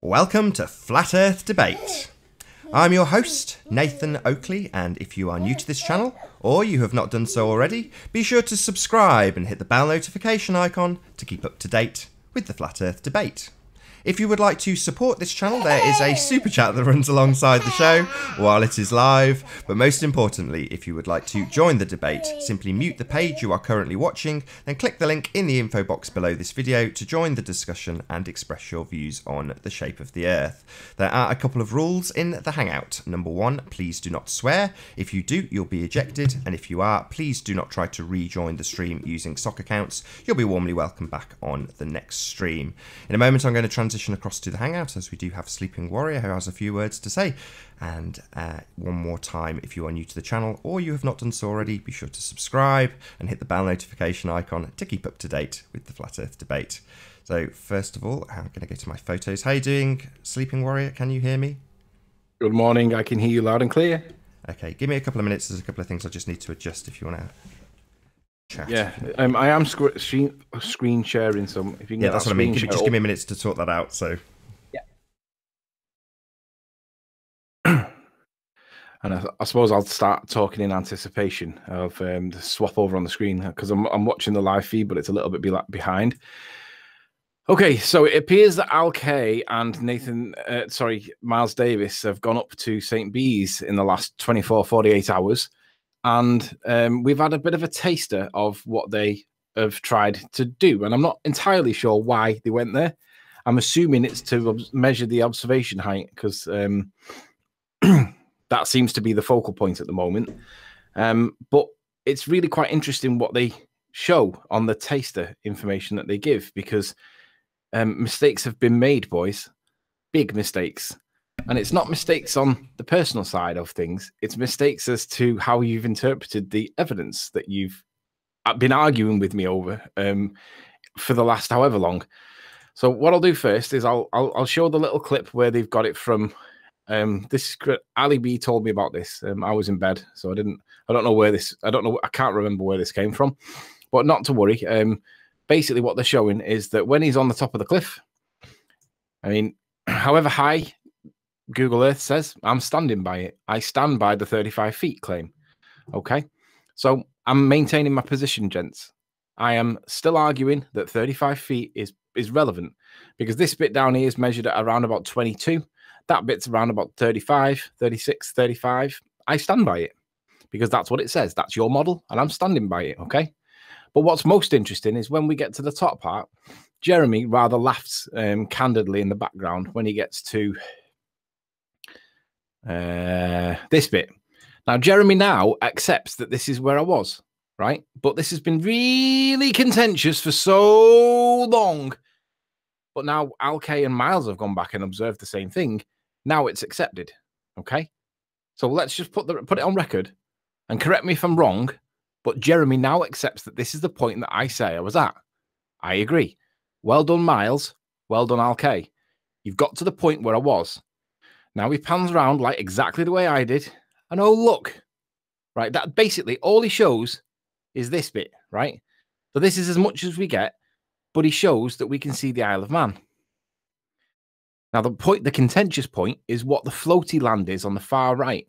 Welcome to Flat Earth Debate. I'm your host, Nathan Oakley, and if you are new to this channel, or you have not done so already, be sure to subscribe and hit the bell notification icon to keep up to date with the Flat Earth Debate. If you would like to support this channel, there is a super chat that runs alongside the show while it is live. But most importantly, if you would like to join the debate, simply mute the page you are currently watching, then click the link in the info box below this video to join the discussion and express your views on the shape of the Earth. There are a couple of rules in the Hangout. Number one, please do not swear. If you do, you'll be ejected. And if you are, please do not try to rejoin the stream using sock accounts. You'll be warmly welcome back on the next stream. In a moment, I'm going to transition across to the Hangout, as we do have Sleeping Warrior who has a few words to say. And one more time, if you are new to the channel or you have not done so already, be sure to subscribe and hit the bell notification icon to keep up to date with the Flat Earth Debate. So first of all, I'm going to go to my photos. How are you doing, Sleeping Warrior? Can you hear me? Good morning. I can hear you loud and clear. Okay, give me a couple of minutes. There's a couple of things I just need to adjust if you want to chat. Yeah, I am screen sharing some. If you can yeah, that's what I mean. Just give me a minute to sort that out. So, yeah. And I suppose I'll start talking in anticipation of the swap over on the screen because I'm watching the live feed, but it's a little bit behind. Okay, so it appears that Al K and Miles Davis have gone up to St. Bees in the last 48 hours. And we've had a bit of a taster of what they have tried to do. And I'm not entirely sure why they went there. I'm assuming it's to measure the observation height because that seems to be the focal point at the moment. But it's really quite interesting what they show on the taster information that they give because mistakes have been made, boys. Big mistakes. And it's not mistakes on the personal side of things. It's mistakes as to how you've interpreted the evidence that you've been arguing with me over for the last however long. So what I'll do first is I'll show the little clip where they've got it from. Ali B told me about this. I was in bed, so I don't know I can't remember where this came from, but not to worry. Basically what they're showing is that when he's on the top of the cliff, I mean, however high Google Earth says, I'm standing by it. I stand by the 35 feet claim. Okay. So I'm maintaining my position, gents. I am still arguing that 35 feet is relevant because this bit down here is measured at around about 22. That bit's around about 35, 36, 35. I stand by it because that's what it says. That's your model and I'm standing by it. Okay. But what's most interesting is when we get to the top part, Jeremy rather laughs candidly in the background when he gets to this bit. Now Jeremy now accepts that this is where I was, right? But this has been really contentious for so long. But now Al K and Miles have gone back and observed the same thing. Now it's accepted. Okay. So let's just put it on record and correct me if I'm wrong. But Jeremy now accepts that this is the point that I say I was at. I agree. Well done, Miles. Well done, Al K. You've got to the point where I was. Now he pans around like exactly the way I did. And oh, look, right? That basically all he shows is this bit, right? So this is as much as we get, but he shows that we can see the Isle of Man. Now the contentious point is what the floaty land is on the far right.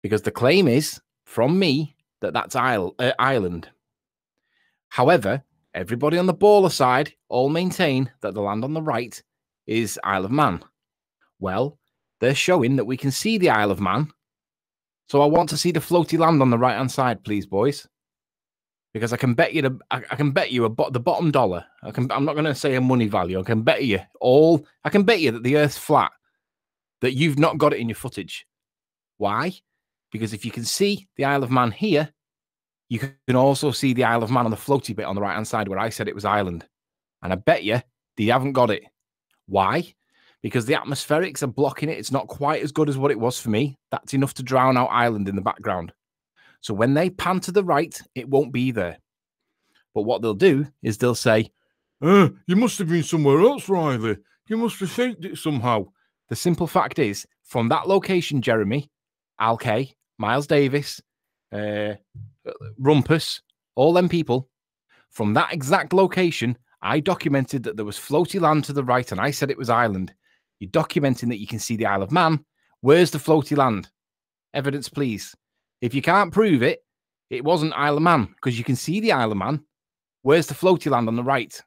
Because the claim is from me that that's island. However, everybody on the baller side all maintain that the land on the right is Isle of Man. Well, they're showing that we can see the Isle of Man. So I want to see the floaty land on the right-hand side, please, boys. Because I can bet you the bottom dollar. I'm not going to say a money value. I can bet you that the Earth's flat, that you've not got it in your footage. Why? Because if you can see the Isle of Man here, you can also see the Isle of Man on the floaty bit on the right-hand side where I said it was island. And I bet you they haven't got it. Why? Because the atmospherics are blocking it. It's not quite as good as what it was for me. That's enough to drown out island in the background. So when they pan to the right, it won't be there. But what they'll do is they'll say, you must have been somewhere else, Riley. You must have faked it somehow. The simple fact is, from that location, Jeremy, Al K, Miles Davis, Rumpus, all them people, from that exact location, I documented that there was floaty land to the right, and I said it was island. You're documenting that you can see the Isle of Man. Where's the floaty land? Evidence, please. If you can't prove it, it wasn't Isle of Man, because you can see the Isle of Man. Where's the floaty land on the right?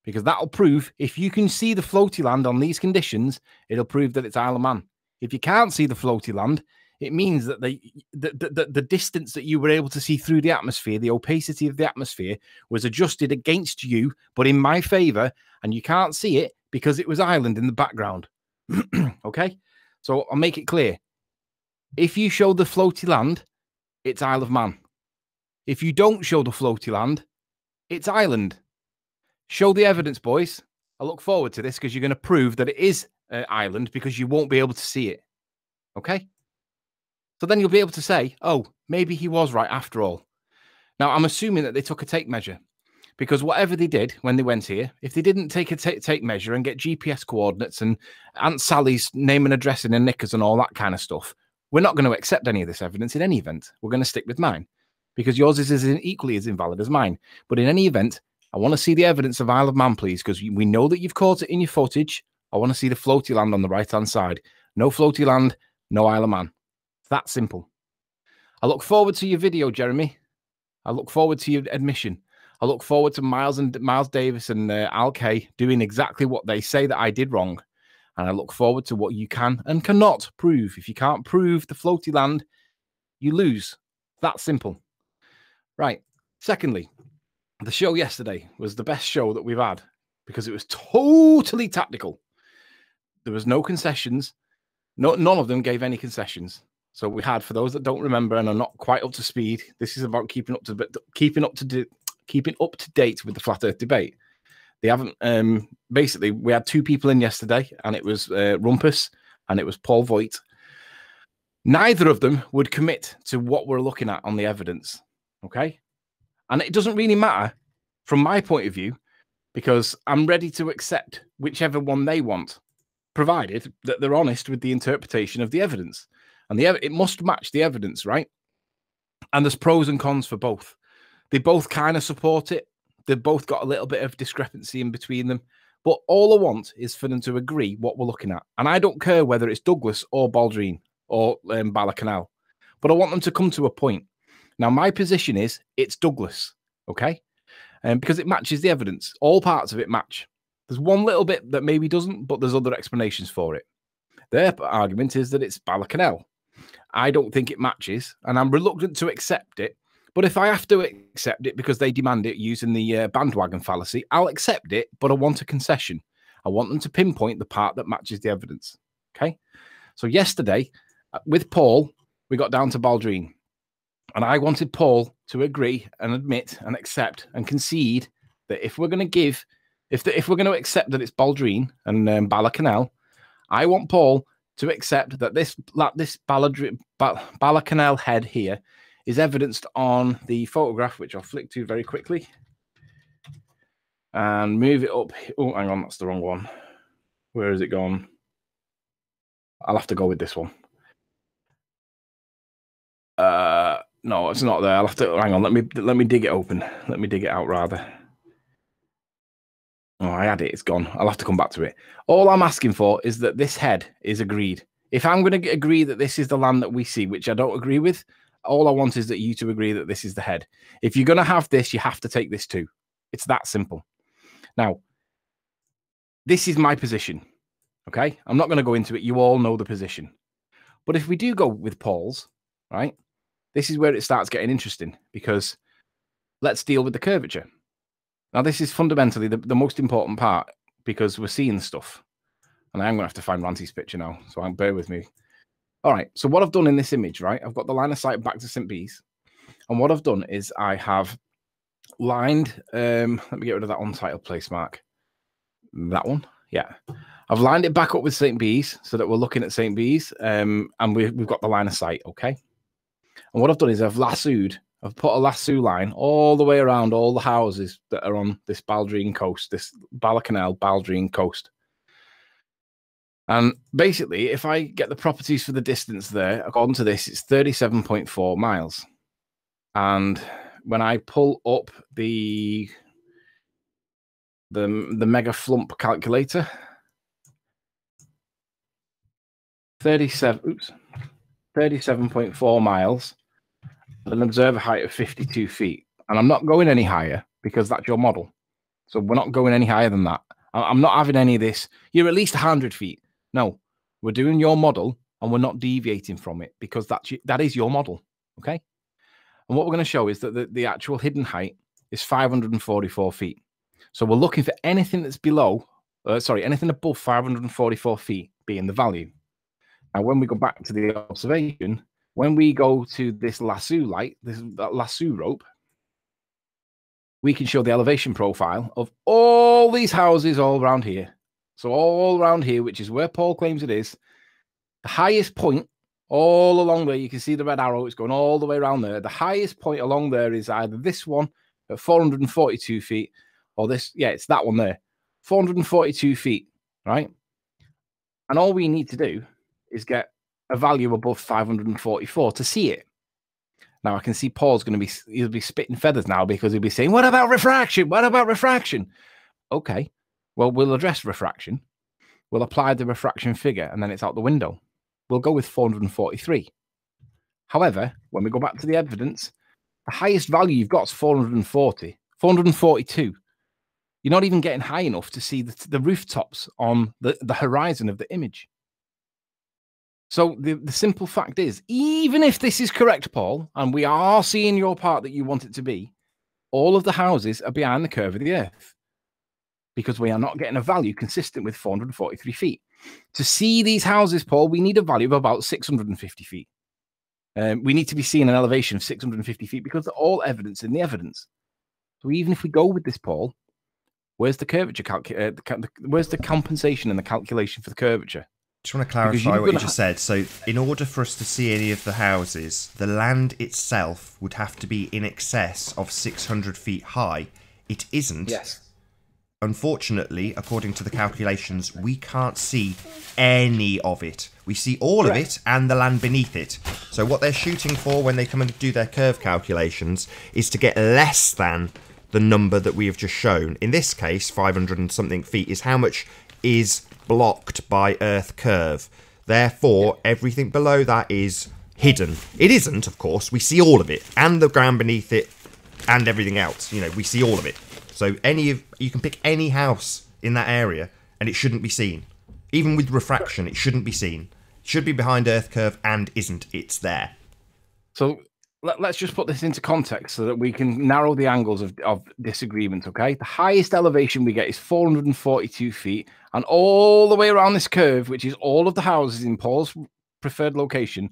Because that'll prove, if you can see the floaty land on these conditions, it'll prove that it's Isle of Man. If you can't see the floaty land, it means that the distance that you were able to see through the atmosphere, the opacity of the atmosphere, was adjusted against you, but in my favor, and you can't see it because it was island in the background. Okay? So I'll make it clear. If you show the floaty land, it's Isle of Man. If you don't show the floaty land, it's island. Show the evidence, boys. I look forward to this because you're going to prove that it is island because you won't be able to see it. Okay? So then you'll be able to say, oh, maybe he was right after all. Now, I'm assuming that they took a tape measure because whatever they did when they went here, if they didn't take a tape measure and get GPS coordinates and Aunt Sally's name and address in her knickers and all that kind of stuff, we're not going to accept any of this evidence in any event. We're going to stick with mine because yours is equally as invalid as mine. But in any event, I want to see the evidence of Isle of Man, please, because we know that you've caught it in your footage. I want to see the floaty land on the right-hand side. No floaty land, no Isle of Man. It's that simple. I look forward to your video, Jeremy. I look forward to your admission. I look forward to Miles Davis and Al Kay doing exactly what they say that I did wrong. And I look forward to what you can and cannot prove. If you can't prove the floaty land, you lose. That simple. Right. Secondly, the show yesterday was the best show that we've had because it was totally tactical. There was no concessions. None of them gave any concessions. So we had, for those that don't remember and are not quite up to speed, this is about keeping up to date with the flat Earth debate. They haven't. Basically, we had two people in yesterday, and it was Rumpus and it was Paul Voigt. Neither of them would commit to what we're looking at on the evidence. Okay. And it doesn't really matter from my point of view, because I'm ready to accept whichever one they want, provided that they're honest with the interpretation of the evidence. And it must match the evidence, right? And there's pros and cons for both. They both kind of support it. They've both got a little bit of discrepancy in between them. But all I want is for them to agree what we're looking at. And I don't care whether it's Douglas or Baldrine or Bala-Canal. But I want them to come to a point. Now, my position is it's Douglas, okay? Because it matches the evidence. All parts of it match. There's one little bit that maybe doesn't, but there's other explanations for it. Their argument is that it's Bala-Canal. I don't think it matches, and I'm reluctant to accept it. But if I have to accept it because they demand it using the bandwagon fallacy, I'll accept it, but I want a concession. I want them to pinpoint the part that matches the evidence, okay? So yesterday, with Paul, we got down to Baldrine. And I wanted Paul to agree and admit and accept and concede that if we're going to give, if we're going to accept that it's Baldrine and Bala-Canal, I want Paul to accept that this Bala-Canal head here is evidenced on the photograph, which I'll flick to very quickly and move it up. Oh, hang on, that's the wrong one. Where has it gone? I'll have to go with this one. No, it's not there. I'll have to hang on. Let me dig it open. Let me dig it out rather. Oh, I had it. It's gone. I'll have to come back to it. All I'm asking for is that this head is agreed. If I'm going to agree that this is the land that we see, which I don't agree with, all I want is that you to agree that this is the head. If you're going to have this, you have to take this too. It's that simple. Now, this is my position. Okay? I'm not going to go into it. You all know the position. But if we do go with Paul's, right? This is where it starts getting interesting because let's deal with the curvature. Now, this is fundamentally the most important part because we're seeing stuff. And I am going to have to find Ranty's picture now, so bear with me. All right, so what I've done in this image, right, I've got the line of sight back to St. Bees. And what I've done is I have lined, let me get rid of that untitled place mark. That one, yeah. I've lined it back up with St. Bees so that we're looking at St. Bees and we've got the line of sight, okay? And what I've done is I've put a lasso line all the way around all the houses that are on this Baldrine coast, this Bala-Canal Baldrine coast. And basically, if I get the properties for the distance there, according to this, it's 37.4 miles. And when I pull up the the mega flump calculator. 37.4 miles, an observer height of 52 feet. And I'm not going any higher because that's your model. So we're not going any higher than that. I'm not having any of this. You're at least 100 feet. No, we're doing your model and we're not deviating from it because that is your model. Okay. And what we're going to show is that the actual hidden height is 544 feet. So we're looking for anything that's below, anything above 544 feet being the value. Now, when we go back to the observation, when we go to this lasso light, that lasso rope, we can show the elevation profile of all these houses all around here. So all around here, which is where Paul claims it is, the highest point all along there, you can see the red arrow, it's going all the way around there. The highest point along there is either this one at 442 feet or this, yeah, it's that one there, 442 feet, right? And all we need to do is get a value above 544 to see it. Now I can see Paul's going to he'll be spitting feathers now because he'll be saying, what about refraction? What about refraction? Okay, well, we'll address refraction. We'll apply the refraction figure and then it's out the window. We'll go with 443. However, when we go back to the evidence, the highest value you've got is 440, 442. You're not even getting high enough to see the rooftops on the horizon of the image. So the simple fact is, even if this is correct, Paul, and we are seeing your part that you want it to be, all of the houses are behind the curve of the earth because we are not getting a value consistent with 443 feet. To see these houses, Paul, we need a value of about 650 feet. We need to be seeing an elevation of 650 feet because they're all evidence in the evidence. So even if we go with this, Paul, where's the curvature where's the compensation and the calculation for the curvature? Just want to clarify what you just said. So in order for us to see any of the houses, the land itself would have to be in excess of 600 feet high. It isn't. Yes. Unfortunately, according to the calculations, we can't see any of it. We see all of it and the land beneath it. So what they're shooting for when they come and do their curve calculations is to get less than the number that we have just shown. In this case, 500 and something feet is how much is blocked by Earth curve. Therefore, everything below that is hidden. It isn't, of course. We see all of it and the ground beneath it and everything else. You know, we see all of it. So you can pick any house in that area and it shouldn't be seen. Even with refraction, it shouldn't be seen. It should be behind Earth curve and isn't. It's there. So let's just put this into context so that we can narrow the angles of disagreement, okay? The highest elevation we get is 442 feet, and all the way around this curve, which is all of the houses in Paul's preferred location,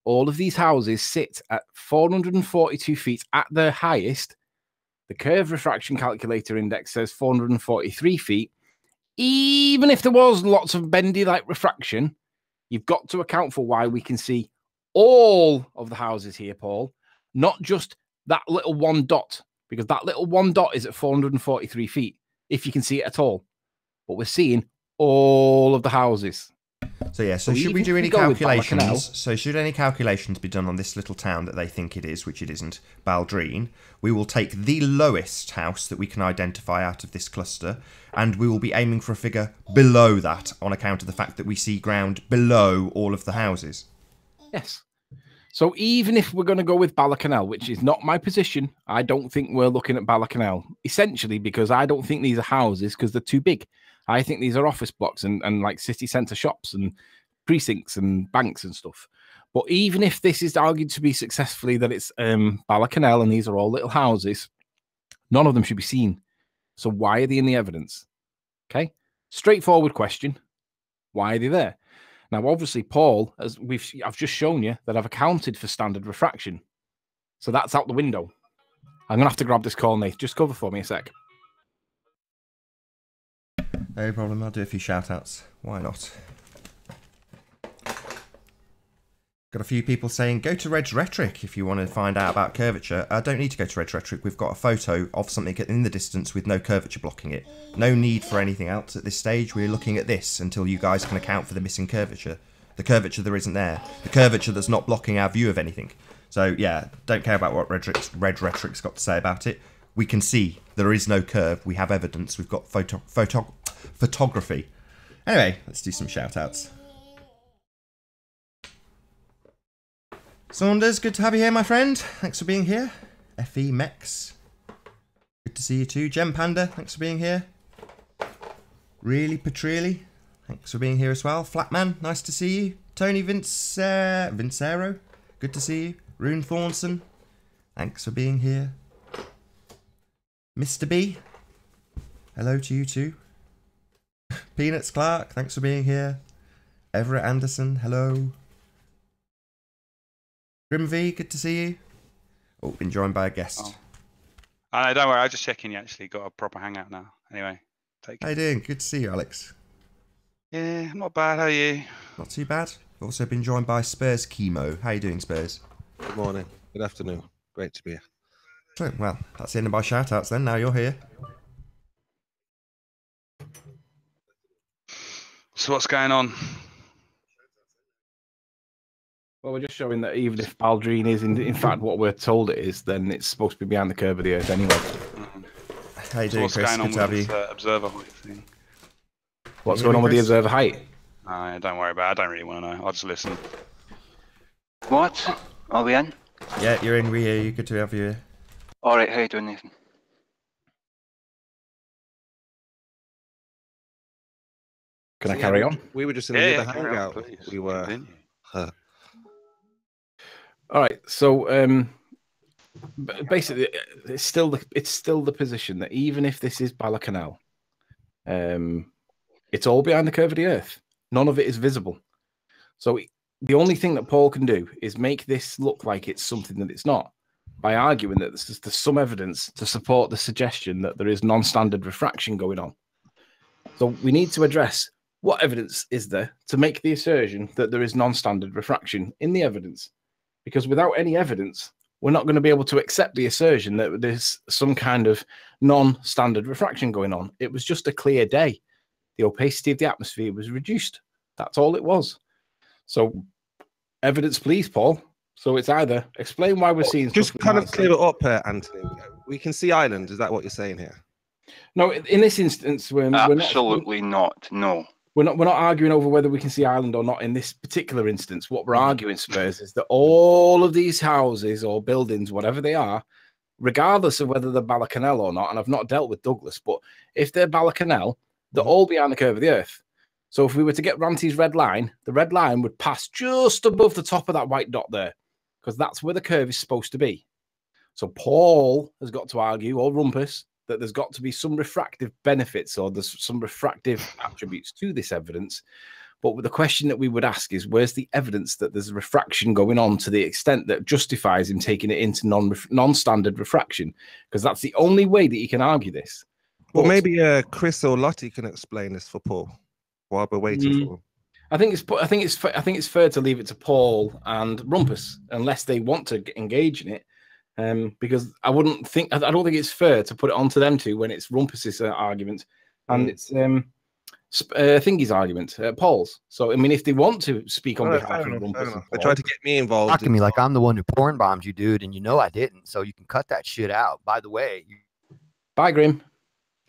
all of these houses sit at 442 feet at their highest. The curve refraction calculator index says 443 feet. Even if there was lots of bendy like refraction, you've got to account for why we can see all of the houses here, Paul, not just that little one dot, because that little one dot is at 443 feet, if you can see it at all. But we're seeing all of the houses. So yeah, so should we do any calculations? So should any calculations be done on this little town that they think it is, which it isn't, Baldrine, we will take the lowest house that we can identify out of this cluster, and we will be aiming for a figure below that on account of the fact that we see ground below all of the houses. Yes. So even if we're going to go with Ballacanal, which is not my position, I don't think we're looking at Ballacanal, essentially because I don't think these are houses because they're too big. I think these are office blocks and like city centre shops and precincts and banks and stuff. But even if this is argued to be successfully that it's Ballacanal and these are all little houses, none of them should be seen. So why are they in the evidence? Okay, straightforward question. Why are they there? Now, obviously, Paul, I've just shown you that I've accounted for standard refraction. So that's out the window. I'm going to have to grab this call, Nate. Just cover for me a sec. No problem. I'll do a few shout-outs. Why not? Got a few people saying, go to Red's Rhetoric if you want to find out about curvature. I don't need to go to Red's Rhetoric. We've got a photo of something in the distance with no curvature blocking it. No need for anything else at this stage. We're looking at this until you guys can account for the missing curvature. The curvature that isn't there. The curvature that's not blocking our view of anything. So, yeah, don't care about what Red Rhetoric's got to say about it. We can see There is no curve. We have evidence. We've got photography. Anyway, let's do some shout-outs. Saunders, good to have you here, my friend. Thanks for being here. FE Mex, good to see you too. Gem Panda, thanks for being here. Really Petrelli, thanks for being here as well. Flatman, nice to see you. Tony Vincero, good to see you. Rune Thornson, thanks for being here. Mr. B, hello to you too. Peanuts Clark, thanks for being here. Everett Anderson, hello. Grim V, good to see you. Oh, been joined by a guest. Oh. Don't worry, I was just checking you actually got a proper hangout now. Anyway, take care. How you doing? Good to see you, Alex. Yeah, not bad. How are you? Not too bad. Also been joined by Spurs Chemo. How you doing, Spurs? Good morning. Good afternoon. Great to be here. Excellent. Well, that's the end of my shout-outs then. Now you're here. So what's going on? Well, we're just showing that even if Baldrine is in fact what we're told it is, then it's supposed to be behind the curve of the Earth anyway. How you doing, what's Chris? going on Good to have you. with this observer height thing? What's going on with the observer height? Don't worry about it. I don't really want to know. I'll just listen. What? Are we in? Yeah, you're in. We hear you. Good to have you here. Alright, how you doing, Nathan? Can I carry on? We were just in the Yeah, other carry on, hangout. please. We were. Continue. All right. So basically, it's still the position that even if this is Bala-Canal, it's all behind the curve of the Earth. None of it is visible. So the only thing that Paul can do is make this look like it's something that it's not by arguing that there's some evidence to support the suggestion that there is non-standard refraction going on. So we need to address what evidence is there to make the assertion that there is non-standard refraction in the evidence. Because without any evidence, we're not going to be able to accept the assertion that there's some kind of non-standard refraction going on. It was just a clear day. The opacity of the atmosphere was reduced. That's all it was. So, evidence, please, Paul. So it's either explain why we're seeing... Just kind of clear it up, Anthony. We can see islands. Is that what you're saying here? No, in this instance, we're Absolutely not. No. We're not arguing over whether we can see island or not in this particular instance. What we're arguing, Spurs, is that all of these houses or buildings, whatever they are, regardless of whether they're Bala-Canal or not, and I've not dealt with Douglas, but if they're Bala-Canal, they're all behind the curve of the Earth. So if we were to get Ranty's red line, the red line would pass just above the top of that white dot there, because that's where the curve is supposed to be. So Paul has got to argue, or Rumpus, that there's got to be some refractive benefits or there's some refractive attributes to this evidence. But the question that we would ask is, where's the evidence that there's refraction going on to the extent that justifies him taking it into non-standard refraction? Because that's the only way that you can argue this. Well, maybe Chris or Lottie can explain this for Paul while we're waiting for him. I think it's fair to leave it to Paul and Rumpus unless they want to engage in it. Because I don't think it's fair to put it onto them two when it's Rumpus's argument and it's Thingy's argument, Paul's. So I mean, if they want to speak on behalf of Rumpus, They tried to get me involved. Talking to me like I'm the one who porn bombed you, dude, and you know I didn't. So you can cut that shit out. By the way, bye, Grim.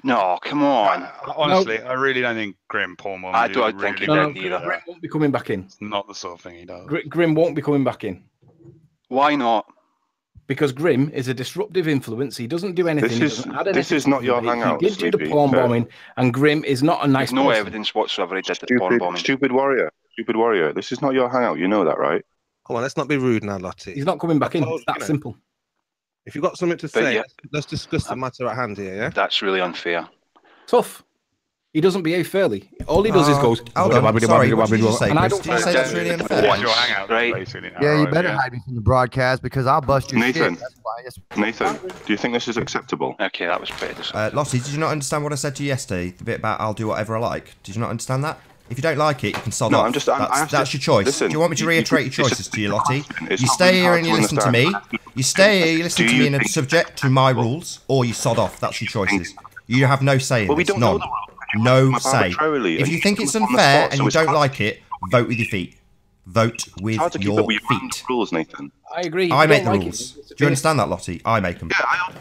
No, come on. Honestly, I really don't think Grim Paul. I don't think he did either. Grim won't be coming back in. It's not the sort of thing he does. Grim won't be coming back in. Why not? Because Grim is a disruptive influence. He doesn't do anything. This is not your hangout. He did do the porn bombing, and Grim is not a nice There's no person. evidence whatsoever he did the porn bombing. Stupid warrior. Stupid warrior. This is not your hangout. You know that, right? Come on, let's not be rude now, Lottie. He's not coming back in. It's that simple. If you've got something to say, yeah, let's discuss the matter at hand here, yeah? That's really unfair. Tough. He doesn't behave fairly. All he does is goes. Hold on. Sorry, what did you just say, And I Chris? don't Did you say that's really unfair? It's your hangout, Right. basically. Now, yeah, you right? better hide me from the broadcast because I'll bust your Nathan. shit. That's why. Nathan, do you think this is acceptable? Okay, that was pretty disgusting. Lottie, did you not understand what I said to you yesterday? The bit about I'll do whatever I like. Did you not understand that? If you don't like it, you can sod off. That's your choice. Listen, do you want me to reiterate your choices to you, Lottie? It's You not stay really here hard and to you listen to me. understand. You stay here, you listen Do to you me and think- subject to my rules, or you sod off. That's your choices. You have no say in Well, we this. don't know None. the rules. No Come say. arbitrarily, If and you you think put it's them on the unfair spot, and so you it's don't hard- like it, vote with your feet. Vote with It's hard to keep your up with your own feet. rules, Nathan. I agree. I If you make the don't like rules. it, Do you understand that, Lottie? I make them. Yeah, I also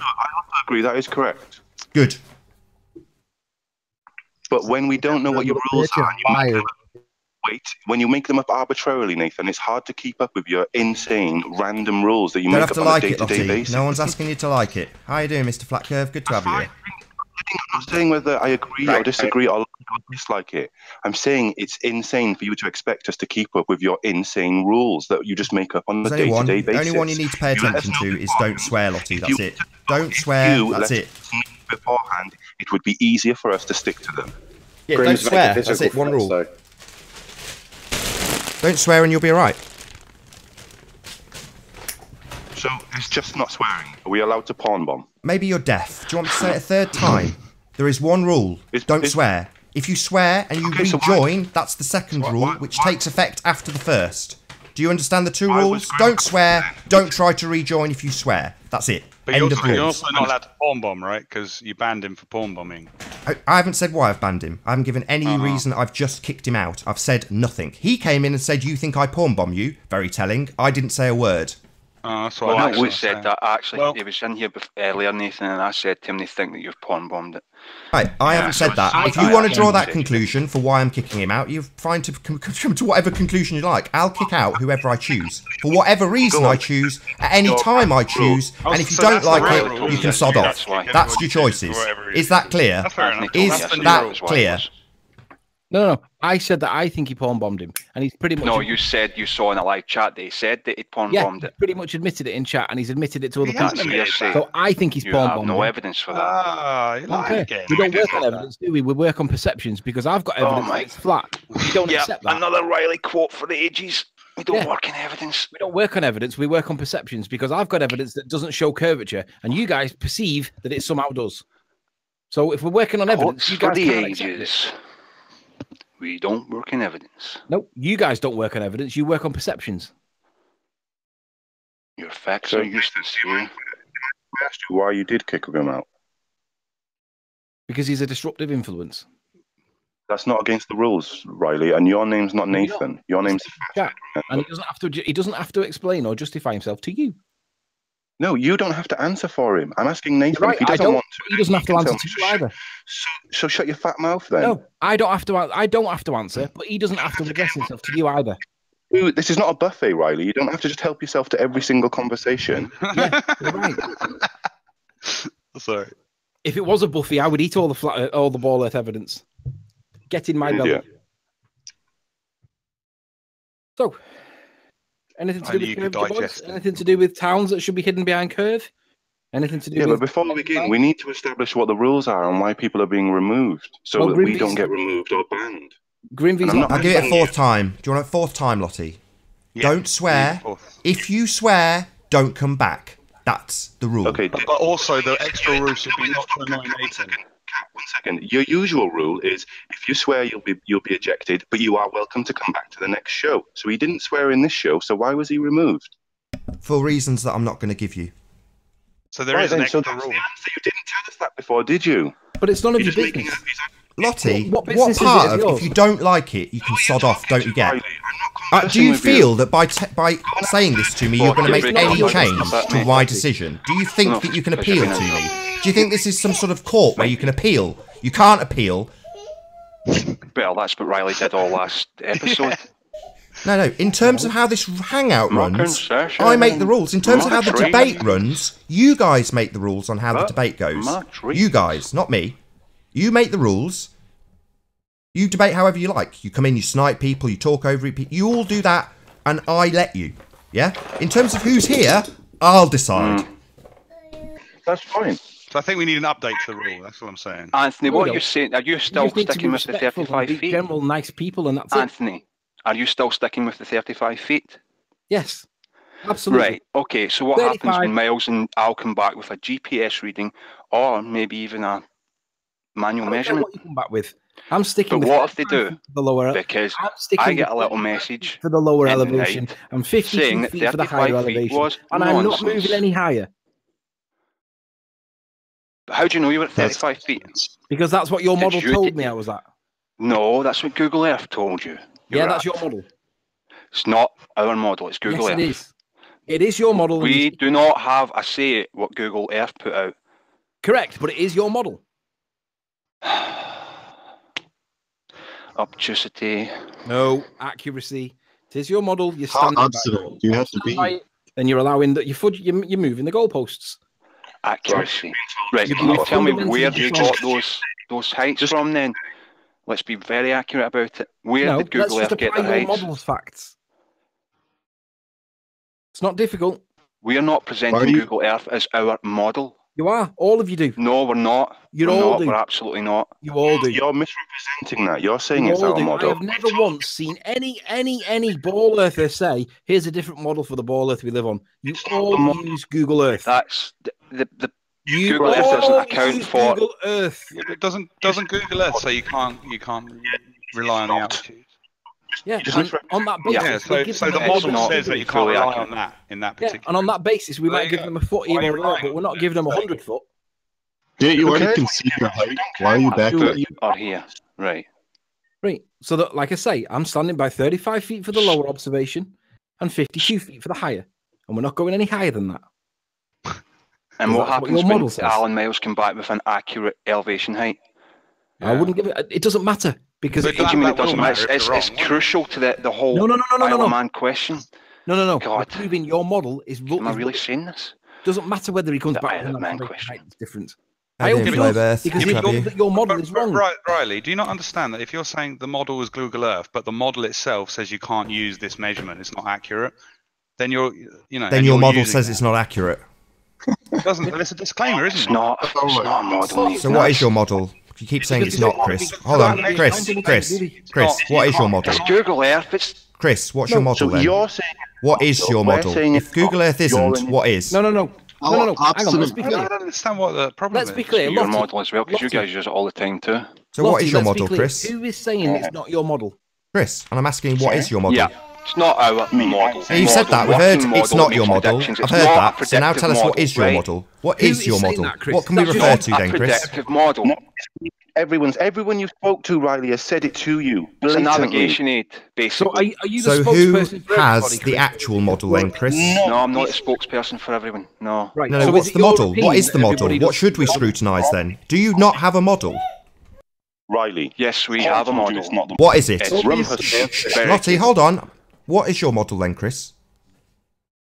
agree that is correct. Good. But when we don't know what your rules are, and you make them up, when you make them up arbitrarily, Nathan, it's hard to keep up with your insane, random rules that you Don't make have up to on like a it, day-to-day Lottie. basis. No one's asking you to like it. How you doing, Mr. Flat Curve? Good to have you here. I'm not saying whether I agree or disagree or dislike it. I'm saying it's insane for you to expect us to keep up with your insane rules that you just make up on a There's only day-to-day one. basis. The only one you need to pay attention to is don't swear, Lottie. That's it. Don't swear. That's it. Beforehand, it would be easier for us to stick to them. Yeah, don't swear. That's it. One rule. Don't swear and you'll be alright. So it's just not swearing. Are we allowed to pawn bomb? Maybe you're deaf. Do you want me to say it a third time? There is one rule. Don't swear. If you swear and you rejoin, that's the second rule, which takes effect after the first. Do you understand the two rules? Don't swear. Don't try to rejoin if you swear. That's it. But End of you're rules. also not allowed to pawn bomb, right? Because you banned him for pawn bombing. I haven't said why I've banned him. I haven't given any reason. I've just kicked him out. I've said nothing. He came in and said, "You think I pawn bomb you?" Very telling. I didn't say a word. That's what Well, I actually was said saying. that. Actually, Well- he was in here earlier, Nathan, and I said to him, they think that you've pawn bombed it. Right, I haven't said that. If you want to draw that conclusion for why I'm kicking him out, you're fine to come to whatever conclusion you like. I'll kick out whoever I choose. For whatever reason I choose, at any time I choose, and if you don't like it, you can sod off. That's your choices. Is that clear? Is that clear? No. I said that I think he pawn bombed him, and he's pretty much. No, you said you saw in a live chat that he said that he'd pawn bombed he it. pretty much admitted it in chat, and he's admitted it to other He hasn't people. admitted that. So I think he's You pawn have bombed no him. evidence for that. You lied again. We don't work on evidence, do we? We work on perceptions because I've got evidence that it's flat. We don't accept that. Another Riley quote for the ages. We don't work in evidence. We don't work on evidence. We work on perceptions because I've got evidence that doesn't show curvature, and you guys perceive that it somehow does. So if we're working on evidence, Quotes you for guys the can't accept it. ages. We don't work in evidence. No, you guys don't work on evidence. You work on perceptions. Your facts are useless here. I asked you why you did kick him out. Because he's a disruptive influence. That's not against the rules, Riley. And your name's not No, Nathan. Your name's Chat. And he doesn't have to explain or justify himself to you. No, you don't have to answer for him. I'm asking Nathan. Right, If he doesn't want to, he doesn't have to can answer tell to me. you either. So shut your fat mouth then. No, I don't have to. I don't have to answer, but he doesn't have to address himself to you either. Dude, this is not a buffet, Riley. You don't have to just help yourself to every single conversation. Yeah, you're right. Sorry. If it was a buffet, I would eat all the ball earth evidence. Get in my belly. Yeah. So, anything to I do knew with you could curvature, boys? digest it. Anything to do with towns that should be hidden behind curve? Anything to do Yeah, with... but before we begin, we need to establish what the rules are and why people are being removed so Well, that we Grimby's- don't get removed or banned. Grimby's And I'm not... not- I'll give it a fourth time. Do you want a fourth time, Lottie? Yeah, Don't swear. fourth. If you swear, don't come back. That's the rule. Okay, But also, the extra rule should be not to annoy Nathan. Cap, 1 second. Your usual rule is if you swear, you'll be ejected, but you are welcome to come back to the next show. So he didn't swear in this show, so why was he removed? For reasons that I'm not going to give you. So there is an then, so extra that's rule. the answer. You didn't tell us that before, did you? But it's none of You're your just making business. up these Lottie, What what business is it part of of, yours? if you don't like it, you can sod off, don't you get? Riley, I'm not Do you conversing with feel that by saying this to me, you're going to make any change to my decision? Do you think that you can appeal to me? Do you think this is some sort of court where you can appeal? You can't appeal. Well, that's what Riley did all last episode. No. In terms of how this hangout Mark runs, concession. I make the rules. In terms of how the Mark debate treat. runs, you guys make the rules on how the But debate goes. Mark treat. You guys, not me. You make the rules. You debate however you like. You come in, you snipe people, you talk over people. You all do that, and I let you. Yeah? In terms of who's here, I'll decide. That's fine. So I think we need an update to the rule. That's what I'm saying. Anthony, No, what we are you don't. saying? Are you You still just need to be sticking with the respectful and 35 be feet? general nice people, and that's it. Anthony, are you still sticking with the 35 feet? Yes, absolutely. Right. Okay. So what happens 35. when Miles and I'll come back with a GPS reading, or maybe even a manual I don't care measurement? what you come back with. I'm sticking But with what if they 35 do? feet for the lower. Because I'm sticking I get with a little 35 message feet for the lower in the elevation night and 52 saying that feet for the higher 35 feet elevation, was and I'm not nonsense. moving any higher But how do you know you were at 35 feet? because that's what your Did model you told take- me I was at. No, that's what Google Earth told you. Yeah, You're that's at. your model. It's not our model. It's Google Yes, Earth. it is. It is your model. and We you- do not have a say at what Google Earth put out. Correct, but it is your model. Obtusity. No, accuracy. It is your model. You're How standing by obstinate do you have to stand by be? it, and you're allowing that you're moving the goalposts. Accuracy. Right, You're can you being tell me fundamentally where you dishonest. got those heights from then? Let's be very accurate about it. Where No, did Google let's just Earth get apply the your heights? model's facts. It's not difficult. We are not Are presenting you- Google Earth as our model. You are. All of you do. No, we're not. You we're all not. do. We're absolutely not. You all do. You're misrepresenting that. You're saying You it's all our do. I model. have never once seen any ball earther say, "Here's a different model for the ball Earth we live on." You all use Google Earth. That's the You Google Earth doesn't all account use for. Google Earth. Yeah, but doesn't Google Earth say you can't rely on the altitude? Yeah, Just- and on that basis, Yeah, we so give so them the a model model not says that you can't fully rely accurate. on that in that Yeah, particular. and on that basis, we There might you give go. them a foot Why here are you or there, relying but we're on not that? giving them 100 foot. Didn't you already Okay. concede your height? Why are you back Two up? are here. Right. Right. So that, like I say, I'm standing by 35 feet for the lower observation and 52 feet for the higher, and we're not going any higher than that. And Because what that's what happens your when model says. Alan Miles come back with an accurate elevation height? I wouldn't give it. It doesn't matter because But it, What do you mean that it doesn't will matter? matter if It's, you're it's wrong, won't crucial to the whole no. Isle of Man question. No. God. We're proving your model is. Am I really saying this? Doesn't matter whether he comes The back Isle with of an Man observation question. height. It's different. I I hope didn't he fly does, Beth. because Good if job, you. your model is wrong. Riley, do you not understand that if you're saying the model is Google Earth, but the model itself says you can't use this measurement, it's not accurate, then Then and your you're model using says that. it's not accurate. It doesn't. There's a disclaimer, isn't It's it? not. It's not a model. So what is your model? You keep saying it's not, Chris. Hold on, Chris. What is your model? It's Google Earth. It's Chris, what's your So model then? you're saying What is your we're model? saying If it's Google not. Earth You're isn't, in- what is? No. Hang on. Let's be I clear. don't understand what the problem Let's is. be clear. your Lottie, model as well, because you Lottie, guys use it all the time too. So what Lottie, is your let's be model, clear. Chris? Who is saying it's not your model? Chris, and I'm asking what is your model? Yeah, it's not our model. Yeah, you said that. We've heard it's not your model. Predictions. I've It's heard not a that. So now predictive tell us what model, is your right? model. What Who is is your saying model? that, Chris? What can we That's refer not to A then, Chris? predictive model. Everyone you spoke to, Riley, has said it to you. It's a blatantly. navigation aid, So basically. are you the So who spokesperson for has everybody, the Chris? actual model then, Chris? No, I'm not a spokesperson for everyone. No. Right. No, so what's is it the your model? opinion What is that the model? everybody What does- should we scrutinise then? Do you not have a model? Riley. Yes, we have a model. It's not the What is it? It's very- Lottie, hold on. What is your model then, Chris?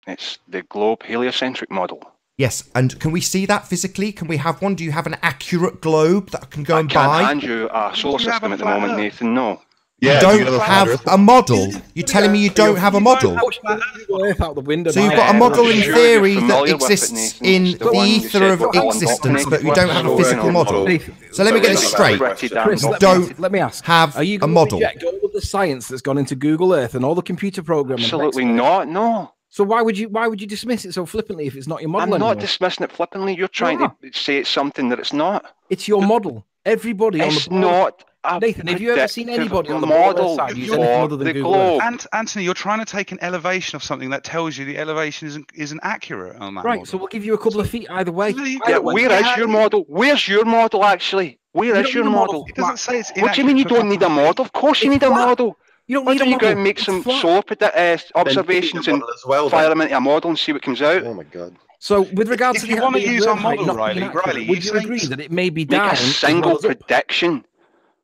It's the globe heliocentric model. Yes, and can we see that physically? Can we have one? Do you have an accurate globe that I can go I and can't buy? hand you a solar You have system a at the flat moment, Earth. Nathan. No. You Yeah, don't you have a have flat a model. You're telling me you don't have a model. Push Google Earth out the window. So you've now. got a model in I'm sure theary you're that familiar with it, exists Nathan. in It's the the one you ether said of we're all existence, indoctrinated but you with, don't have a so physical we're not model. Nathan, So let me get this Chris, straight. Chris, You let don't me ask. have Are you a going model. to reject all of the science that's gone into Google Earth and all the computer programming? Absolutely not. No. So why would you dismiss it so flippantly if it's not your model I'm not anymore? dismissing it flippantly. You're trying You to say it's something that it's not. It's your model. Everybody on It's the board. not. A Nathan, have you ever seen predictive anybody on the model model side use anything for other than the Google globe? Earth? Anthony, you're trying to take an elevation of something that tells you the elevation isn't accurate on that Right, model. so we'll give you a couple of feet either way. No, you Yeah, don't. where is your model? Where's your model actually? Where You is don't your need a model. model? It doesn't say it's What do you mean you don't need a model? Of course you It's need a flat. model. You don't Why need don't a you go model. and make It's some flat. solar observations and as well. fire them into a model and see what comes out? Oh my god. So with regards If to you the wanna the use our observed height model, not Riley, being accurate, Riley, would you you say- agree that it may be Make down a as single well as up? prediction.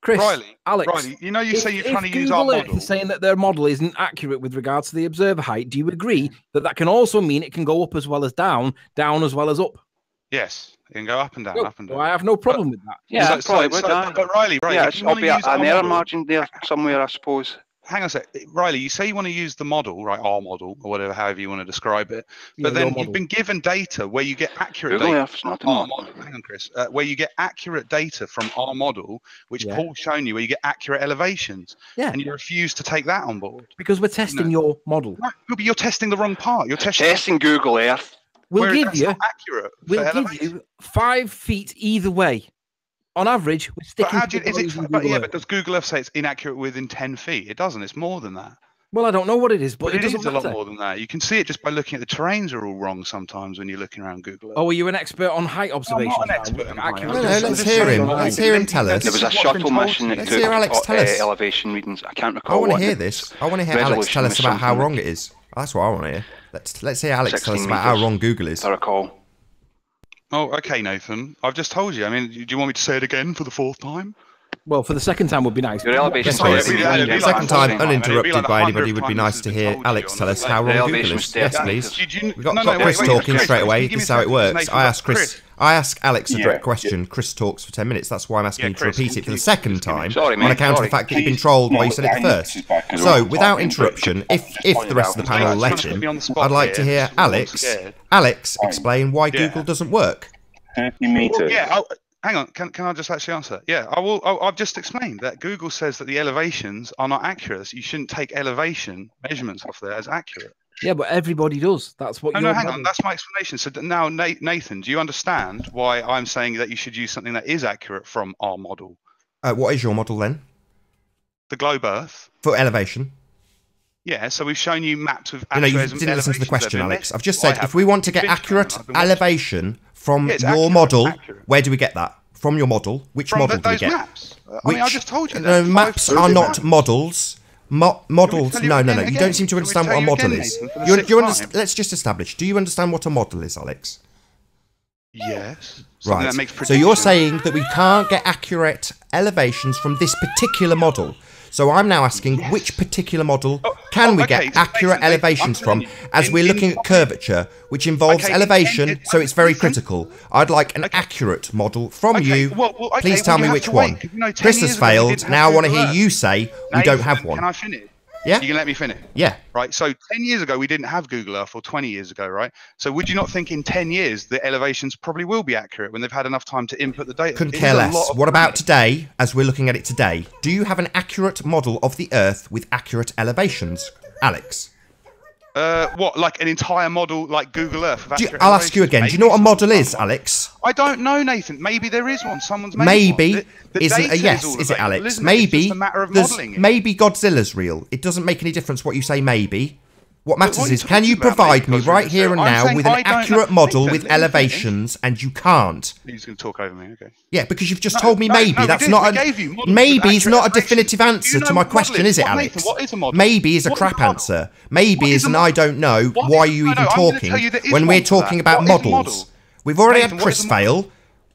Chris, Riley, Alex, Riley, you know you say you're trying to if use Google our Earth model. is saying that their model isn't accurate with regards to the observer height, do you agree that that can also mean it can go up as well as down as well as up? Yes, it can go up and down, No, up and so down. I have no problem with that. Yeah, So- that's probably so- would. so- but Riley, Yeah, if it's you want probably to use our an error model, margin there somewhere, I suppose. hang on a sec, Riley, you say you want to use the model, right? Our model, or whatever, however you want to describe it. Yeah, But your then model. you've been given data where you get accurate Google data. Earth's not a Our model. model. Hang on, Chris. Where you get accurate data from our model, which Yeah. Paul's shown you, where you get accurate elevations, Yeah. and you refuse to take that on board. Because we're testing your model. Right, but you're testing the wrong part. You're testing Testing Google Earth. We'll where give that's you not accurate. for we'll give elevation. you 5 feet either way. On average, we're But sticking how to do you, the is it? values in But Google yeah, Earth. but does Google Earth say it's inaccurate within 10 feet? It doesn't. It's more than that. Well, I don't know what it is, but But it it doesn't is a matter. lot more than that. You can see it just by looking at the terrains are all wrong sometimes when you're looking around Google Earth. Oh, are you an expert on height observations? an now? expert on height. Accurate No, no, Just- let's just hear saying, him. right? Let's hear him tell us. There was a This is what's been shuttle told mission to that you. Let's hear Alex took tell us. elevation readings. I can't I recall want to what hear the this. I want to hear Alex resolution tell us was about how something wrong it is. That's what I want to hear. Let's hear Alex tell us 16 about how meters. wrong Google is. I recall. Oh, okay, Nathan. I've just told you. I mean, do you want me to say it again for the 4th time? Well, for the 2nd time would be nice. Your elevation Yes, stays please. the same. Yeah, Second time, and uninterrupted it'd be by like anybody, 100 would be nice times to it's hear been told Alex you tell on us the how way. wrong Google is. Yes, please. We've got Chris talking straight away. This is how it works. I ask Alex a direct question. Chris talks for 10 minutes. That's why I'm asking you to repeat it for the second time on account of the fact that you've been trolled while you said it the first. So, without interruption, if the rest of the panel let him, I'd like to hear Alex explain why Google doesn't work. 30 meters. Hang on, can I just actually answer? Yeah, I've just explained that Google says that the elevations are not accurate. So you shouldn't take elevation measurements off there as accurate. Yeah, but everybody does. That's what. No, hang on. That's my explanation. So now, Nathan, do you understand why I'm saying that you should use something that is accurate from our model? What is your model then? The globe Earth. For elevation. Yeah, so we've shown you maps with. You didn't listen to the question, Alex. I've just said if we want to get accurate elevation from your model, where do we get that? From your model, which model do we get? Maps. I mean, I just told you. Maps are not models. Models. No. You don't seem to understand what a model is. Let's just establish. Do you understand what a model is, Alex? Yes. Right. So you're saying that we can't get accurate elevations from this particular model. So I'm now asking which particular model can we get accurate elevations from, as we're looking at curvature, which involves elevation, so it's very critical. I'd like an accurate model from you. Please tell me which one. Chris has failed. Now I want to hear you say we don't have one. Can I finish? Yeah? You can let me finish? Yeah. Right, so 10 years ago, we didn't have Google Earth, or 20 years ago, right? So would you not think in 10 years the elevations probably will be accurate when they've had enough time to input the data? Couldn't care less. What about today, as we're looking at it today? Do you have an accurate model of the Earth with accurate elevations, Alex? What, like an entire model like Google Earth? I'll ask you again. Do you know what a model is, Alex? I don't know, Nathan. Maybe there is one. Someone's made maybe one. isn't a yes, is it, Alex? Maybe maybe Godzilla's real. It doesn't make any difference what you say. Maybe. What matters is, can you provide me right here and now with an accurate model with elevations? And you can't. He's going to talk over me, okay? Yeah, because you've just told me maybe. That's not a maybe is not a definitive answer to my question, is it, Alex? Maybe is a crap answer. Maybe is an I don't know. Why are you even talking when we're talking about models? We've already had Chris fail.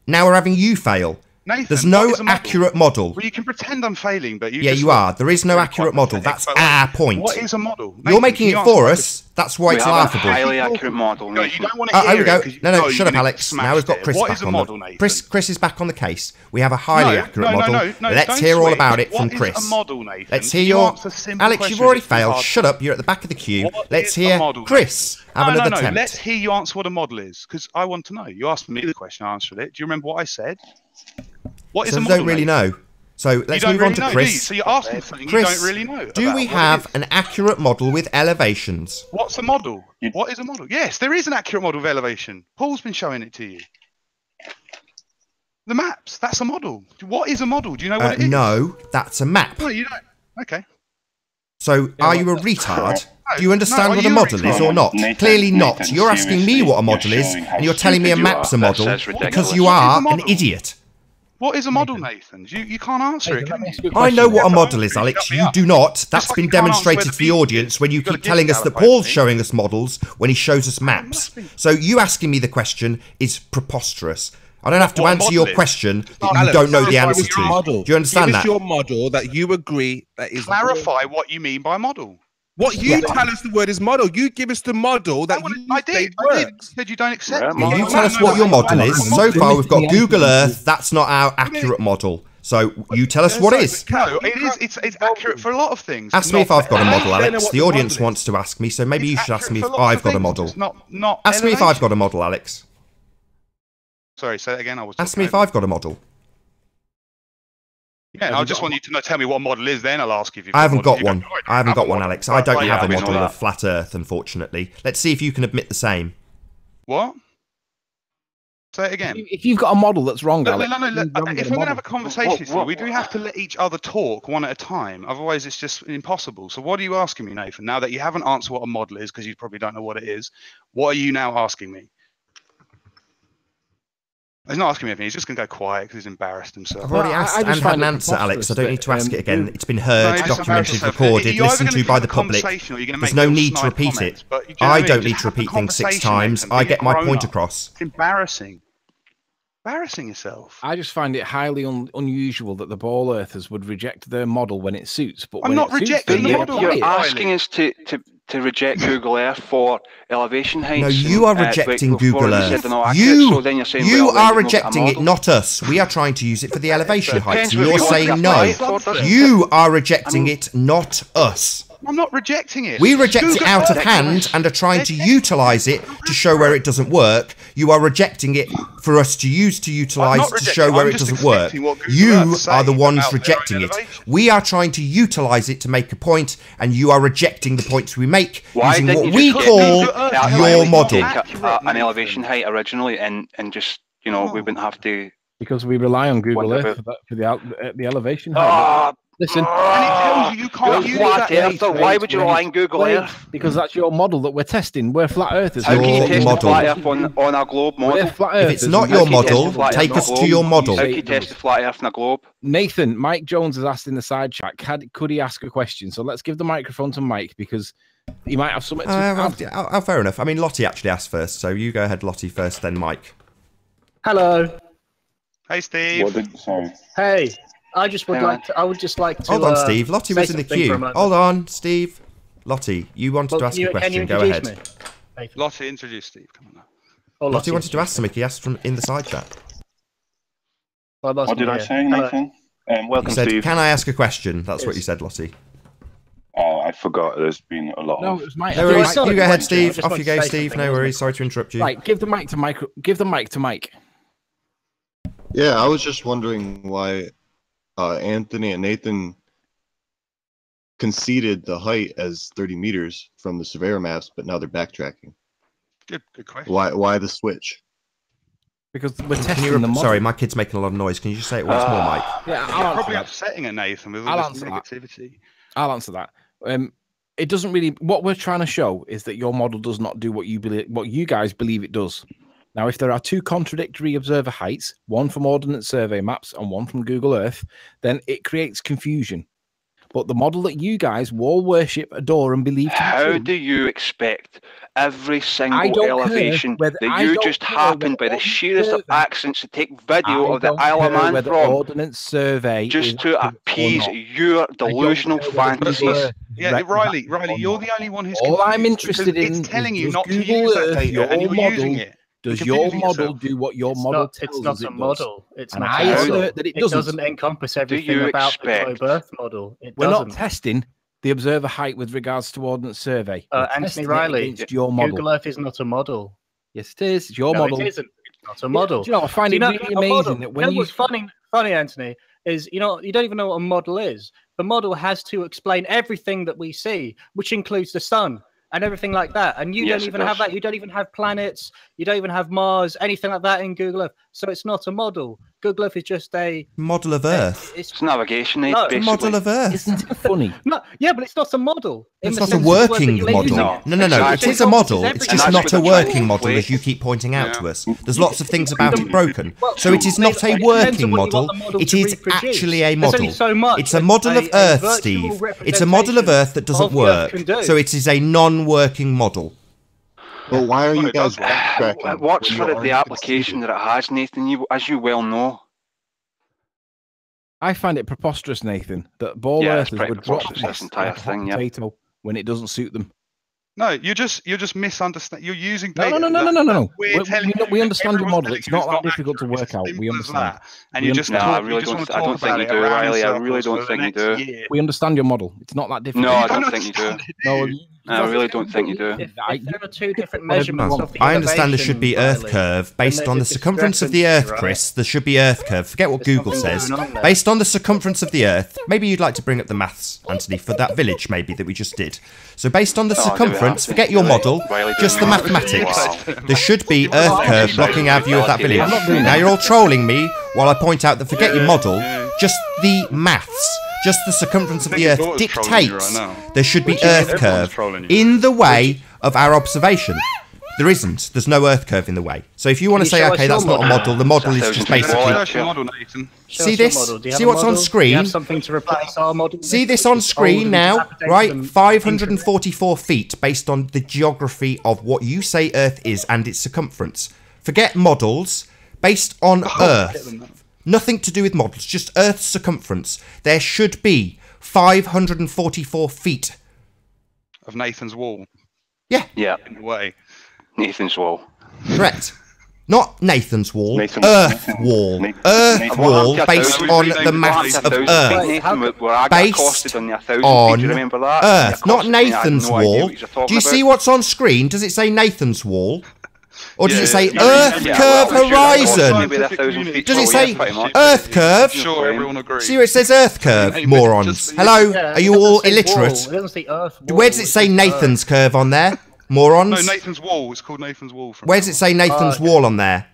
Now we're having you fail. Nathan, there's no accurate model. Well, you can pretend I'm failing, but you are. There is no accurate model. That's our point. What is a model? Nathan, you're making it for us. That's why it's laughable. A highly accurate model. No, you don't want to hear here we go. it, No, shut up, Alex. Now we've got Chris back on the... Chris is back on the case. We have a highly accurate model. Let's hear all about it from Chris. What is a model, Nathan? Let's hear your... Alex, you've already failed. Shut up. You're at the back of the queue. Let's hear Chris have another attempt. Let's hear you answer what a model is, because I want to know. You asked me the question, I answered it. Do you remember what I said? What is a model? I don't really know. So let's move on to Chris. So you're asking something you don't really know. Do we have an accurate model with elevations? What's a model? What is a model? Yes, there is an accurate model with elevation. Paul's been showing it to you. The maps, that's a model. What is a model? Do you know what it is? No, that's a map. No, you don't. Okay. So are you a retard? Do you understand what a model is or not? Clearly not. You're asking me what a model is, and you're telling me a map's a model because you are an idiot. What is a model, Nathan? You can't answer it, can you? I know what a model is, Alex. You do not. That's been demonstrated to the audience when you keep telling us that Paul's showing us models when he shows us maps. So you asking me the question is preposterous. I don't have to answer your question that you don't know the answer to. Do you understand that? Give us your model that you agree that is... Clarify what you mean by model. What you tell us the word is model. You give us the model that I did. You said you don't accept it. You tell us what your model is. So far, we've got Google Earth. That's not our accurate model. So you tell us what it is. No, it is. It's accurate for a lot of things. Ask me if I've got a model, Alex. The audience wants to ask me, so maybe you should ask me if I've got a model. Ask me if I've got a model, Alex. Sorry, say that again. Ask me if I've got a model. Yeah, I just want you to tell me what model is, then I'll ask you if you've I haven't got one. I haven't got one, Alex. I don't have a model of flat Earth, unfortunately. Let's see if you can admit the same. What? Say it again. If you've got a model that's wrong, Alex. No. If we're going to have a conversation, we do have to let each other talk one at a time. Otherwise, it's just impossible. So what are you asking me, Nathan? Now that you haven't answered what a model is, because you probably don't know what it is, what are you now asking me? He's not asking me anything. He's just going to go quiet because he's embarrassed himself. I've already asked and had an answer, Alex. I don't need to ask it again. It's been heard, documented, recorded, listened to by the public. There's no need to repeat it. I don't need to repeat things 6 times. I get my point across. It's embarrassing. embarrassing yourself. I just find it highly unusual that the ball earthers would reject their model when it suits. But I'm when not it suits rejecting them, the they model. apply You're it. asking us to reject Google Earth for elevation heights. No, you are rejecting Google Earth. You are rejecting it, not us. We are trying to use it for the elevation heights. And you're saying no. You are rejecting it, not us. I'm not rejecting it. We reject it out of hand and are trying to utilise it to show where it doesn't work. You are rejecting it for us to utilise to show where it doesn't work. You are the ones rejecting it. We are trying to utilise it to make a point, and you are rejecting the points we make using what we call your model. An elevation height originally, and just, you know, we wouldn't have to. Because we rely on Google Earth for the elevation height. Listen, and it tells you can't use that. Why would you rely on Google Earth? Because that's your model that we're testing. We're flat earthers. How can you test model. the flat Earth on a globe model? If it's not your model, take us to your model. How can you test the flat Earth on a globe? Nathan, Mike Jones has asked in the side chat, could he ask a question? So let's give the microphone to Mike, because he might have something to fair enough. I mean, Lottie actually asked first, so you go ahead, Lottie, first, then Mike. Hello. Hey, Steve. Hey. I would just like to. Hold on, Steve. Lottie was in the queue. Hold on, Steve. Lottie, you wanted to ask a question. Go ahead. Lottie, introduce Steve. Come on now. Lottie wanted to ask something. He asked from in the side chat. What did I say, Nathan? Welcome, said, Steve. Can I ask a question? That's what you said, Lottie. Oh, I forgot. There's been a lot. No, it was Mike. No worries. You go ahead, Steve. Off you go, Steve. No worries. Sorry to interrupt you. Right, give the mic to Mike. Give the mic to Mike. Yeah, I was just wondering why Anthony and Nathan conceded the height as 30 meters from the surveyor maps, but now they're backtracking. Good question. Why the switch? Because we're testing the model. Sorry, my kid's making a lot of noise. Can you just say it once more, Mike? Yeah, You're probably upsetting at Nathan with all this negativity. I'll answer that. It doesn't really. What we're trying to show is that your model does not do what you guys believe it does. Now, if there are two contradictory observer heights, one from Ordnance Survey maps and one from Google Earth, then it creates confusion. But the model that you guys all worship, adore, and believe to be How true, do you expect every single elevation that you just happen, by the sheerest of accidents, to take video of the Isle of Man from, Ordnance Survey just to appease your delusional fantasies? Yeah, Riley, you're the only one who's all I'm interested in. It's telling you is not to Google use that Earth, data, and you're using it. Does your model do what your model tells It's not us a it model. does? It's And not I a model. assert that it doesn't. Encompass everything about the globe Earth model. We're not testing the observer height with regards to Ordnance Survey. Anthony Riley, against your model. Google Earth is not a model. Yes, it is. It's your model. It isn't. It's not a model. Do you know, I find it really amazing that when what's funny, Anthony, is you don't even know what a model is. The model has to explain everything that we see, which includes the sun and everything like that. And you don't even have that. You don't even have planets. You don't even have Mars, anything like that in Google Earth. So it's not a model. Google Earth is just a model of Earth. It's navigation aid, basically. Model of Earth. Isn't it funny? No, yeah, but it's not a model. It's not a working model. No. It is a model. It's just not a working model, as you keep pointing out to us. There's lots of things about it broken. So it is not a working model. It is actually a model. It's a model of Earth, Steve. It's a model of Earth that doesn't work. So it is a non-working model. Well, why are you guys backtracking? It works for the application that it has, Nathan, as you well know. I find it preposterous, Nathan, that ball earthers would drop this entire thing, potato when it doesn't suit them. No, you're just misunderstanding. You're using data. No. We understand your model. It's not that difficult to work out. We understand. And you just I don't think you do, Riley. I really don't think you do. We understand your model. It's not that difficult. No, I don't think you do. No, I really don't think you do. If there are two different measurements of the I understand there should be Earth curve based on the circumference of the Earth, Chris. There should be Earth curve. Forget what Google says. Based on the circumference of the Earth. Maybe you'd like to bring up the maths, Anthony, for that village maybe that we just did. So based on the circumference, forget your model, just the mathematics. There should be Earth curve blocking our view of that village. Now you're all trolling me while I point out that forget your model, just the maths. Just the circumference of the Earth dictates there should be Earth curve in the way of our observation. There isn't. There's no Earth curve in the way. So if you want to say, okay, that's not a model, the model is just basically... See this? See what's on screen? See this on screen now? Right? 544 feet based on the geography of what you say Earth is and its circumference. Forget models. based on Earth, nothing to do with models, just Earth's circumference, there should be 544 feet. Of Nathan's wall. Yeah. Yeah. In a way. Nathan's wall. Correct. Not Nathan's wall, Nathan's Earth wall. Earth wall based on the mass of Earth. Based on Earth, not Nathan's wall. Do you see what's on screen? Does it say Nathan's wall? Or does it say Earth curve horizon? Does it say Earth curve? Sure, everyone agrees. See where it says Earth curve, morons. Hello, are you all illiterate? Where does it say Nathan's curve on there? Morons. No, Nathan's wall. It's called Nathan's wall. Where does it say Nathan's wall on there?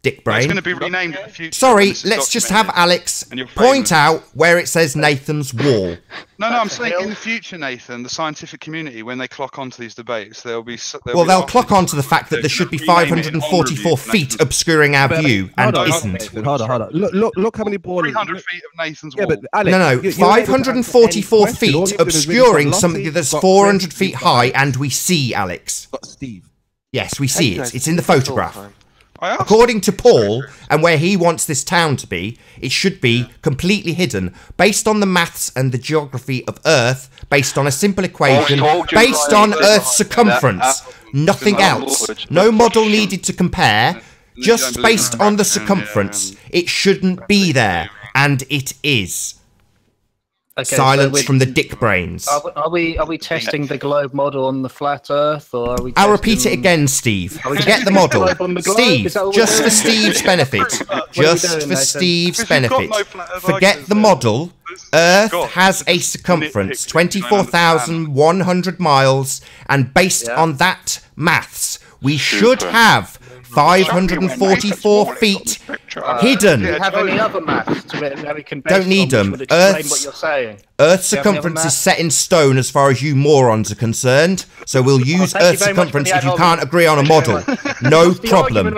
Dick brain. It's going to be renamed in the future. Sorry, let's just have Alex point out where it says Nathan's wall. No, I'm saying in the future, Nathan, the scientific community, when they clock onto these debates, they'll clock onto the fact that there should be 544 feet obscuring our view, and isn't. Hold on. Look how many balling. 300 feet of Nathan's wall. But Alex, no, 544 feet obscuring something that's 400 feet high, and we see, Alex. Steve. Yes, we see it. It's in the photograph. According to Paul, and where he wants this town to be, it should be completely hidden, based on the maths and the geography of Earth, based on a simple equation, based on Earth's circumference. Nothing else. No model needed to compare, just based on the circumference. It shouldn't be there, and it is. Okay, silence from the dick brains. Are we testing the globe model on the flat Earth, or are we? I'll repeat it again, Steve. Forget the model, Steve. Just for Steve's benefit. Just for Steve's benefit. Forget the model. Earth has a circumference 24,100 miles, and based on that maths, we should have 544 feet hidden. Do you have any other maths that we can base Don't need them. Earth's circumference is set in stone as far as you morons are concerned. So we'll use Earth's circumference if you can't agree on a model. No problem.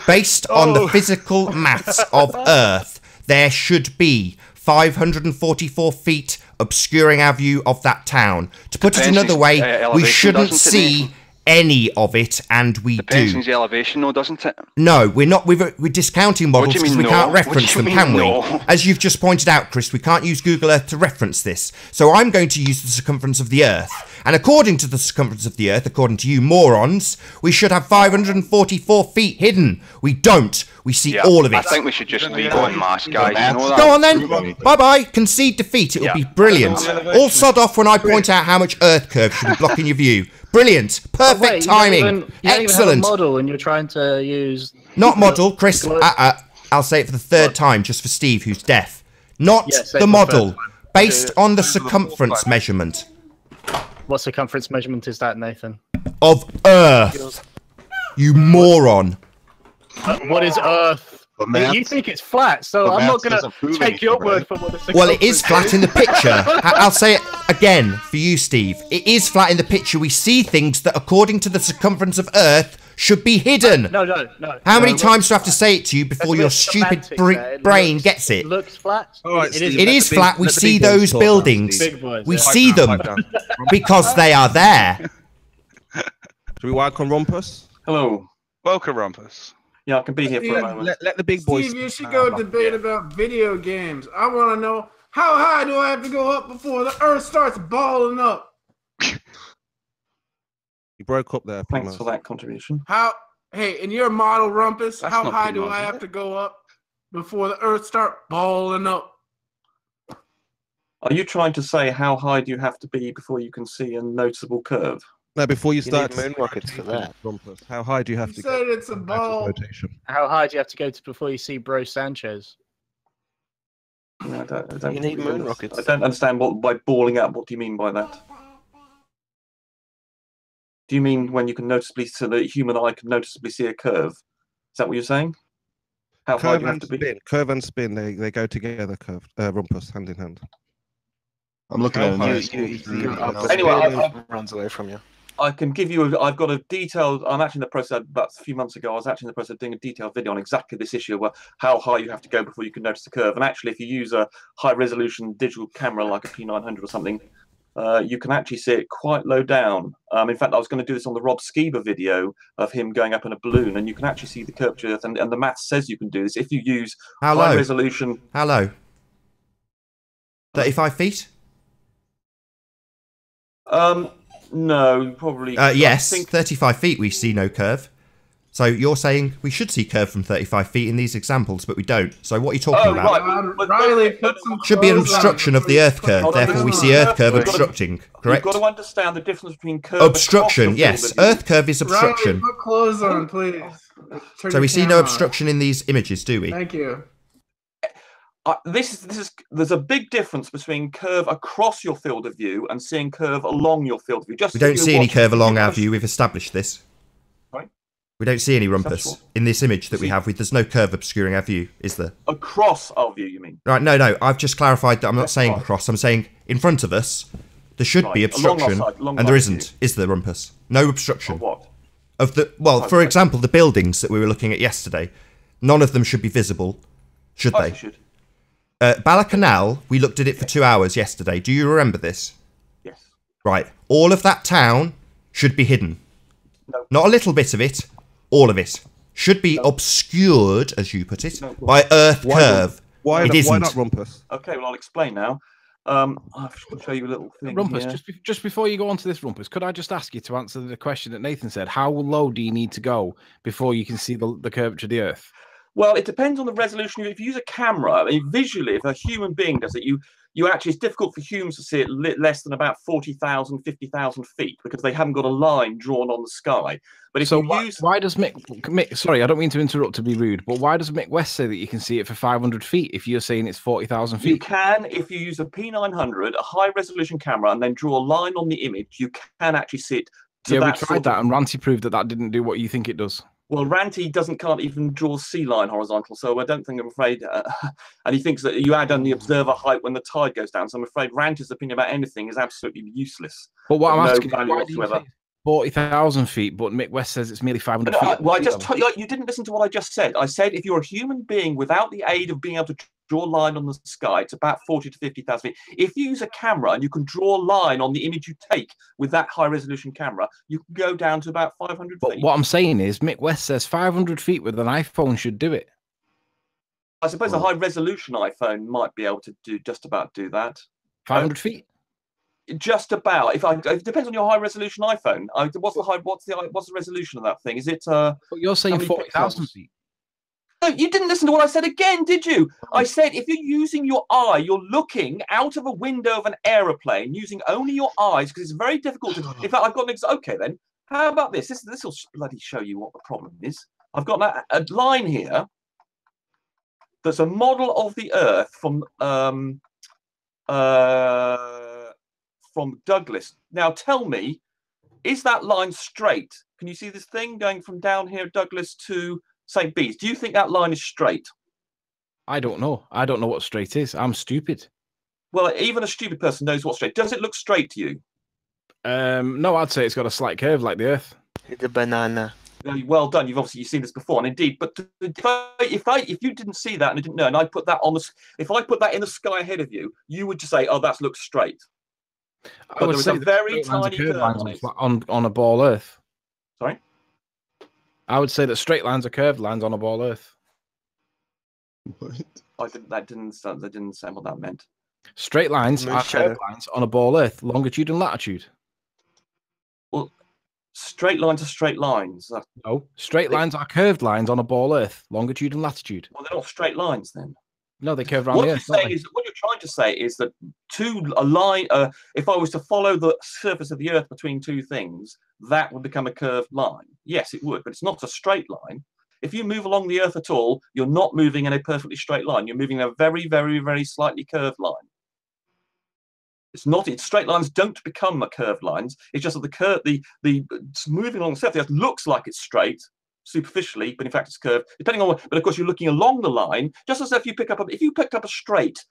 Based on the physical maths of Earth, there should be 544 feet obscuring our view of that town. To put it another way, we shouldn't see any of it, and we do. Depends on the elevation, though, doesn't it? No, we're not. We're discounting models because we can't reference them, can we? As you've just pointed out, Chris, we can't use Google Earth to reference this. So I'm going to use the circumference of the Earth. And according to the circumference of the Earth, according to you morons, we should have 544 feet hidden. We don't. We see all of it. I think we should just leave it on mass, guys. You know that? Go on then. Bye-bye. Concede defeat. It'll be brilliant. All sod off when I point out how much Earth curve should be blocking your view. Brilliant. Perfect timing. You don't Excellent. Even have a model, and you're trying to use... Not model, Chris. I'll say it for the third time, just for Steve, who's deaf. Not the model. Based on the circumference measurement. What circumference measurement is that, Nathan? Of Earth. You moron. What is Earth? You think it's flat, so I'm not going to take your word for what the circumference is. Well, it is flat in the picture. I'll say it again for you, Steve. It is flat in the picture. We see things that, according to the circumference of Earth, should be hidden. No. How many times do I have to say it to you before your stupid brain gets it? It looks flat. It is flat. We see those buildings. We see them because they are there. Should we welcome Rumpus? Hello. Welcome, Rumpus. Yeah, I can be here for a moment. Let the big boys. Steve, you should go debate about video games. I want to know, how high do I have to go up before the Earth starts balling up? You broke up there. Thanks for that contribution. Hey, in your model, Rumpus, how high do I have to go up before the Earth starts balling up? Are you trying to say how high do you have to be before you can see a noticeable curve? No, before you start moon rockets for that. Rumpus, how high do you have to go? You said it's a ball. How high do you have to go to before you see Bro Sanchez? No, I don't you need moon rockets. I don't understand by balling up. What do you mean by that? Do you mean when you can noticeably, so the human eye can noticeably see a curve? Is that what you're saying? How high do you have to be? Curve and spin, they go together. Rumpus, hand in hand. I'm looking at it. Anyway, runs away from you. I can give you. I've got a detailed. I'm actually in the process. About a few months ago, I was actually in the process of doing a detailed video on exactly this issue, where how high you have to go before you can notice the curve. And actually, if you use a high-resolution digital camera like a P900 or something, you can actually see it quite low down. In fact, I was going to do this on the Rob Skiba video of him going up in a balloon, and you can actually see the curvature of the Earth, and the math says you can do this if you use high resolution. How low? 35 feet? No, probably. Yes, 35 feet we see no curve. So you're saying we should see curve from 35 feet in these examples, but we don't. So what are you talking about? Right. Riley, Should be an obstruction of the Earth curve, therefore we see Earth curve obstructing, correct? You've got to understand the difference between curve obstruction, yes. Earth curve is obstruction. Riley, put clothes on, please. So we see no obstruction in these images, do we? Thank you. There's a big difference between curve across your field of view and seeing curve along your field of view. We don't see any curve along our view. We've established this. Right. We don't see any rumpus in this image that we have. There's no curve obscuring our view, is there? Across our view, you mean? Right. No. I've just clarified that I'm not saying across. I'm saying in front of us there should be obstruction, and there isn't. Is there rumpus? No obstruction. Of what? Of the for example, the buildings that we were looking at yesterday. None of them should be visible, should they? Should. Bala Canal, we looked at it for 2 hours yesterday. Do you remember this? Yes. Right. All of that town should be hidden. No. Not a little bit of it. All of it. Should be obscured, as you put it, by Earth curve. Why isn't. not rumpus? Okay, well, I'll explain now. I'll show you a little thing Rumpus, here. just before you go on to this, Rumpus, could I just ask you to answer the question that Nathan said? How low do you need to go before you can see the curvature of the Earth? Well, it depends on the resolution. If you use a camera, I mean, visually, if a human being does it, you actually, it's difficult for humans to see it less than about 40,000, 50,000 feet because they haven't got a line drawn on the sky. But if why does Mick, sorry, I don't mean to interrupt to be rude, but why does Mick West say that you can see it for 500 feet if you're saying it's 40,000 feet? You can, if you use a P900, a high resolution camera, and then draw a line on the image, you can actually see it. We tried that, and Ranty proved that didn't do what you think it does. Well, Ranty can't even draw sea line horizontal, so I don't think, I'm afraid, and he thinks that you add on the observer height when the tide goes down, so I'm afraid Ranty's opinion about anything is absolutely useless. But what I'm asking, why do you say 40,000 feet, but Mick West says it's merely 500 feet? Well, you didn't listen to what I just said. I said if you're a human being without the aid of being able to draw a line on the sky, it's about 40 to 50,000 feet. If you use a camera and you can draw a line on the image you take with that high resolution camera, you can go down to about 500 but feet. What I'm saying is Mick West says 500 feet with an iPhone should do it. I suppose a high resolution iPhone might be able to just about do that. 500 feet? Just about. It depends on your high resolution iPhone. What's the resolution of that thing? Is it? But you're saying 40,000 feet. No, you didn't listen to what I said again, did you? I said if you're using your eye, you're looking out of a window of an aeroplane using only your eyes because it's very difficult to. In fact, I've got an okay then. How about this? This will bloody show you what the problem is. I've got a line here. That's a model of the Earth from Douglas. Now tell me, is that line straight? Can you see this thing going from down here, Douglas, to St. Bees? Do you think that line is straight? I don't know. I don't know what straight is. I'm stupid. Well, even a stupid person knows what's straight. Does it look straight to you? No, I'd say it's got a slight curve like the Earth. It's a banana. Well done. You've seen this before, and indeed. But if you didn't see that and I didn't know, and I put that if I put that in the sky ahead of you, you would just say, "Oh, that looks straight." I would say a very tiny curve on a ball Earth. Sorry. I would say that straight lines are curved lines on a ball Earth. What? That didn't say what that meant. Straight lines are curved lines on a ball Earth, longitude and latitude. Well, straight lines are straight lines. No, straight lines are curved lines on a ball Earth, longitude and latitude. Well, they're not straight lines then. No, they curve around the Earth. What you're trying to say is that a line. If I was to follow the surface of the Earth between two things, that would become a curved line. Yes, it would, but it's not a straight line. If you move along the Earth at all, you're not moving in a perfectly straight line. You're moving in a very, very, very slightly curved line. It's not. Straight lines don't become curved lines. It's just that the moving along the surface of the Earth looks like it's straight superficially, but in fact it's curved. Depending on, but of course you're looking along the line. Just as if you picked up a straight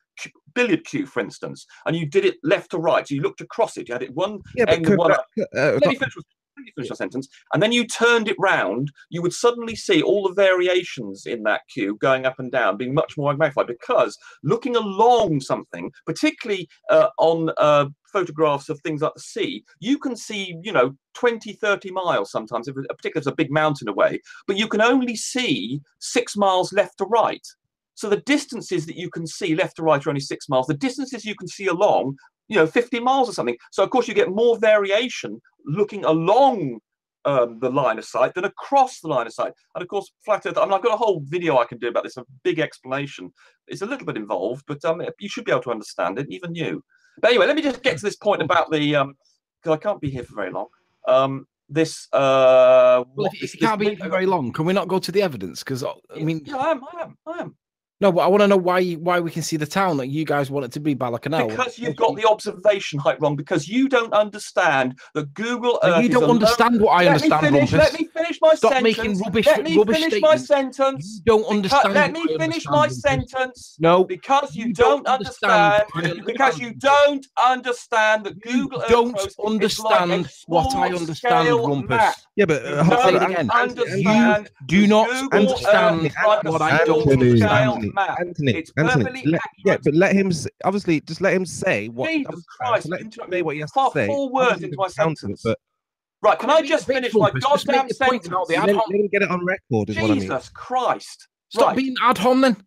billiard cue, for instance, and you did it left to right, so you looked across it. You had it one end and one up. Let me finish your sentence, and then you turned it round, you would suddenly see all the variations in that cue going up and down, being much more magnified, because looking along something, particularly on photographs of things like the sea, you can see, 20, 30 miles sometimes, if particularly if it's a big mountain away, but you can only see 6 miles left to right. So the distances that you can see left to right are only 6 miles. The distances you can see along, 50 miles or something. So of course you get more variation looking along the line of sight than across the line of sight. And of course, flat Earth, I've got a whole video I can do about this, a big explanation. It's a little bit involved, but you should be able to understand it, even you. But anyway, let me just get to this point about the, because I can't be here for very long. Well, if you can't be here for very long, can we not go to the evidence? Because I mean, yeah, I am. No, but I want to know why we can see the town that you guys want it to be by like an hour. Because you've got the observation height wrong. Because you don't understand that Google Earth. You don't understand what I understand, Rumpus. Let me finish my Stop sentence. making rubbish. Let me rubbish finish statements. my sentence. You don't understand. Let me finish my sentence. No, because you don't understand. Because you don't understand that Google Earth don't understand what I understand, Rumpus. Yeah, but say it again. You do not understand what I don't understand. Anthony, but let him obviously just let him say what. Jesus Christ, say what he has to say. 4 words into my sentence. Right, can I just finish my goddamn sentence? Let him get it on record. Is what I mean. Jesus Christ! Stop being ad hom then.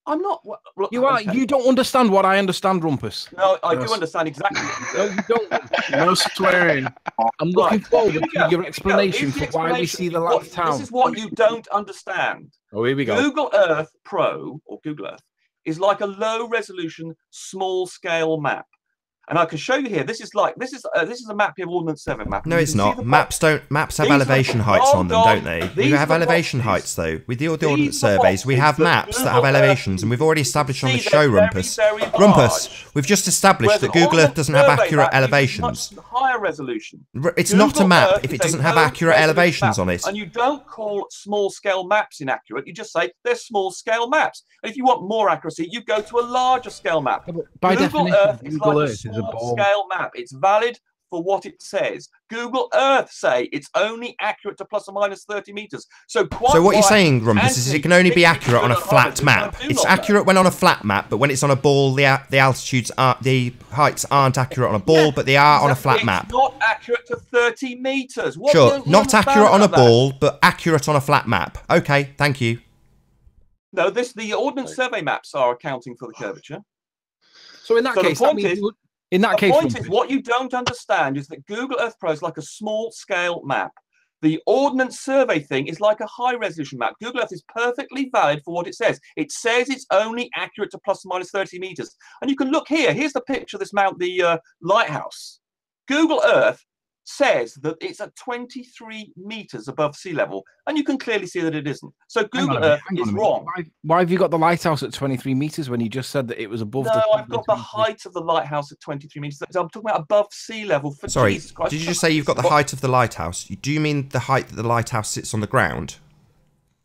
I'm not. Look, you are. Okay. You don't understand what I understand, Rumpus. No, I do understand exactly. No, you don't. No swearing. I'm looking forward to your explanation for why we see the last town. This is what you don't understand. Oh, here we go. Google Earth Pro, or Google Earth, is like a low-resolution, small-scale map. And I can show you here. This is a map here, Ordnance Survey map. No, it's not. Maps have elevation heights on them, don't they? We have elevation heights though. With the Ordnance surveys, we have maps that have elevations, and we've already established on the show, Rumpus. Rumpus, we've just established that Google Earth doesn't have accurate elevations. Higher resolution. It's not a map if it doesn't have accurate elevations on it. And you don't call small-scale maps inaccurate. You just say they're small-scale maps. And if you want more accuracy, you go to a larger-scale map. By Google definition, Earth is Google like Earth is a scale map. It's valid for what it says. Google Earth say it's only accurate to plus or minus 30 meters. So what you're saying, Rumpus, is it can only be accurate on a flat map. It's accurate when on a flat map, but when it's on a ball, the altitudes aren't, the heights aren't accurate on a ball, but they are on a flat map. It's not accurate to 30 meters. Sure, not accurate on a ball, but accurate on a flat map. Okay, thank you. No, the Ordnance Survey maps are accounting for the curvature. So in that case, the point is, what you don't understand is that Google Earth Pro is like a small-scale map. The Ordnance Survey thing is like a high-resolution map. Google Earth is perfectly valid for what it says. It says it's only accurate to plus or minus 30 meters. And you can look here. Here's the picture of this mount, the lighthouse. Google Earth says that it's at 23 meters above sea level, and you can clearly see that it isn't. So Google Earth is wrong. Why have you got the lighthouse at 23 meters when you just said that it was above? No, I've got the height of the lighthouse at 23 meters. I'm talking about above sea level. Sorry, did you just say you've got the height of the lighthouse? Do you mean the height that the lighthouse sits on the ground?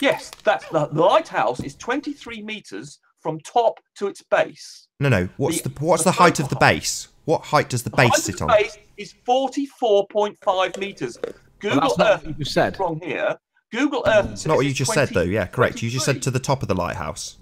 Yes, that's the lighthouse is 23 meters from top to its base. No. What's the height of the base? What height does the base sit on? The base is 44.5 meters. Google Earth you said wrong here. Google Earth. It's not what you just said, though. Yeah, correct. You just said to the top of the lighthouse.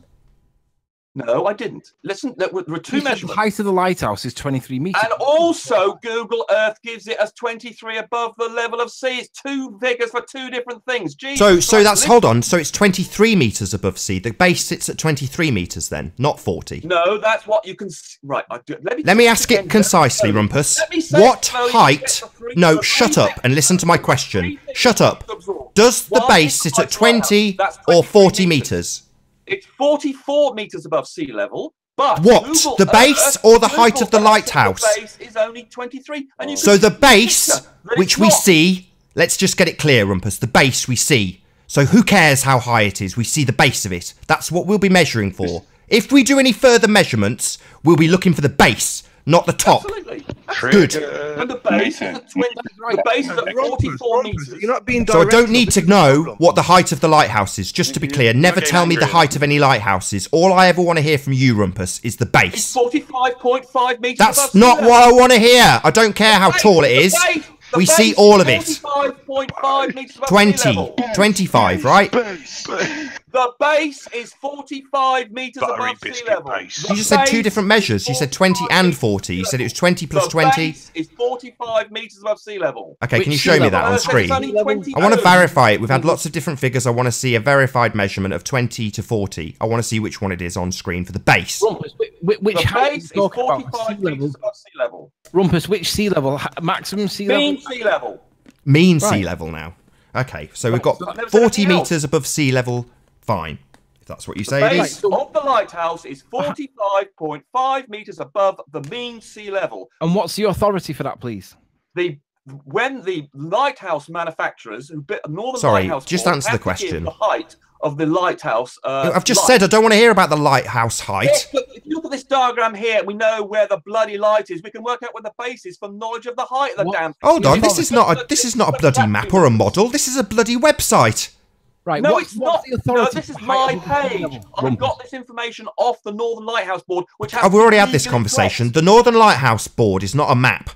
No, I didn't. Listen, there were two measurements. The height of the lighthouse is 23 meters. And also, Google Earth gives it as 23 above the level of sea. It's two figures for two different things. Jesus so that's, hold on. So it's 23 meters above sea. The base sits at 23 meters then, not 40. No, that's what you can... Right, let me ask it concisely, Rumpus. What height... No, shut up and listen to my question. Shut up. Does the base sit at 20 or 40 meters? It's 44 meters above sea level, but what? The base or the height of the lighthouse? The base is only 23. And so the base, which we see, let's just get it clear, Rumpus, the base we see. So who cares how high it is? We see the base of it. That's what we'll be measuring for. If we do any further measurements, we'll be looking for the base, not the top. Absolutely. Good. And the base is at 20, the base is at 44 meters. You're not being so I don't need to know what the height of the lighthouse is, just to be clear. Never tell me the height of any lighthouses. All I ever want to hear from you, Rumpus, is the base. It's 45.5 meters. That's not what I want to hear. I don't care how tall it is. We see all of it. 45.5 meters above 20, 25, right? The base is 45 meters above sea level. You just said two different measures. You said 20 and 40. You said it was 20 plus 20. The base is 45 meters above sea level. Okay, can you show me that on screen? I want to verify it. We've had lots of different figures. I want to see a verified measurement of 20 to 40. I want to see which one it is on screen for the base. Rumpus, which the base is 45 meters above sea level. Rumpus, which sea level? Maximum sea level? Mean sea level. Mean sea level now. Okay, so we've got 40 meters above sea level. Fine, if that's what you say it is. The base of the lighthouse is 45.5 meters above the mean sea level. And what's the authority for that, please? When the lighthouse manufacturers, Northern Sorry, Lighthouse just Board, answer the question. The height of the lighthouse. I've just said I don't want to hear about the lighthouse height. Yes, but if you look at this diagram here, we know where the bloody light is. We can work out where the base is from knowledge of the height of the damn. Hold on, this is not a bloody map or a model. This is a bloody website. Right, no, it's not. No, this is my page. I've got this information off the Northern Lighthouse Board, which has. We've already had this conversation. The Northern Lighthouse Board is not a map.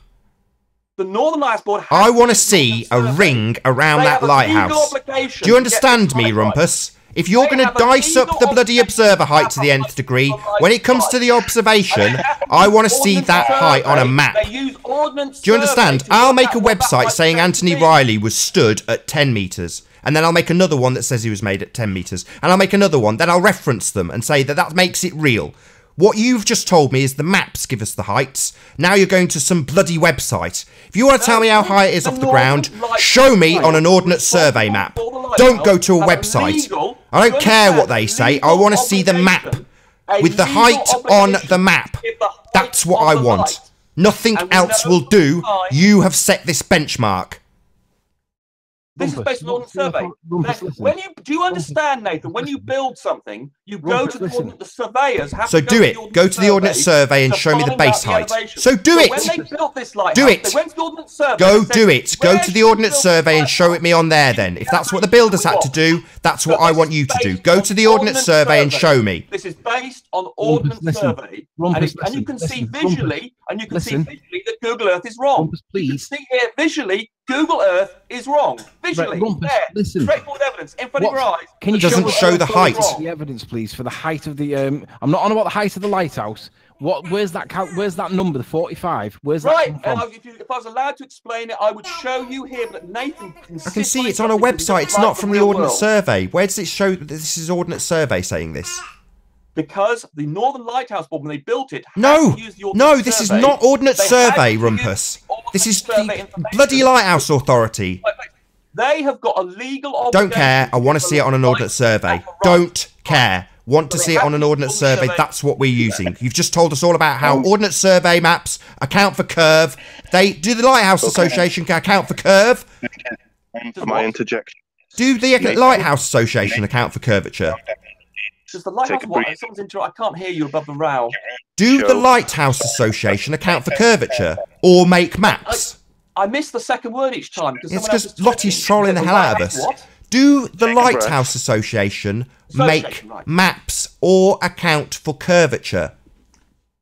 The Northern Lighthouse Board. I want to see a ring around that lighthouse. Do you understand me, Rumpus? If you're going to dice up the bloody observer height to the nth degree, when it comes to the observation, I want to see that height on a map. Do you understand? I'll make a website saying Anthony Riley was stood at 10 meters. And then I'll make another one that says he was made at 10 meters. And I'll make another one. Then I'll reference them and say that makes it real. What you've just told me is the maps give us the heights. Now you're going to some bloody website. If you want to tell me how high it is off the ground, show me on an Ordnance Survey map. Don't go to a website. I don't care what they say. I want to see the map. With the height on the map. That's what I want. Nothing else will do. You have set this benchmark. This is based on Ordnance Survey. Do you understand, Nathan? When you build something, you go to the surveyors. So do it. Go to the Ordnance Survey and show me the base height. So do it. When they built this lighthouse, do it. They went to the Ordnance Survey. Go do it. Go to the Ordnance Survey and show it me on there then. If that's what the builders had to do, that's what I want you to do. Go to the Ordnance Survey and show me. This is based on Ordnance Survey. And you can see visually, that Google Earth is wrong. Please. You can see here visually, Google Earth is wrong. Visually, there, straightforward evidence in front of your eyes. Can you doesn't show the height? The evidence, please, for the height of the. I'm not on about the height of the lighthouse. Where's that number? The 45. Where's that? Right. If I was allowed to explain it, I would show you here. But Nathan can. I can see it's on a website. It's not from the Ordnance Survey. Where does it show that this is Ordnance Survey saying this? Because the Northern Lighthouse Board, when they built it, this is not Ordnance Survey, Rumpus. This is the bloody Lighthouse Authority. They have got a legal obligation. Don't care. I want to see it on an Ordnance Survey. Don't care. Want to see it on an Ordnance Survey. That's what we're using. You've just told us all about how Ordnance Survey maps account for curve. The Lighthouse Association can account for curve. For my interjection. Do the Lighthouse Association account for curvature? Does the Lighthouse I can't hear you above the row. Do the Lighthouse Association account for curvature or make maps? I missed the second word each time. It's because Lottie's trolling the hell out of us. Do the Lighthouse Association make maps or account for curvature?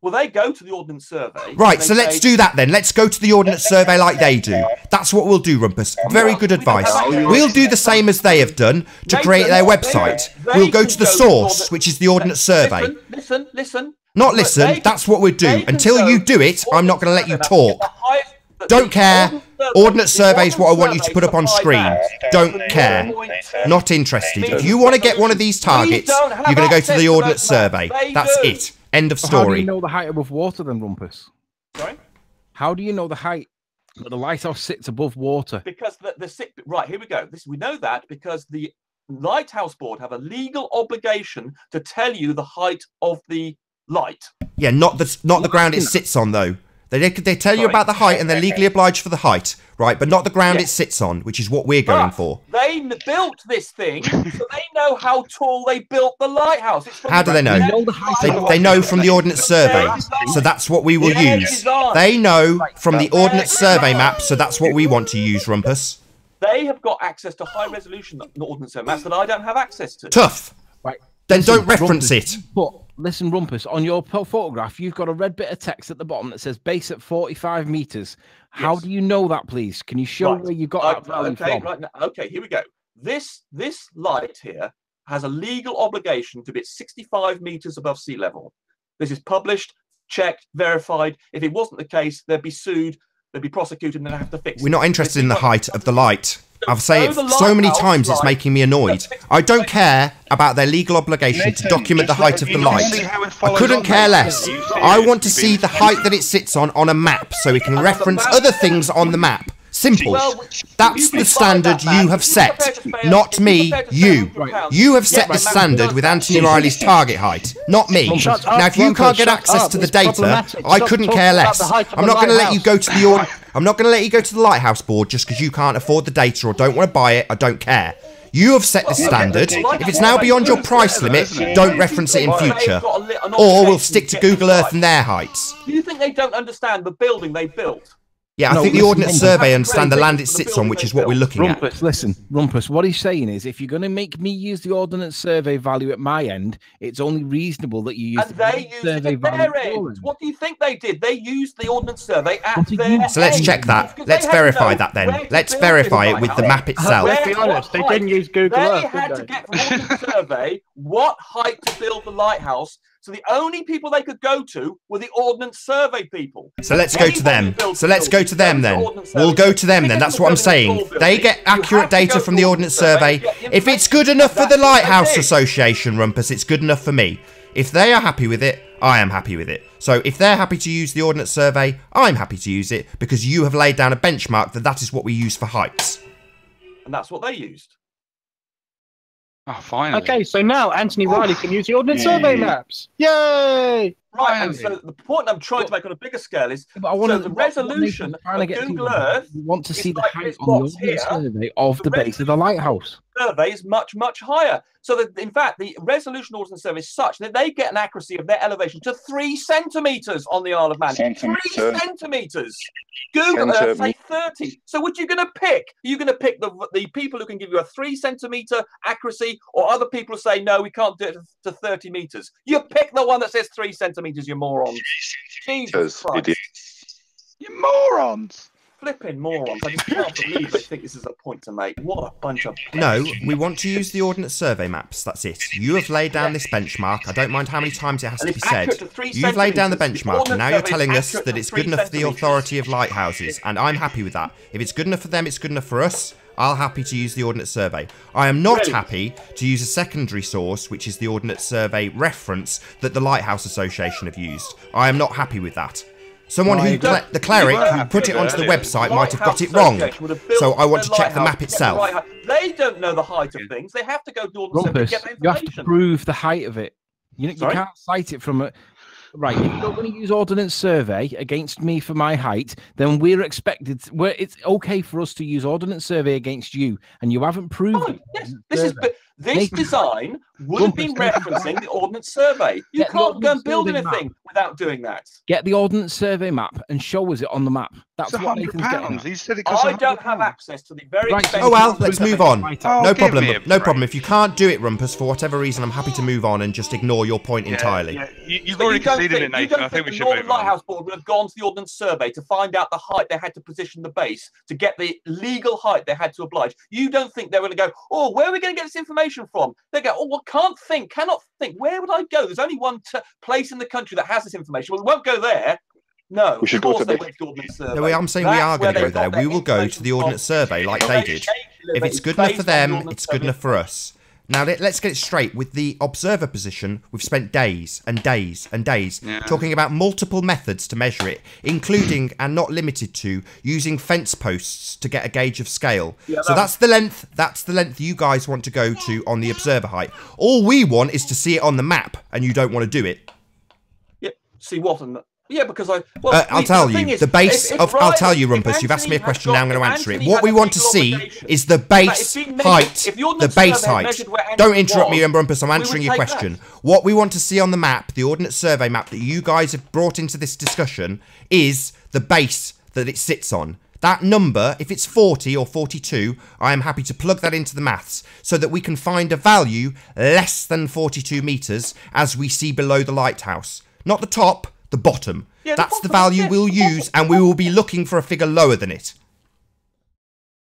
Well, they go to the Ordnance Survey. Right, so let's do that then. Let's go to the Ordnance Survey like they do. That's what we'll do, Rumpus. Very good advice. We'll do the same as they have done to create their website. We'll go to the source, which is the Ordnance Survey. Listen. Not listen, that's what we'll do. Until you do it, I'm not going to let you talk. Don't care. Ordnance Survey is what I want you to put up on screen. Don't care. Not interested. If you want to get one of these targets, you're going to go to the Ordnance Survey. That's it. End of story. How do you know the height above water then, Rumpus? Sorry? How do you know the height that the lighthouse sits above water? Because right, here we go. We know that because the Lighthouse Board have a legal obligation to tell you the height of the light. Yeah, not the ground it sits on though. They tell you about the height and they're legally obliged for the height, right? But not the ground it sits on, which is what we're going for. They built this thing, so they know how tall they built the lighthouse. How do they know? They know from the Ordnance Survey, so that's what we will use. They know from the Ordnance Survey map, so that's what we want to use, Rumpus. They have got access to high-resolution Ordnance Survey maps that I don't have access to. Tough. Right. Then don't reference it. But listen, Rumpus, on your photograph, you've got a red bit of text at the bottom that says base at 45 meters. How do you know that, please? Can you show where you got that value from? Right now, okay, here we go. This light here has a legal obligation to be at 65 meters above sea level. This is published, checked, verified. If it wasn't the case, they'd be sued, they'd be prosecuted, and they'd have to fix it. We're not interested in the height of the light. I've said it so many times, it's making me annoyed. I don't care about their legal obligation to document the height of the light. I couldn't care less. I want to see the height that it sits on a map so we can reference other things on the map. Simple. That's the standard you have set. Not me, you. You have set the standard with Anthony Riley's target height, not me. Now, if you can't get access to the data, I couldn't care less. I'm not going to let you go to the I'm not going to let you go to the Lighthouse board just because you can't afford the data or don't want to buy it. I don't care. You have set the standard. If it's now beyond your price limit, don't reference it in future. Or we'll stick to Google Earth and their heights. Do you think they don't understand the building they built? Yeah, I think the Ordnance Survey understand the land it sits on, which is what we're looking at. Rumpus, listen, Rumpus, what he's saying is if you're going to make me use the Ordnance Survey value at my end, it's only reasonable that you use the survey value at their end. What do you think they did? They used the Ordnance Survey at their end. So let's check that. Let's verify that then. Let's verify it with the map itself. Let's be honest, they didn't use Google Earth, They had to get from the Ordnance Survey what height to build the lighthouse. So the only people they could go to were the Ordnance Survey people. So let's go to them. So let's go to them then. We'll go to them then. That's what I'm saying. They get accurate data from the Ordnance Survey. If it's good enough for the Lighthouse Association, Rumpus, it's good enough for me. If they are happy with it, I am happy with it. So if they're happy to use the Ordnance Survey, I'm happy to use it because you have laid down a benchmark that is what we use for heights. And that's what they used. Oh, finally. Okay, so now Anthony Riley can use the Ordnance Survey maps. Yay! Right, and so the point I'm trying to make on a bigger scale is the resolution of Google Earth. You want to see the height on the Ordnance Survey of the base of the lighthouse. Survey is much, much higher. So that, in fact, the resolution Ordnance Survey is such that they get an accuracy of their elevation to 3 centimeters on the Isle of Man. 3 centimeters. Google Earth say 30. So what are you going to pick? Are you going to pick the people who can give you a 3 centimeter accuracy, or other people who say, no, we can't do it to 30 meters? You pick the one that says 3 centimeters, you morons. Jesus Christ. You morons. Flipping morons. I just can't believe they think this is a point to make. What a bunch of... No, we want to use the Ordnance Survey maps. That's it. You have laid down this benchmark. I don't mind how many times it has to be said. You've laid down the benchmark, and now you're telling us that it's good enough for the authority of lighthouses, and I'm happy with that. If it's good enough for them, it's good enough for us. I'm happy to use the Ordnance Survey. I am not happy to use a secondary source, which is the Ordnance Survey reference that the Lighthouse Association have used. I am not happy with that. Someone who, the cleric who put it onto the website might have got it wrong. So I want to check the map itself. They don't know the height of things. They have to go to the Ordnance Survey to get that information. You have to prove the height of it. You can't cite it from a... Right, if you're going to use Ordnance Survey against me for my height, then we're expected... it's okay for us to use Ordnance Survey against you, and you haven't proved it. Yes, this design would have been referencing the Ordnance Survey. You can't go and build anything without doing that. Get the Ordnance Survey map and show us it on the map. That's what Nathan's getting at. He said it I don't have access to the very expensive... Oh well, let's move on. No problem. No problem. If you can't do it, Rumpus, for whatever reason, I'm happy to move on and just ignore your point entirely. Yeah. You've already conceded it, Nathan. I think we should move on. The Lighthouse Board would have gone to the Ordnance Survey to find out the height they had to position the base, to get the legal height they had to oblige. You don't think they were going to go, oh, where are we going to get this information from? They go, oh, well, cannot think. Where would I go? There's only one place in the country that has this information. Well, we won't go there. No, we should go to the Ordnance Survey. No, I'm saying we are going to go there. We will go to the Ordnance Survey like they did. If it's good enough for them, it's good enough for us. Now, let's get it straight. With the observer position, we've spent days and days and days talking about multiple methods to measure it, including and not limited to using fence posts to get a gauge of scale. So that's the length. That's the length you guys want to go to on the observer height. All we want is to see it on the map, and you don't want to do it. Yeah, see what on the... Yeah, because I'll tell you, the base of... I'll tell you, Rumpus, you've asked me a question, now I'm going to answer it. What we want to see is the base height. The base height. Don't interrupt me, Rumpus, I'm answering your question. What we want to see on the map, the Ordnance Survey map that you guys have brought into this discussion, is the base that it sits on. That number, if it's 40 or 42, I am happy to plug that into the maths so that we can find a value less than 42 metres as we see below the lighthouse. Not the top, the bottom. That's the value we'll use, and we will be looking for a figure lower than it.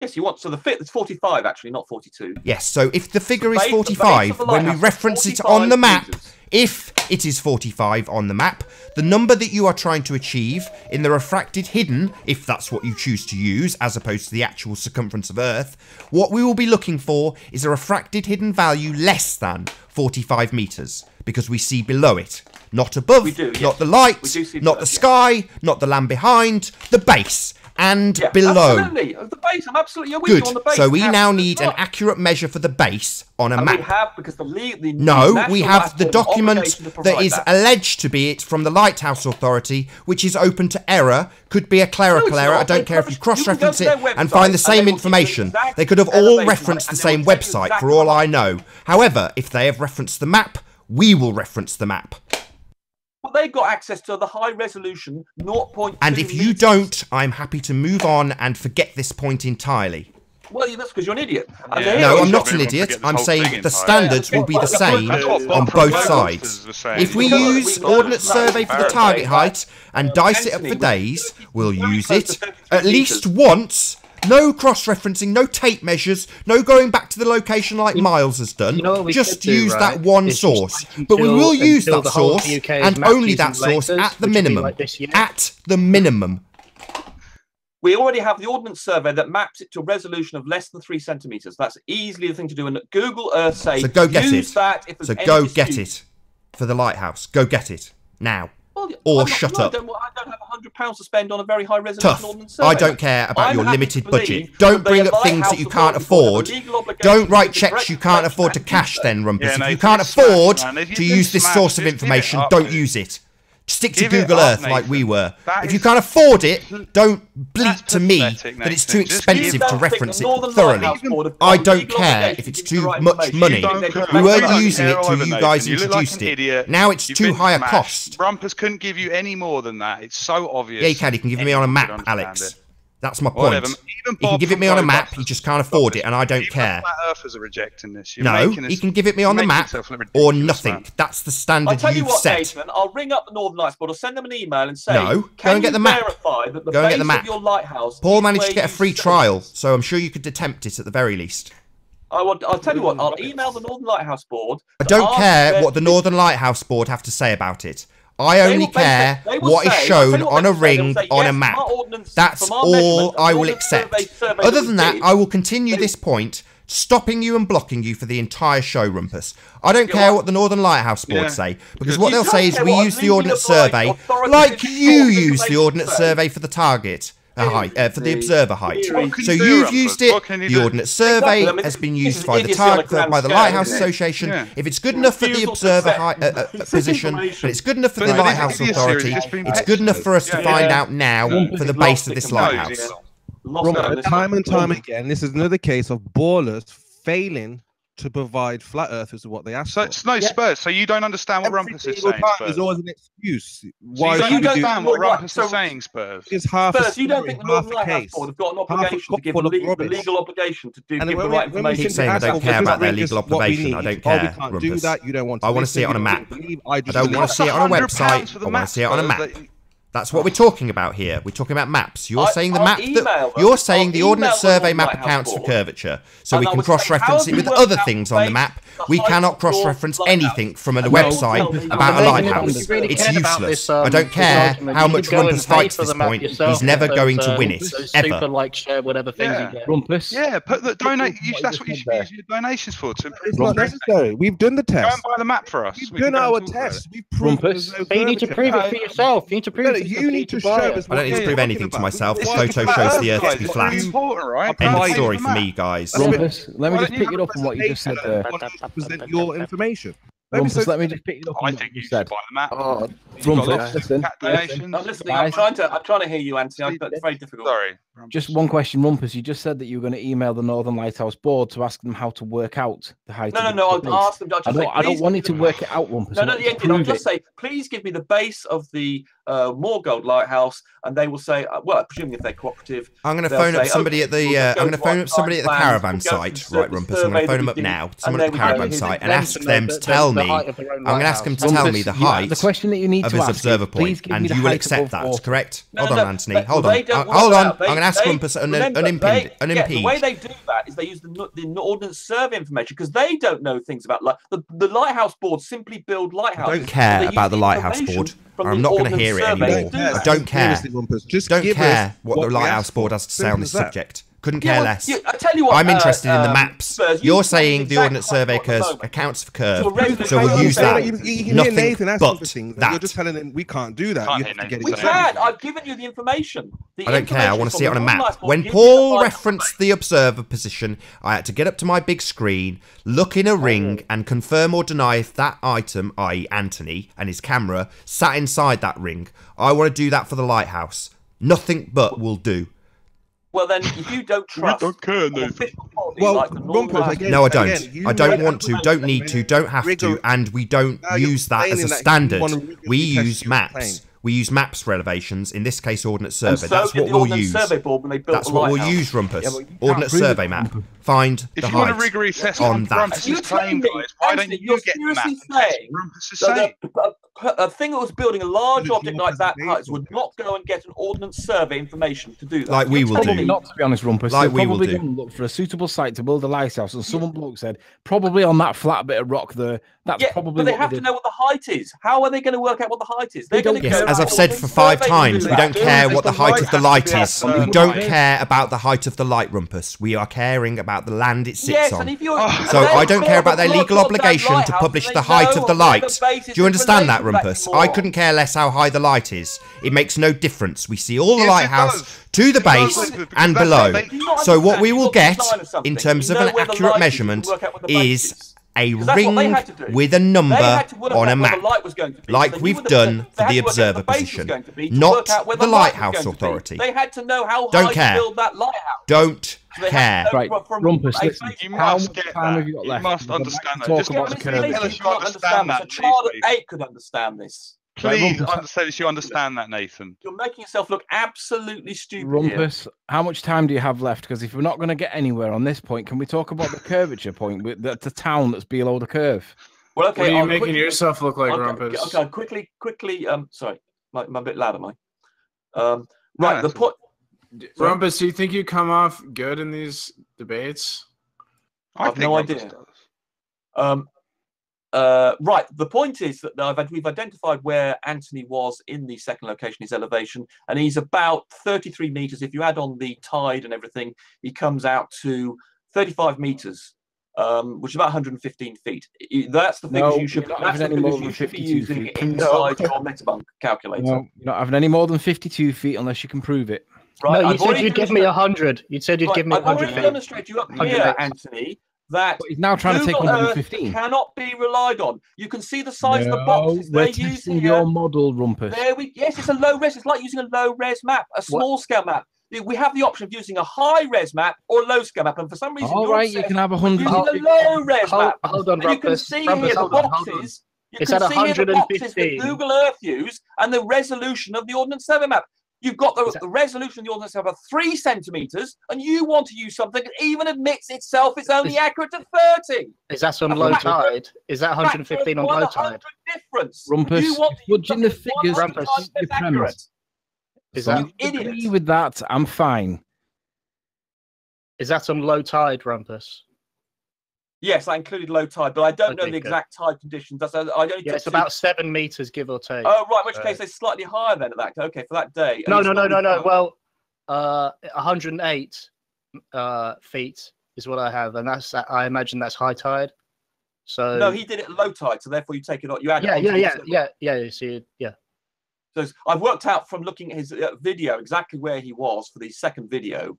Yes, you want, so the fit is 45 actually, not 42. Yes, so if the figure is 45, when we reference it on the map, if it is 45 on the map, the number that you are trying to achieve in the refracted hidden, if that's what you choose to use, as opposed to the actual circumference of Earth, what we will be looking for is a refracted hidden value less than 45 meters, because we see below it. Not above, not the light, not the sky, not the land behind, the base. And below. Absolutely. The base, I'm absolutely with Good. You on the base. So we now need an accurate measure for the base on a map. We have, because we have the document that is alleged to be it from the Lighthouse Authority, which is open to error. Could be a clerical error. I don't care if you cross-reference it and find the same information. They could have all referenced the same website for all I know. However, if they have referenced the map, we will reference the map. Well, they've got access to the high resolution 0.2 And if you don't, I'm happy to move on and forget this point entirely. Well, that's because you're an idiot. No, I'm not an idiot. I'm saying the standards will be the same on both sides. If we use Ordnance Survey for the target height and dice it up for days, we'll use it at least once. No cross-referencing, no tape measures, no going back to the location like Miles has done. Just use that one source. But we will use that source, and only that source, at the minimum. At the minimum. We already have the Ordnance Survey that maps it to a resolution of less than 3 centimeters. That's easily the thing to do. And Google Earth say, so go get use it. That if so go get it for the lighthouse. Go get it now. Or shut up. I don't have £100 to spend on a very high resolution Ordnance Survey. I don't care about your limited budget. Don't bring up things that you can't afford. Don't write checks you can't afford to cash then, Rumpus. If you can't afford to use this source of information, don't use it. Stick to Google Earth like we were. If you can't afford it, don't bleat to me that it's too expensive to reference it thoroughly. I don't care if it's too much money. We were using it till you guys introduced it. Now it's too high a cost. Rumpus couldn't give you any more than that. It's so obvious. Yeah, he can. He can give me on a map, Alex. That's my point. He can give it me on a map, he just can't afford it, and I don't care. Flat Earthers are rejecting this. No, he can give it me on the map or nothing. That's the standard you've set. Nathan, I'll ring up the Northern Lights Board or send them an email and say, no, go and get the map. Go and get the map. Your lighthouse Paul managed to get a free trial, so I'm sure you could attempt it at the very least. I'll tell you what, I'll email the Northern Lighthouse Board. I don't care what the Northern Lighthouse Board have to say about it. I only care what is shown on a ring on a map. That's all I will accept. Other than that, I will continue this point, stopping you and blocking you for the entire show, Rumpus. I don't care what the Northern Lighthouse Board say, because what they'll say is we use the Ordnance Survey like you use the Ordnance Survey for the target. Height, for the observer height. So you've used it, the Ordnance Survey has been used by the Lighthouse Association. If it's good enough for the observer height, position, but it's good enough for the Lighthouse Authority, it's good enough for us to find out now for the base of this lighthouse. Time and time again, this is another case of ballers failing to provide flat earthers with what they ask for. It's no Spurs, so you don't understand what Rumpus is saying, Spurs. There's always an excuse. Why so you don't understand what Rumpus is saying, Spurs? It's half Spurs, you don't think the Northern Lighthouse Board have got an obligation to give the legal obligation to give the right information? Keep saying I don't care about their legal obligation. I don't care, Rumpus. I want to see it on a map. I don't want to see it on a website. I want to see it on a map. That's what we're talking about here. We're talking about maps. You're saying the map that you're saying the Ordnance Survey map accounts for curvature, so we can cross-reference it with other things on the map. We cannot cross-reference anything from a website about a lighthouse. It's useless. I don't care how much Rumpus fights this point. He's never going to win it ever. Super like share whatever things you get. Rumpus. Yeah, put the donate. That's what you should use your donations for. It's not necessary. We've done the test. Go and buy the map for us. We've done our test. We've proved Rumpus. You need to prove it for yourself. You need to prove it. You need to show us. I don't need to prove anything to myself. The photo shows the Earth to be flat. End of story for me, guys. Rumpus, let me just pick it up on what you just said there. Present your information. Rumpus, let me just pick it up on what you said. Rumpus, listen. I'm listening. I'm trying to hear you, Anthony. It's very difficult. Sorry. Just one question, Rumpus. You just said that you were going to email the Northern Lighthouse Board to ask them how to work out the height. No. I'll ask them. I don't want you to work it out, Rumpus. No. I'll just say, please give me the base of the More Gold Lighthouse, and they will say, well, presuming if they're cooperative, I'm going to phone up somebody at the. I'm going to phone up somebody at the caravan site, right, Rumpus? I'm going to phone them up now. Someone at the caravan site, and ask them to tell me. I'm going to ask them to tell me the height. The question that you need of to his ask observer is, please point, give me and the you will height accept above that, water. correct? No, Hold no, on, Anthony. Hold they on. don't want Hold to on. allow- I'm going to ask Rumpus unimpeded. The way they do that is they use the Ordnance Survey information, because they don't know things about the Lighthouse Board simply build lighthouses. I don't care about the Lighthouse Board. I'm not going to hear it anymore. I don't care. Don't care what the Lighthouse Board has to say on this subject. Couldn't care less. I tell you what, I'm interested in the maps. Spurs, You're saying the Ordnance Survey accounts for curve, so we'll use that. You can Nothing hear Nathan asking for things, that. You're just telling him we can't do that. You have to get it. We can. I've given you the information. I don't care. I want to see it on a map. When Paul referenced the observer position, I had to get up to my big screen, look in a ring, and confirm or deny if that item, i.e. Anthony, and his camera, sat inside that ring. I want to do that for the lighthouse. Nothing but will do. Well, then, if you don't trust... don't care, Well, Rumpus, again, no, I don't. I don't want to, don't need to, don't have to, and we don't use that as a standard. We use maps. We use maps for elevations, in this case Ordnance Survey. That's what we'll use. That's what we'll use, Rumpus. Ordnance Survey map. Find the height want a rigorous assessment on that. Rumpus's claim, guys, why don't you get the map? Rumpus is saying. A thing that was building a large object like that would not go and get an Ordnance Survey information to do that. Like we will do. Not, to be honest, Rumpus. Like we will probably do. Going to look for a suitable site to build a lighthouse, and someone bloke said probably on that flat bit of rock there. That's probably. But they have to know what the height is. How are they going to work out what the height is? They're going to Yes, as I've said for 5 times, we don't care what the height of the light is. We don't care about the height of the light, Rumpus. We are caring about the land it sits on. So I don't care about their legal obligation to publish the height of the light. Do you understand that, Rumpus? I couldn't care less how high the light is. It makes no difference. We see all the lighthouse to the base and below. So what we will get in terms of an accurate measurement is a ring with a number on a map, like we've done for the observer position, not the Lighthouse Authority. They had to know how Don't high care. to build that lighthouse. Don't care. Right, Rumpus, listen, You how must much get time that. have you got You left? must Because I'd understand like that. to Just talk about the curvature. tell us you understand that, A child please, of 8 could understand this. Please understand this. You understand that, Nathan. You're making yourself look absolutely stupid. Rumpus, how much time do you have left? Because if we're not going to get anywhere on this point, can we talk about the curvature point? That's the town that's below the curve. Well, okay. What are you making yourself look like, Rumpus? Okay, quickly. Sorry, I'm a bit loud, am I? Right, the point. Rumpus, do you think you come off good in these debates? I have no idea. Right, the point is that we've identified where Anthony was in the second location, his elevation, and he's about 33 meters. If you add on the tide and everything, he comes out to 35 meters, which is about 115 feet. That's the figures you should. That's the figures you should be using inside your Metabunk calculator. No, you're not having any more than 52 feet unless you can prove it. Right, no, you said you'd give me 100. You said you'd give me 100 feet. I've already demonstrated you up here, Anthony, that but he's now trying to take 115. Cannot be relied on. You can see the size of the boxes we're they're using testing your model, Rumpus. Yes, it's a low res. It's like using a low res map, a small scale map. We have the option of using a high res map or a low scale map, and for some reason, you can have 100. Using a low res map. Hold on, and you can see here the boxes. It's at 115. That Google Earth use and the resolution of the Ordnance Survey map. You've got the resolution of the Ordnance Survey of 3 centimeters, and you want to use something that even admits itself is only accurate at 30. Is that on low tide? Is that 115 on low tide? Difference. Rumpus, fudging the figures. Rumpus, your premise. Is that agree with that? I'm fine. Is that on low tide, Rumpus? Yes, I included low tide, but I don't know the exact tide conditions. It's about 7 meters, give or take. Oh, right. In which case, they're slightly higher than that. Okay, for that day. No. Well, 108 feet is what I have, and I imagine that's high tide. So no, he did it at low tide, so therefore you take it on. You add it. Yeah. So I've worked out from looking at his video exactly where he was for the second video.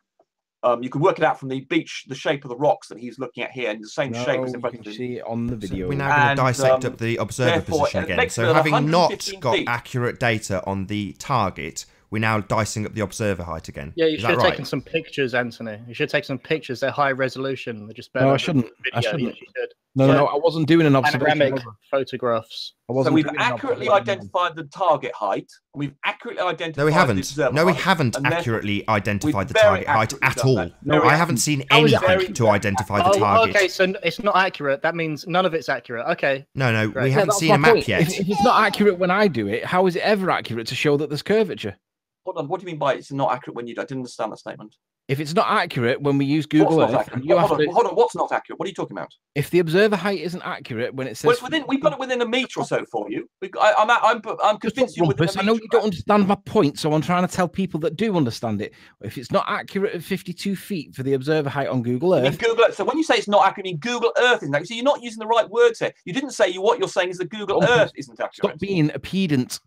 You can work it out from the beach, the shape of the rocks that he's looking at here, and the same shape as in front of him. See it on the video. So we're now going to dissect up the observer position again. So having not got accurate data on the target, we're now dicing up the observer height again. Yeah, you should have taken some pictures, Anthony. You should take some pictures. They're high resolution. They're just better. No, I shouldn't. I shouldn't. Yes, you should. No, I wasn't doing an observation. Panoramic photographs. So we've accurately identified the target height. And we've accurately identified. No, we haven't. No, we haven't accurately identified the target height at all. No, I haven't seen anything to identify the target. Okay, so it's not accurate. That means none of it's accurate. Okay. No, we haven't seen a map yet. If it's not accurate when I do it, how is it ever accurate to show that there's curvature? Hold on. What do you mean by it's not accurate when you do? I didn't understand that statement. If it's not accurate when we use Google Earth, hold on. What's not accurate? What are you talking about? If the observer height isn't accurate when it says, well, it's within, we've got it within a meter or so for you. I'm convinced you. Rumpus, I know you don't understand my point, so I'm trying to tell people that do understand it. If it's not accurate at 52 feet for the observer height on Google Earth, Google Earth. So when you say it's not accurate, you mean Google Earth isn't accurate. So you're not using the right words here. You didn't say what you're saying is that Google Earth isn't accurate. Stop being a pedant.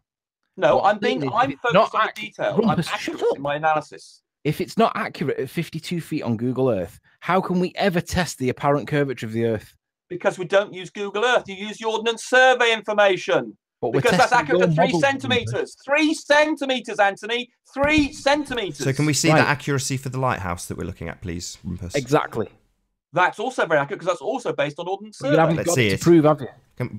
No, I'm focused on the detail. Rumpus, I'm accurate in my analysis. If it's not accurate at 52 feet on Google Earth, how can we ever test the apparent curvature of the Earth? Because we don't use Google Earth. You use the Ordnance Survey information. Because that's accurate at 3 centimeters. 3 centimeters, Anthony. 3 centimeters. So can we see that accuracy for the lighthouse that we're looking at, please, Rumpus? Exactly. That's also very accurate because that's also based on Ordnance Survey. You haven't got to prove, have you? I'm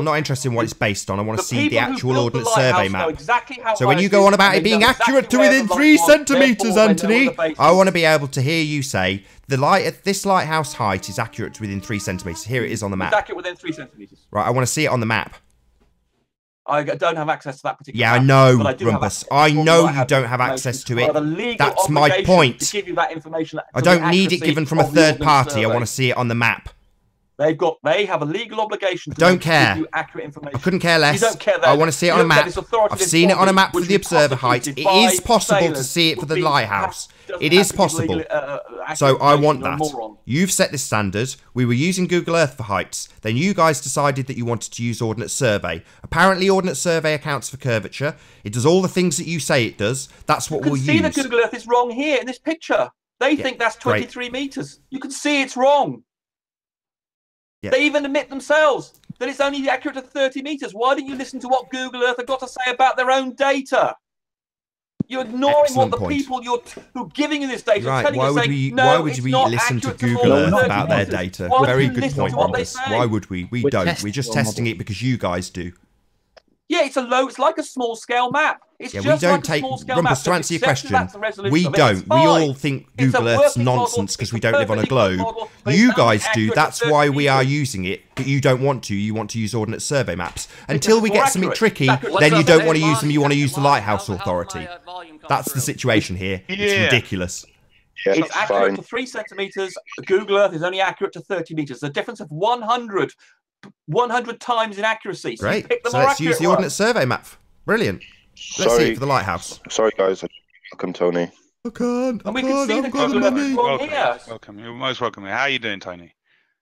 not interested in what it's based on. I want to see the actual Ordnance Survey map. Exactly how so when you go on about it being accurate to within 3 centimeters, Anthony, I want to be able to hear you say this lighthouse height is accurate to within 3 centimeters. Here it is on the map. It's accurate within 3 centimeters. Right, I want to see it on the map. I don't have access to that particular map. Yeah, I know, Rumpus. I know you don't have access to it. That's my point. To give you that information. I don't need it given from a third party. I want to see it on the map. They have a legal obligation to don't care. Give you accurate information. I couldn't care less. You don't care. I want to see it on a map. I've seen it on a map for the observer height. It is possible to see it for the lighthouse. It is possible. So I want that. You've set this standard. We were using Google Earth for heights. Then you guys decided that you wanted to use Ordnance Survey. Apparently Ordnance Survey accounts for curvature. It does all the things that you say it does. That's what we'll use. You can see that Google Earth is wrong here in this picture. They think that's 23 meters. You can see it's wrong. Yeah. They even admit themselves that it's only accurate at 30 meters. Why don't you listen to what Google Earth have got to say about their own data? You're ignoring what the people who are giving you this data are telling you. Why would we listen to Google Earth about their data? Very good point, Rumpus. Why would we? We don't. We're just testing it because you guys do. Yeah, it's like a small scale map. It's we don't take Rumpus, to answer your question. We don't. We all think Google Earth's nonsense because we don't live on a globe. You guys do. That's why we are using it. But you don't want to. You want to use Ordnance Survey maps. Until we get something tricky, then you don't want to use them. You want to use the Lighthouse Authority. That's the situation here. It's ridiculous. Yeah, it's accurate to 3 centimeters. Google Earth is only accurate to 30 meters. The difference of 100 times in accuracy. So great. So let's use the Ordnance Survey map. Brilliant. Let's see it for the lighthouse. Sorry, guys. Welcome, Tony. I can't. And we can see the Google Earth is wrong here. Welcome. You're most welcome. How are you doing, Tony?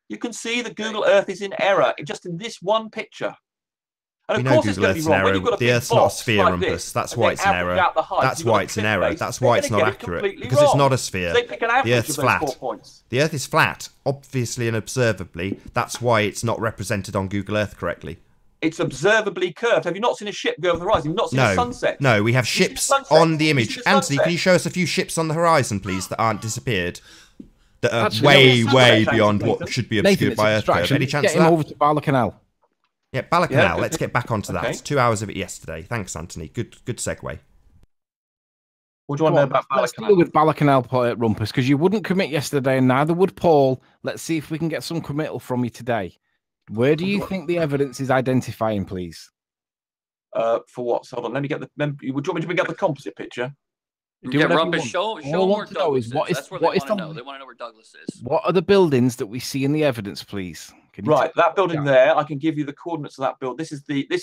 You can see that Google Earth is in error just in this one picture. And of course Google Earth's in error. The Earth's not a sphere, Rumpus. That's why it's in error. That's why it's in error. That's why it's not accurate. Because it's not a sphere. The Earth's flat. The Earth is flat, obviously and observably. That's why it's not represented on Google Earth correctly. It's observably curved. Have you not seen a ship go over the horizon? You've not seen a sunset? No, we have ships on the image. Anthony, can you show us a few ships on the horizon, please, that aren't disappeared? That are way beyond what should be obscured by Earth curve. Any chance of that? Get him over to Bala Canal. Yeah, Bala Canal. Let's get back onto that. It's 2 hours of it yesterday. Thanks, Anthony. Good segue. What do you want to know about Bala Canal? Let's deal with Bala Canal, Rumpus, because you wouldn't commit yesterday, and neither would Paul. Let's see if we can get some committal from you today. Where do you think the evidence is identifying, please? For what? Hold on, let me get the. Would you want me to bring up the composite picture? Yeah, Rumpus, show them where Douglas is. That's where they want to know. They want to know where Douglas is. What are the buildings that we see in the evidence, please? Right, that building there. I can give you the coordinates of that building. This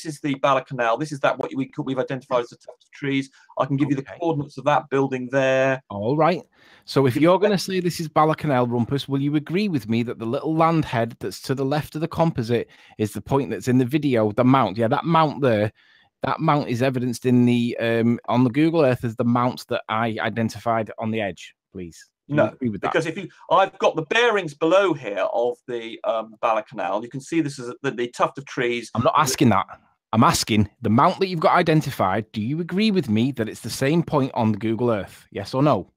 is the Bala Canal. This is that what we've identified as the tuft of trees. I can give you the coordinates of that building there. All right. So if you're going to say this is Bala Canal, Rumpus, will you agree with me that the little land head that's to the left of the composite is the point that's in the video, the mount? Yeah, that mount there. That mount is evidenced in the on the Google Earth as the mount that I identified on the edge, please. No, because I've got the bearings below here of the Bala Canal. You can see this is the tuft of trees. I'm not asking that. I'm asking the mount that you've got identified. Do you agree with me that it's the same point on the Google Earth? Yes or no?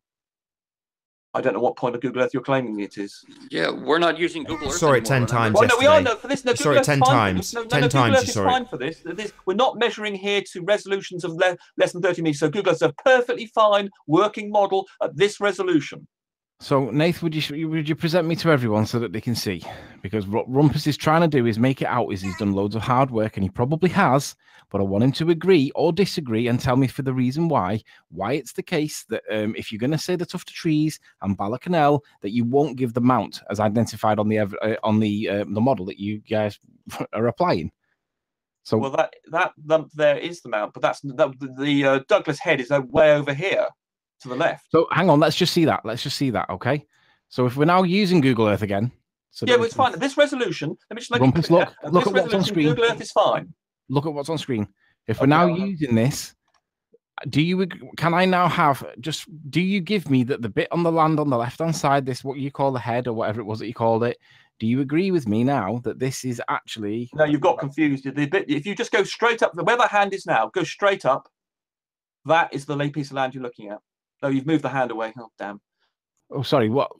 I don't know what point of Google Earth you're claiming it is. Yeah, we're not using Google Earth Saw it anymore, 10 times well, no, we are. No, for this, no, saw Google it 10 Earth's times. fine. No, 10 no, times Google Earth you is saw fine it. for this. We're not measuring here to resolutions of less than 30 meters. So Google Earth's a perfectly fine working model at this resolution. So, Nathan, would you present me to everyone so that they can see? Because what Rumpus is trying to do is make it out as he's done loads of hard work, and he probably has, but I want him to agree or disagree and tell me for the reason why it's the case that if you're going to say the Tufted Trees and Bala that you won't give the mount as identified on the model that you guys are applying. So, well, that there is the mount, but the Douglas head is way over here to the left. So hang on, let's just see that. Okay. So if we're now using Google Earth again, so yeah, well, it's fine. At this resolution, let me just make Rumpus, it clear. look at what's on screen. Google Earth is fine. Look at what's on screen. If we're now using this, can I now have do you give me that the bit on the land on the left hand side, this what you call the head or whatever it was that you called it? Do you agree with me now that this is actually? No, you've got confused. If you just go straight up, where that hand is now, go straight up. That is the piece of land you're looking at. No, you've moved the hand away. Oh, damn. Oh, sorry. What?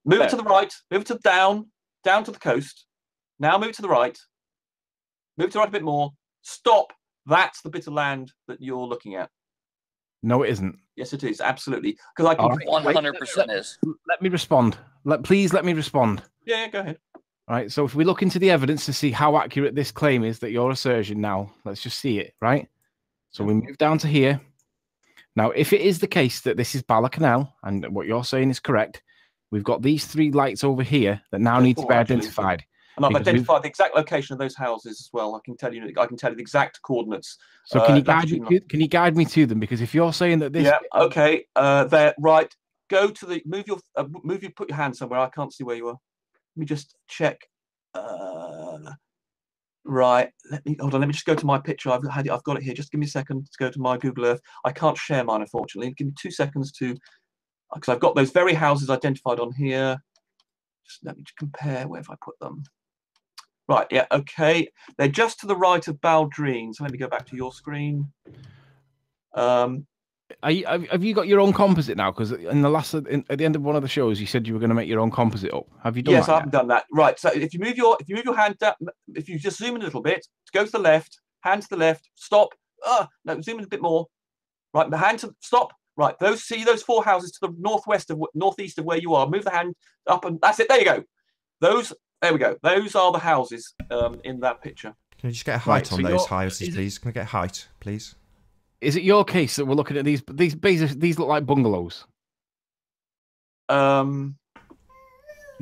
Move it to the right. Move it to down to the coast. Now move it to the right. Move it to the right a bit more. Stop. That's the bit of land that you're looking at. No, it isn't. Yes, it is. Absolutely. Because I can. 100% is. Let me respond. Please let me respond. Yeah, go ahead. All right. So if we look into the evidence to see how accurate this claim is that your assertion now, let's just see it, right? So we move down to here. Now, if it is the case that this is Bala Canal and what you're saying is correct, we've got these 3 lights over here that now need to be identified. And I've identified the exact location of those houses as well. I can tell you the exact coordinates. So can you guide me to them? Because if you're saying that this, yeah, okay, they're right. Go to the put your hand somewhere. I can't see where you are. Let me just check. Right, hold on. Let me just go to my picture. I've got it here. Just give me a second to go to my Google Earth. I can't share mine, unfortunately. Give me 2 seconds because I've got those very houses identified on here. Just let me compare. Where have I put them? Right, yeah, okay. They're just to the right of Baldrine. So let me go back to your screen. Have you got your own composite now? Because in at the end of one of the shows, you said you were going to make your own composite up. Have you done that? Yes, I haven't done that. Right. So if you move your hand down, if you just zoom in a little bit, go to the left, hand to the left, stop. No, zoom in a bit more. Right, the hand to stop. Right, those 4 houses to the northeast of where you are. Move the hand up, and that's it. There you go. There we go. Those are the houses in that picture. Can you just get a height on those houses, please? Can we get a height, please? Is it your case that we're looking at these look like bungalows? Are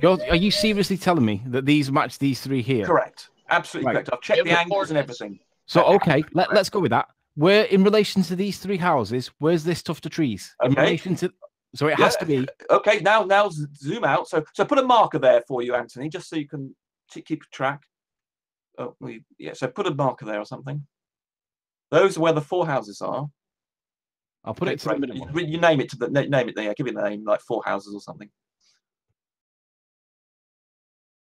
you seriously telling me that these match these 3 here? Correct. Absolutely correct. I've checked the angles and everything. So okay, let's go with that. Where in relation to these 3 houses, where's this tuft of trees? In relation to so it has to be. Okay, now zoom out. So put a marker there for you, Anthony, just so you can keep track. Oh, so put a marker there or something. Those are where the 4 houses are. I'll put it to the middle. You name it name it there. Give it a name like 4 houses or something.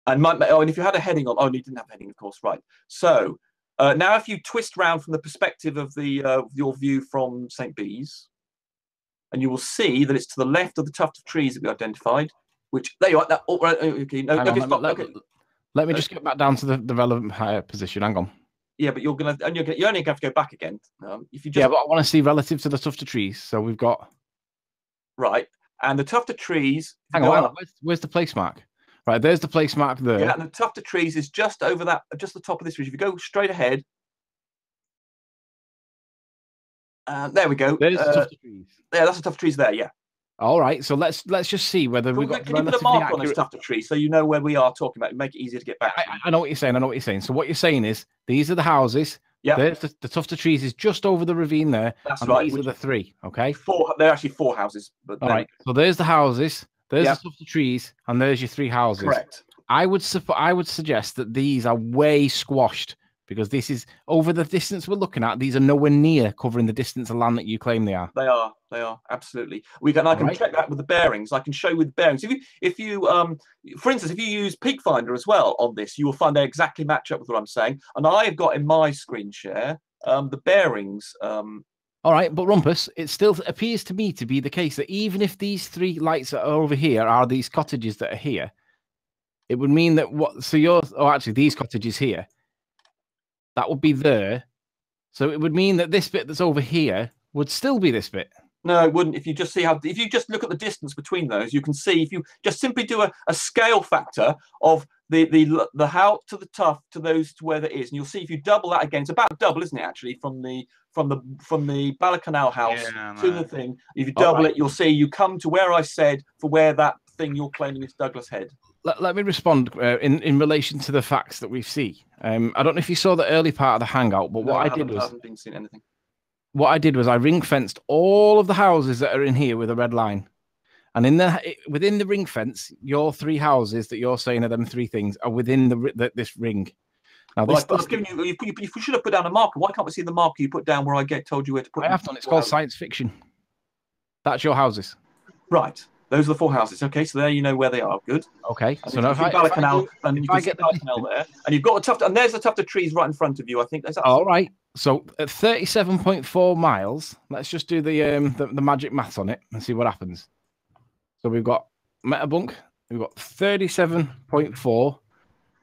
And if you had a heading on, you didn't have a heading, of course, right? So now, if you twist round from the perspective of your view from St. Bees, and you will see that it's to the left of the tuft of trees that we identified. Which there you are. Let me just get back down to the relevant higher position. Hang on. Yeah, but you only have to go back again. If you just... Yeah, but I want to see relative to the tuft of trees. So we've got right, and the tuft of trees. Hang on. Where's the place mark? Right, there's the place mark there. Yeah, and the tuft of trees is just over that, just the top of this ridge. If you go straight ahead, there we go. There's the tuft of trees. Yeah, that's the tuft of trees there. Yeah. All right, so let's just see whether we've got. Can you put a mark on this tuft of trees so you know where we are talking about? Make it easier to get back. I know what you're saying. So what you're saying is these are the houses. Yeah. There's the tuft of trees is just over the ravine there. That's right. These are the 3. Okay. They're actually 4 houses. But all right. So there's the houses. There's the tuft of trees, and there's your 3 houses. Correct. I would suggest that these are way squashed because this is over the distance we're looking at. These are nowhere near covering the distance of land that you claim they are. They are absolutely. I can check that with the bearings. I can show you with bearings. If you for instance, if you use Peak Finder as well on this, you will find they exactly match up with what I'm saying. And I have got in my screen share the bearings All right, but Rumpus, it still appears to me to be the case that even if these 3 lights that are over here are these cottages that are here, it would mean that actually these cottages here, that would be there. So it would mean that this bit that's over here would still be this bit. No, it wouldn't. If you just if you just look at the distance between those, you can see if you just simply do a scale factor of the house to the tuff to those to where that is, and you'll see if you double that again, it's about double, isn't it? Actually, from the Balacanal house to the thing. If you double it, you'll see you come to where I said for where that thing you're claiming is Douglas Head. Let me respond in relation to the facts that we see. I don't know if you saw the early part of the hangout, but what I haven't been seeing anything. What I did was I ring fenced all of the houses that are in here with a red line, and within the ring fence, your 3 houses that you're saying are them 3 things are within this ring. Now, well, I've given you. You should have put down a marker. Why can't we see the marker you put down where I told you where to put? I have done. It's called science fiction. That's your houses. Right. Those are the 4 houses. Okay, so there you know where they are. Good. Okay. And so now if you get the canal there, and you've got a tuft, and there's the tuft of trees right in front of you. I think that's all right. So at 37.4 miles, let's just do the magic maths on it and see what happens. So we've got Metabunk, we've got 37.4,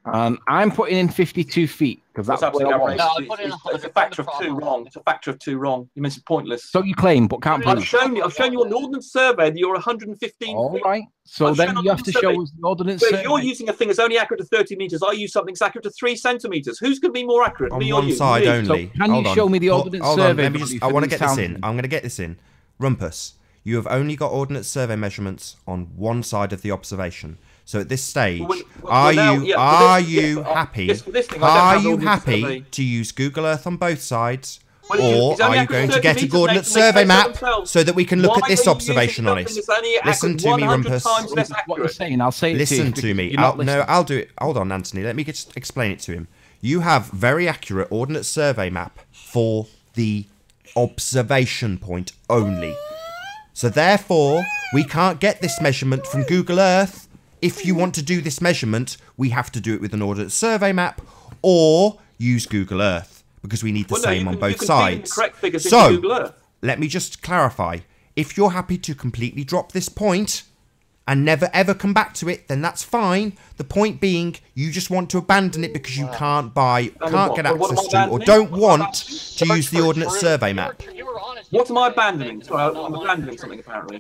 and I'm putting in 52 feet because that's absolutely what I want. No, it's a factor of 2 wrong. It's a factor of 2 wrong. You mean it's pointless. So you claim, but can't prove. I've shown you on the ordnance survey that you're 115 all feet. Right. So then you have to show us the ordnance survey. If you're using a thing that's only accurate to 30 meters, I use something that's accurate to 3 centimeters. Who's going to be more accurate? On me or one you? side only. So can you show me the ordnance survey? Let me just, I want to get this in. I'm going to get this in. Rumpus, you have only got ordnance survey measurements on one side of the observation. So at this stage, are you happy to use Google Earth on both sides? Or are you going to get a coordinate survey map so that we can look at this observation on it? Listen to me, Rumpus. What you're saying, I'll say it Listen to me. No, I'll do it. Hold on, Anthony. Let me just explain it to him. You have very accurate ordnance survey map for the observation point only. So therefore, we can't get this measurement from Google Earth. If you want to do this measurement, we have to do it with an ordnance survey map or use Google Earth because we need the same on both sides. So, let me just clarify. If you're happy to completely drop this point and never ever come back to it, then that's fine. The point being, you just want to abandon it because you can't get access to, or don't want to use the ordnance survey map. What am I abandoning? Sorry, I'm abandoning something apparently.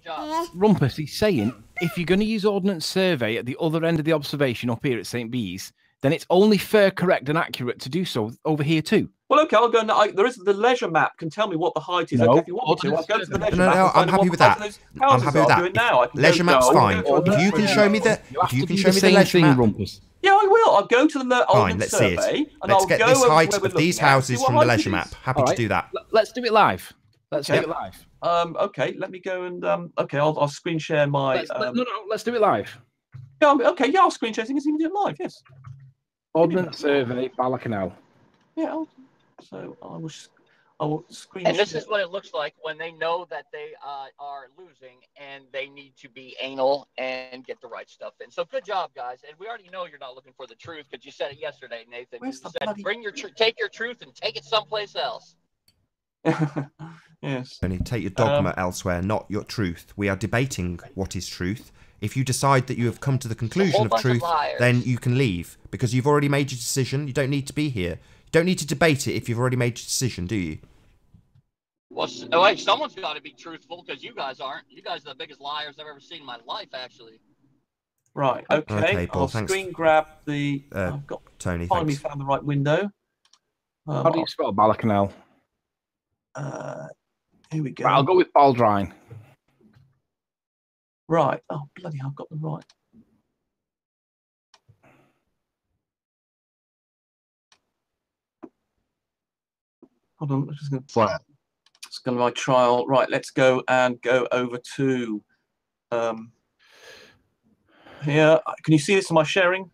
Rumpus, he's saying if you're going to use ordnance survey at the other end of the observation up here at St. Bees, then it's only fair, correct, and accurate to do so over here too. Well, okay, I'll go now. There is the leisure map can tell me what the height is. Okay, if you want me to, I'll go to the leisure map. No, I'm happy with that. I'm happy with that. Leisure map's fine. If you can show me the leisure map. Yeah, I will. I'll go to the fine, let's see it. Let's get this height of these houses from the leisure map. Happy to do that. Let's do it live. Let's do it live. Okay, let me go and okay, I'll screen share my. No, let's do it live. Yeah, okay, yeah, I'll screen share things and do it live. Yes. Ordnance survey, Balacanal. Yeah. So I will screen. And this is what it looks like when they know that they are losing and they need to be anal and get the right stuff in. So good job, guys. And we already know you're not looking for the truth because you said it yesterday, Nathan. You said take your truth and take it someplace else. Yes. Only take your dogma elsewhere, not your truth. We are debating what is truth. If you decide that you have come to the conclusion of truth, then you can leave because you've already made your decision. You don't need to be here. You don't need to debate it if you've already made your decision, do you? Well, wait, someone's got to be truthful because you guys aren't. You guys are the biggest liars I've ever seen in my life, actually. Right. Okay. Paul, I'll thanks. screen grab the. I've got Tony. Finally found the right window. How do you spell Balacanal? Here we go. Right, I'll go with Baldrine. Right. Oh, bloody hell, I've got the right. Hold on, I'm just going to flat. It's going to be my trial. Right, let's go and go over to here. Can you see this? Am I sharing?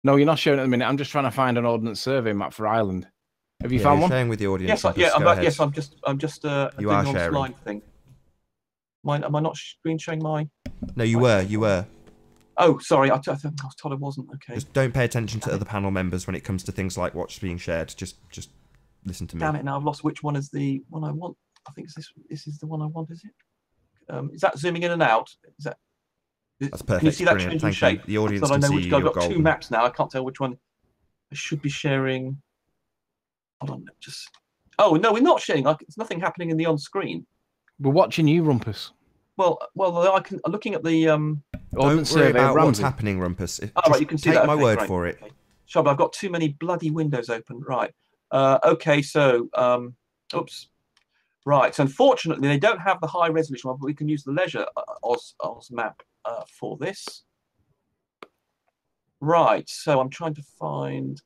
No, you're not sharing at the minute. I'm just trying to find an ordnance survey map for Ireland. Have you found one? Sharing with the audience. Yes, yes. I'm just. You are sharing. Slide thing. Am I not screen sharing my? No, you were. Oh, sorry. I was told I wasn't. Okay. Just don't pay attention to other panel members when it comes to things like what's being shared. Just listen to me. Damn it! Now I've lost which one is the one I want. I think this is the one I want. Is it? Is that zooming in and out? Is that? That's perfect. Can you see that Brilliant. changing shape? The audience so I can know see which. your I've got golden. two maps now. I can't tell which one. I should be sharing. Hold on, just. Oh no, we're not sharing. There's nothing happening in the on screen. We're watching you, Rumpus. Well, I can. Looking at the. Don't worry about what's happening, Rumpus. Right, you can see take that. my Okay, word great. for it. Okay. Sure, but I've got too many bloody windows open. Right. Okay, so. Oops. Right. So unfortunately, they don't have the high resolution one, but we can use the Leisure Oz map for this. Right. So I'm trying to find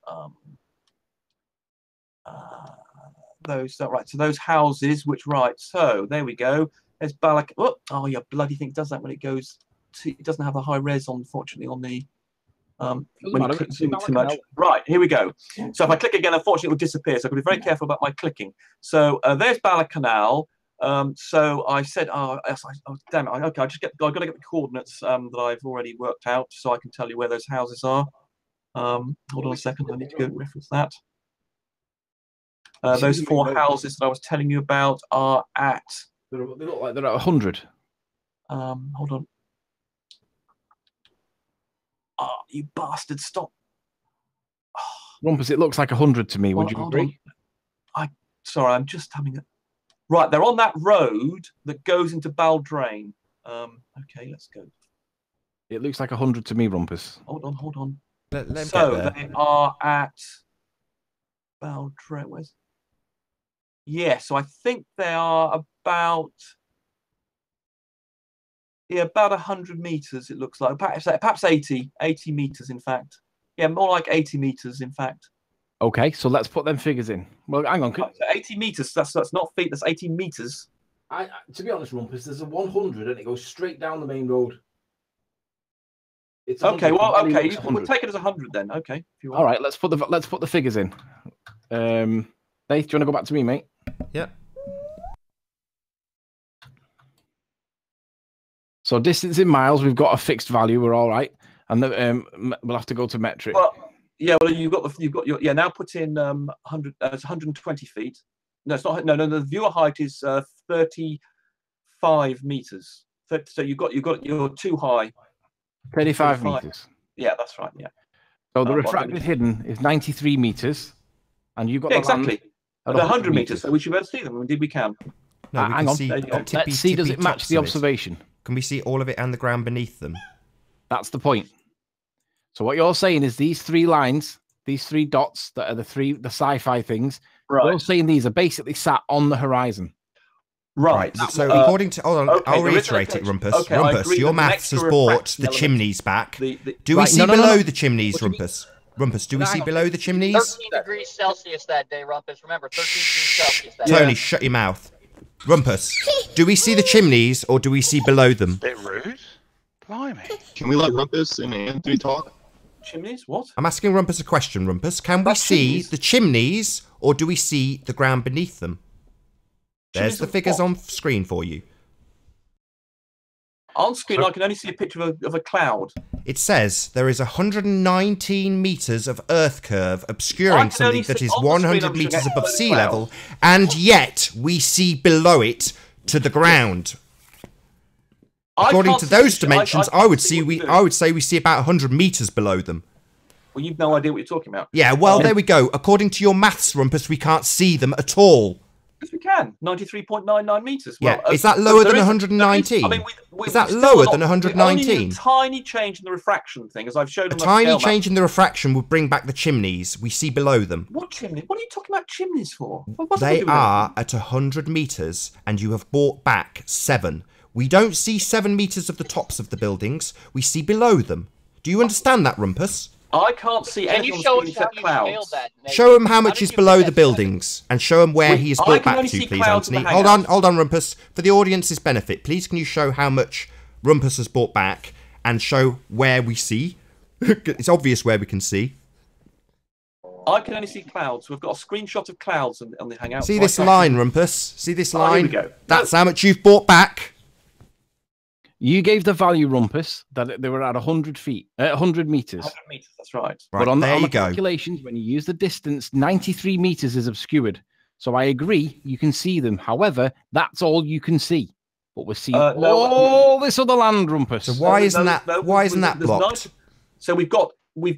those. Right. So those houses. Which right. So there we go. There's Balak. Oh, yeah, bloody thing does that when it goes. It doesn't have a high res, unfortunately, on the. When you click zoom too much. Right, here we go. So if I click again, unfortunately, it will disappear. So I've got to be very careful about my clicking. So there's Balak Canal. So I said, damn it. Okay, I've got to get the coordinates that I've already worked out so I can tell you where those houses are. Hold on a second. I need to go reference that. Those four houses that I was telling you about are at. They look like they're at 100. Hold on. Oh, you bastard! Stop. Rumpus, it looks like 100 to me. Would you agree? Sorry, I'm just having a. Right, they're on that road that goes into Baldrain. Okay, let's go. It looks like 100 to me, Rumpus. Hold on. Let so they are at Baldrain. Where's? Yeah, so I think they are about. Yeah, about 100 meters, it looks like. Perhaps 80 meters, in fact. Yeah, more like 80 meters, in fact. Okay, so let's put them figures in. Well, hang on. So 80 meters, that's not feet, that's 80 meters. To be honest, Rumpus, there's a 100 and it goes straight down the main road. It's okay, well, okay, we'll take it as 100 then. Okay. If you want. All right, let's put the figures in. Dave, do you want to go back to me, mate? Yeah. So distance in miles, we've got a fixed value. We're all right, and we'll have to go to metric. Well, yeah. Well, you've got your now put in 100. It's 120 feet. No, it's not. No. The viewer height is 35 meters. So you've got you're too high. 35 meters. Yeah, that's right. Yeah. So the refracted hidden is 93 meters, and you've got exactly. 100 meters. So we should be able to see them. Indeed, we can. No, we hang on. See Let's see. Does it match the observation? Can we see all of it and the ground beneath them? That's the point. So what you're saying is these three lines, these three dots that are the sci-fi things, right. You're saying these are basically sat on the horizon. Right. So according to, hold on, okay, I'll reiterate it, Rumpus. Okay, Rumpus, your maths has brought the chimneys back. Do we see below the chimneys, Rumpus? Rumpus, do we see below the chimneys? 13 degrees Celsius that day, Rumpus. Remember, 13 degrees Celsius that day. Tony, shut your mouth. Rumpus, do we see the chimneys or do we see below them? Bit rude. Blimey. Can we let Rumpus and Anthony talk? Chimneys? What? I'm asking Rumpus a question, Rumpus. Can we see the chimneys or do we see the ground beneath them? There's the figures on screen for you. On screen, I can only see a picture of a cloud. It says there is 119 meters of Earth curve obscuring something that is 100 meters above sea level, and yet we see below it to the ground. According to those dimensions, I would say we see about 100 meters below them. Well, you've no idea what you're talking about. Yeah, well, there we go. According to your maths, Rumpus, we can't see them at all. Yes, we can. 93.99 meters. Well, yeah, is that lower than 119? Is that lower than 119? A tiny change in the refraction thing, as I've shown. A tiny change in the refraction would bring back the chimneys. We see below them. What chimneys? What are you talking about chimneys for? They are at 100 meters, and you have brought back 7. We don't see 7 meters of the tops of the buildings. We see below them. Do you understand that, Rumpus? I can't see anything on the screen except clouds. Show him how much is below the buildings, and show him where he is brought back to, please, Anthony. Hold on, Rumpus. For the audience's benefit, please can you show how much Rumpus has brought back, and show where we see? It's obvious where we can see. I can only see clouds. We've got a screenshot of clouds on the Hangout. See this line, Rumpus? See this line? Here we go. That's how much you've brought back. You gave the value, Rumpus, that they were at 100 feet, 100 meters. 100 meters, that's right. But on there the you go. calculations, when you use the distance, 93 meters is obscured. So I agree, you can see them. However, that's all you can see. But we're seeing all this other land, Rumpus. So why isn't that blocked? So we've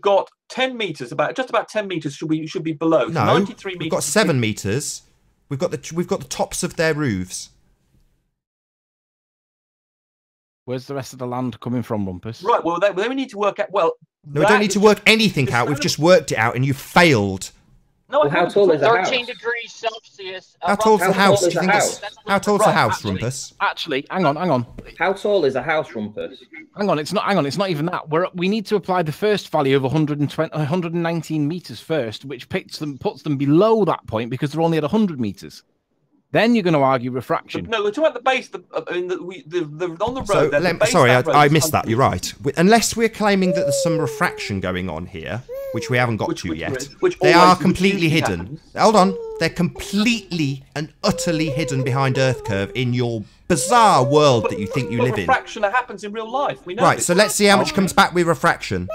got 10 meters, just about 10 meters should be below. No, 93 meters. We've got 7 meters. We've got the tops of their roofs. Where's the rest of the land coming from, Rumpus? Right. Well, then we need to work out. Well, no, we don't need to work anything out. We've just worked it out, and you failed. No, well, how tall is the house? 13 degrees Celsius. How tall's the house? Do you think how tall's the house, Rumpus? Actually, hang on. How tall is a house, Rumpus? Hang on, it's not even that. We need to apply the first value of 119 meters first, which puts them below that point because they're only at 100 meters. Then you're going to argue refraction. No, we're talking about the base. On the road. So, sorry, I missed that. You're right. Unless we're claiming that there's some refraction going on here, which we haven't got to yet, they are completely hidden. Hold on. They're completely and utterly hidden behind Earth curve in your bizarre world that you think you live in. Refraction that happens in real life. We know right, so let's see how much comes back with refraction.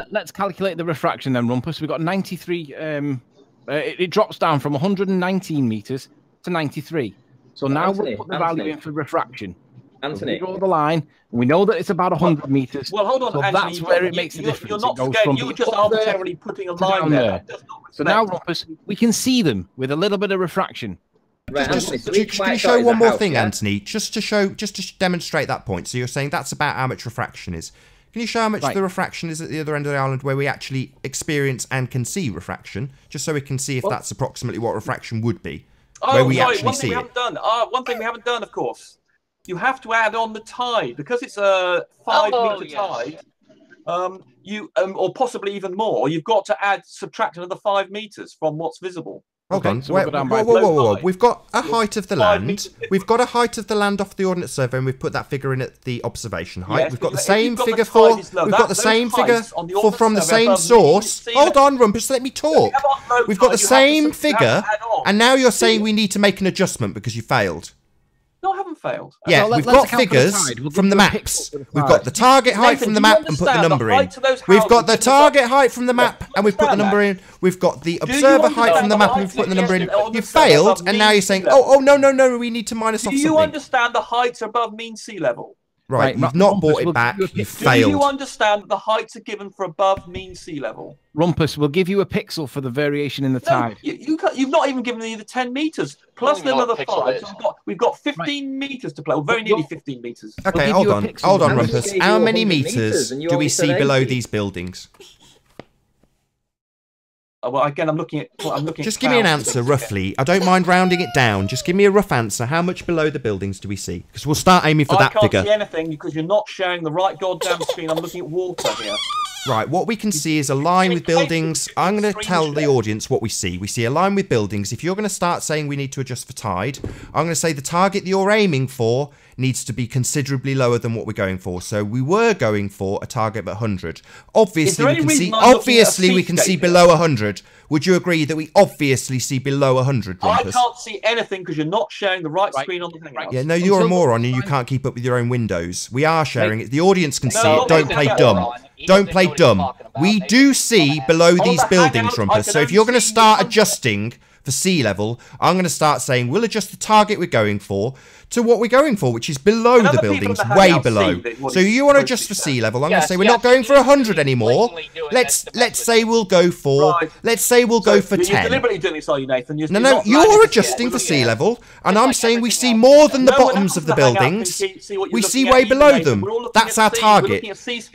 Let's calculate the refraction then, Rumpus. We've got 93. It drops down from 119 meters to 93. So now we'll put the value in for refraction. Anthony, we draw the line, and we know that it's about 100 meters. Well, hold on, so Anthony, that's where it makes a difference. You're not scared. You're just arbitrarily putting a line there. So now, Rumpus, we can see them with a little bit of refraction. Right, can you show one more thing, Anthony, just to demonstrate that point? So you're saying that's about how much refraction is. Can you show how much the refraction is at the other end of the island where we actually experience and can see refraction, just so we can see if that's approximately what refraction would be? Oh, sorry, one thing we haven't done. One thing we haven't done, of course. You have to add on the tide because it's a 5-meter tide. Or possibly even more. You've got to subtract another 5 meters from what's visible. Hold on. So whoa. We've got a height of the land. We've got a height of the land off the Ordnance Survey, and we've put that figure in at the observation height. Yes, we've got the same figure for. We've got the same figure from the same source. Hold on, Rumpus, let me talk. We've got the same figure, and now you're saying we need to make an adjustment because you failed. No, I haven't failed. Yeah, we've got figures from the maps. We've got the target height from the map and put the number in. We've got the target height from the map and we've put the number in. We've got the observer height from the map and we've put the number in. You failed, and now you're saying, oh, no, we need to minus off something. Do you understand the heights are above mean sea level? Right, you've not brought it back. You failed. Do you understand that the heights are given for above mean sea level? Rumpus, we'll give you a pixel for the variation in the tide. You've not even given me the 10 meters plus another 5. So we've got 15 meters to play. Well, very nearly 15 meters. Okay, hold on, Rumpus. How many meters do we see below these buildings? Well, again, I'm looking at. Just give me an answer, roughly. I don't mind rounding it down. Just give me a rough answer. How much below the buildings do we see? Because we'll start aiming for that figure. I can't see anything because you're not sharing the right goddamn screen. I'm looking at water here. Right, what we can see is a line with buildings. I'm going to tell the audience what we see. We see a line with buildings. If you're going to start saying we need to adjust for tide, I'm going to say the target that you're aiming for needs to be considerably lower than what we're going for. So we were going for a target of 100. Obviously, we can see below 100. Would you agree that we obviously see below 100, Rumpus? I can't see anything because you're not sharing the right screen on the Hangout. Yeah, no, you're a moron and you can't keep up with your own windows. We are sharing it. The audience can see it. Don't play dumb. Don't play dumb. We do see below these buildings, Rumpus. So if you're going to start adjusting for sea level, I'm going to start saying we'll adjust the target we're going for to what we're going for, which is below the buildings, way below. So you want to adjust for sea level. I'm going to say we're not going for 100 anymore. Let's say we'll go for 10. You're deliberately doing this, are you, Nathan? No, you're adjusting for sea level, and I'm saying we see more than the bottoms of the buildings. We see way below them. That's our target.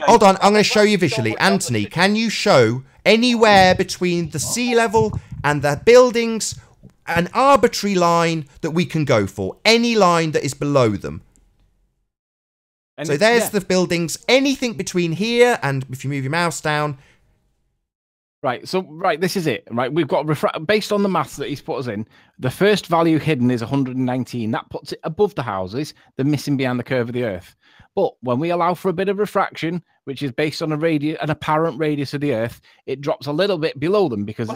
Hold on, I'm going to show you visually. Anthony, can you show anywhere between the sea level and the buildings an arbitrary line that we can go for? Any line that is below them. And so there's the buildings. Anything between here and if you move your mouse down. Right, so this is it. Right, we've got based on the maths that he's put us in, the first value hidden is 119. That puts it above the houses. They're missing behind the curve of the Earth. But when we allow for a bit of refraction, which is based on an apparent radius of the Earth, it drops a little bit below them because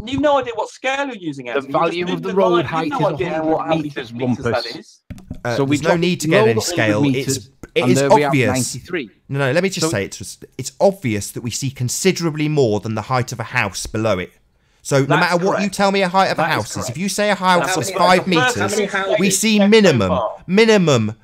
you've no idea what scale you're using. The value of the road height is 100 meters, Rumpus. So there's no need to get any scale. It is obvious. No, let me just say it's obvious that we see considerably more than the height of a house below it. So no matter what you tell me a height of a house is, if you say a house is 5 meters, we see minimum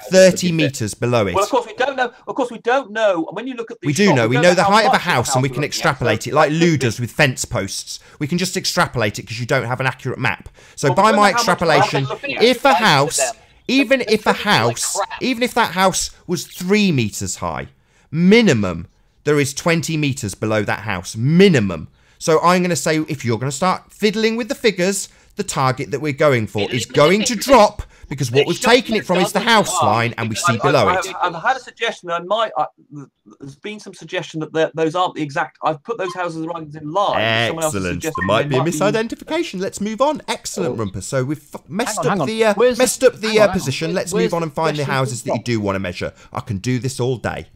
30 meters below it. Well, of course we don't know. Of course we don't know. When you look at we do know. We know the height of a house, and we can extrapolate it like Lou does with fence posts. We can just extrapolate it because you don't have an accurate map. So by my extrapolation, if a house, even if that house was 3 meters high, minimum there is 20 meters below that house, minimum. So I'm going to say, if you're going to start fiddling with the figures, the target that we're going for is going to drop, because what we've taken it from is the house line, and we see below it. I've had a suggestion. There's been some suggestion that those aren't the exact. I've put those houses right in line. Excellent. There might be a misidentification. Let's move on. Excellent, Rumpus. So we've messed up the position. Let's move on and find the houses that you do want to measure. I can do this all day.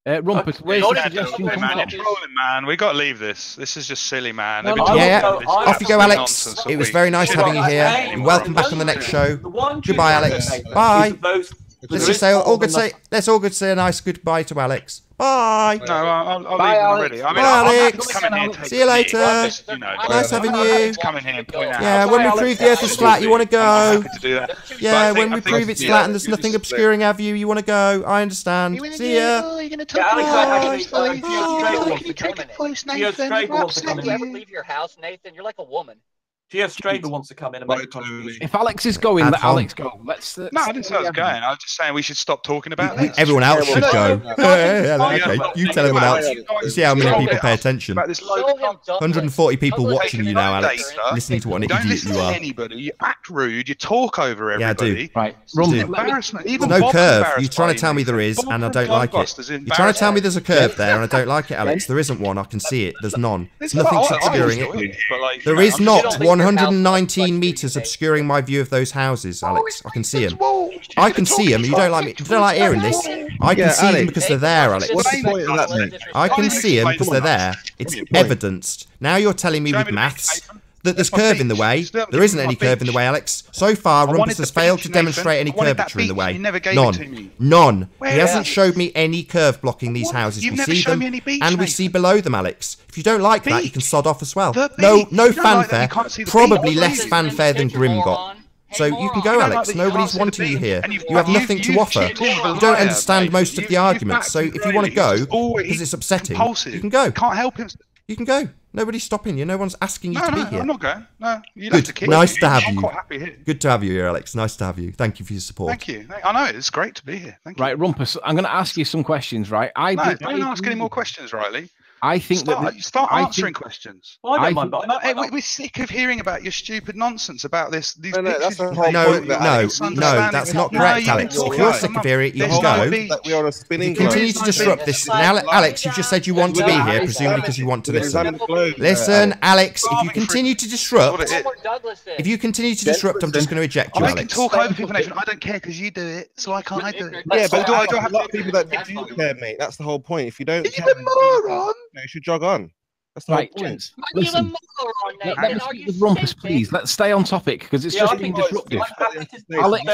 Rumpus, where's the suggestion from? Man, we got to leave this. This is just silly, man. Off you go, Alex. It was very nice having you here. And welcome back on the next show. Goodbye, Alex. Bye. Let's just say let's all say a nice goodbye to Alex. Bye. No, I'll leave already. I mean, bye, Alex. See you later. Nice having you. Yeah, when we prove the Earth is flat, you want to go. Yeah, when we prove it's flat and there's nothing obscuring our view, you want to go. I understand. See ya. You're going to talk leave your house, Nathan. You're like a woman. Geostrader wants to come in and make a contribution. If Alex is going, let Alex go. No, I didn't say I was going. I was just saying we should stop talking about this. Everyone else should go. Okay. You tell everyone else. You see how many people pay attention. 140 people watching you now, Alex. Listening to what an idiot you are. Anybody, you act rude. You talk over everybody. Yeah, I do. Right. There's no curve. You're trying to tell me there is, and I don't like it. You're trying to tell me there's a curve there, and I don't like it, Alex. There isn't one. I can see it. There's none. There's nothing obscuring it. There is not 119 meters obscuring my view of those houses, Alex. I can see them. I can see them. You don't like me. You don't like hearing this. I can see them because they're there, Alex. What's the point of that, mate? I can see them because they're there. It's evidenced. Now you're telling me with maths that there's curve in the way. There isn't any curve in the way, Alex. So far, Rumpus has failed to demonstrate any curvature in the way. None. He hasn't showed me any curve blocking these houses. We see them, and we see below them, Alex. If you don't like that, you can sod off as well. No fanfare. Probably less fanfare than Grim got. So you can go, Alex. Nobody's wanting you here. You have nothing to offer. You don't understand most of the arguments. So if you want to go, because it's upsetting, you can go. Can't help him. You can go. Nobody's stopping you. No one's asking you to be here. I'm not going. No, you good. To nice to have you. I'm quite happy here. Good to have you here, Alex. Nice to have you. Thank you for your support. Thank you. I know it's great to be here. Thank you. Right, Rumpus. I'm going to ask you some questions. Right. Don't ask any more questions, Riley. I think start answering questions. We're sick of hearing about your stupid nonsense about this. No, that's not correct, Alex. If you're sick of hearing it, you can go. Continue to disrupt this. Now, Alex, you've just said you want to be here, presumably because you want to listen. Listen, Alex. If you continue to disrupt, I'm just going to eject you, Alex. I can talk over people, Nathan. I don't care because you do it, so why can't I do it? Yeah, but I have a lot of people that do care, mate. That's the whole point. If you don't care, you should jog on. That's right, gents. Listen, let's speak with Rumpus, please. Let's stay on topic because it's just been disruptive. Alex,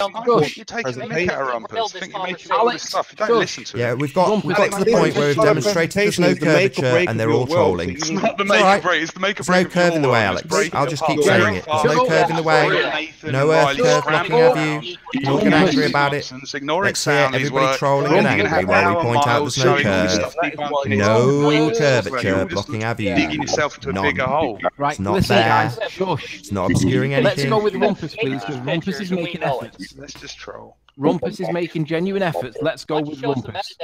you're taking the mick out of Rumpus. Think you're making all this stuff. Don't listen to it. Yeah, we've got to the point where we've demonstrated there's no curvature and they're all trolling. It's not the make or break. It's the make or break. There's no curve in the way, Alex. I'll just keep saying it. There's no curve in the way. No Earth curve blocking our view. You're all getting angry about it. Let's hear everybody trolling and angry while we point out there's no curve. No curvature blocking our view. Digging yourself into a bigger hole. Right, it's not there. It's not obscuring anything. Let's go with Rumpus, please, because Rumpus is making efforts. Let's just troll. Rumpus is making genuine efforts. Let's go with Rumpus.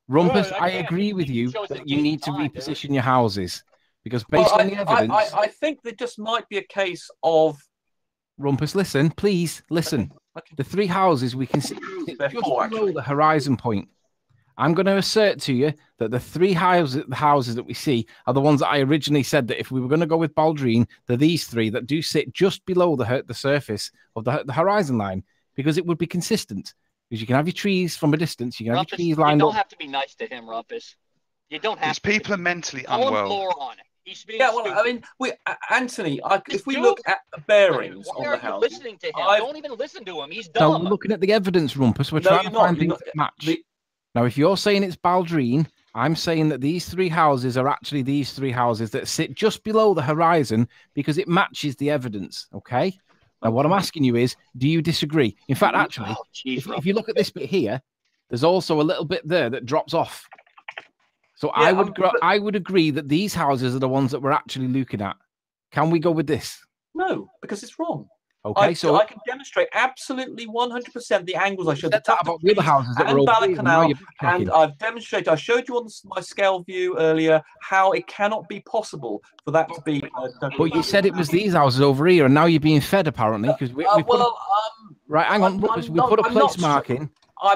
Rumpus, I agree with you that you need to reposition your houses because based on the evidence, I think there just might be a case of Rumpus. Listen, please listen. The 3 houses we can see just below the horizon point. I'm going to assert to you that the 3 houses that we see are the ones that I originally said that if we were going to go with Baldrine, they're these 3 that do sit just below the surface of the horizon line because it would be consistent. Because you can have your trees from a distance, you can have your trees lined up. You don't have to be nice to him, Rumpus. You don't have to. People are mentally unwell. Yeah, well, I mean, Anthony, if we look at the bearings on the house, listening to him? Don't even listen to him. He's No, dumb. we're looking at the evidence, Rumpus. We're trying to find things that match. Now, if you're saying it's Baldrine, I'm saying that these 3 houses are actually these 3 houses that sit just below the horizon because it matches the evidence, okay? Now, what I'm asking you is, do you disagree? In fact, actually, if you look at this bit here, there's also a little bit there that drops off. So yeah, I would agree that these houses are the ones that we're actually looking at. Can we go with this? No, because it's wrong. Okay, so I can demonstrate absolutely 100% the angles I showed. That about the other houses that were Bala Canal, and I've demonstrated. I showed you on my scale view earlier how it cannot be possible for that to be. But you said it was these houses over here, and now you're being fed apparently because we right. Hang on, we put a place marking. I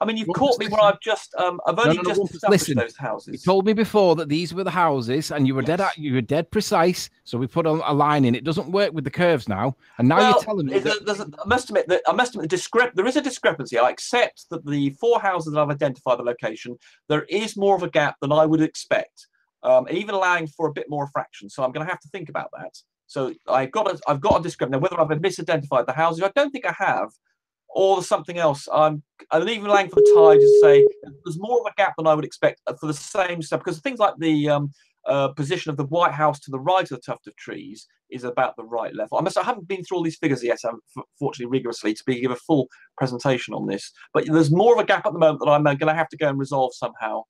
mean, you've caught me when I've just I've only just established those houses. You told me before that these were the houses, and you were dead precise. So we put a line in. It doesn't work with the curves now, and now you're telling me. I must admit there is a discrepancy. I accept that the 4 houses that I've identified the location, there is more of a gap than I would expect, even allowing for a bit more refraction. So I'm going to have to think about that. So I've got a discrepancy. Now, whether I've misidentified the houses, I don't think I have. Or something else. I'm even allowing for the tide to say there's more of a gap than I would expect for the same stuff, because things like the position of the White House to the right of the tuft of trees is about the right level. I haven't been through all these figures yet, fortunately, rigorously to give a full presentation on this. But there's more of a gap at the moment that I'm going to have to go and resolve somehow.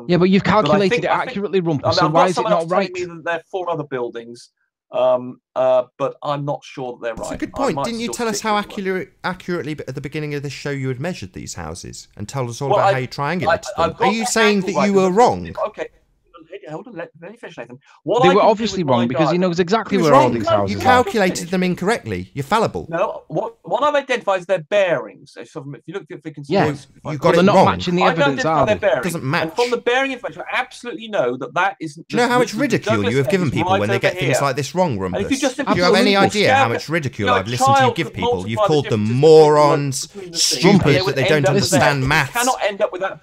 Yeah, but you've calculated it accurately, Rumpus. So why is it not right? Me that there are 4 other buildings. But I'm not sure that they're right. That's a good point. Didn't you tell us how accurately at the beginning of this show you had measured these houses and told us all about how you triangulated them? Are you saying that you were wrong? Okay. Hold on, let me finish, Nathan. They were obviously wrong because he knows exactly where all these houses are. You calculated them incorrectly. You're fallible. No, what I've identified is their bearings. So if you look, if we can see, you got it wrong. Not matching the evidence, are they? It doesn't match. And from the bearing information, I absolutely know that isn't. Do you know how much ridicule you have given people when they get things like this wrong, Rumpus? Do you have any idea how much ridicule I've listened to you give people? You've called them morons, stupid, that they don't understand maths.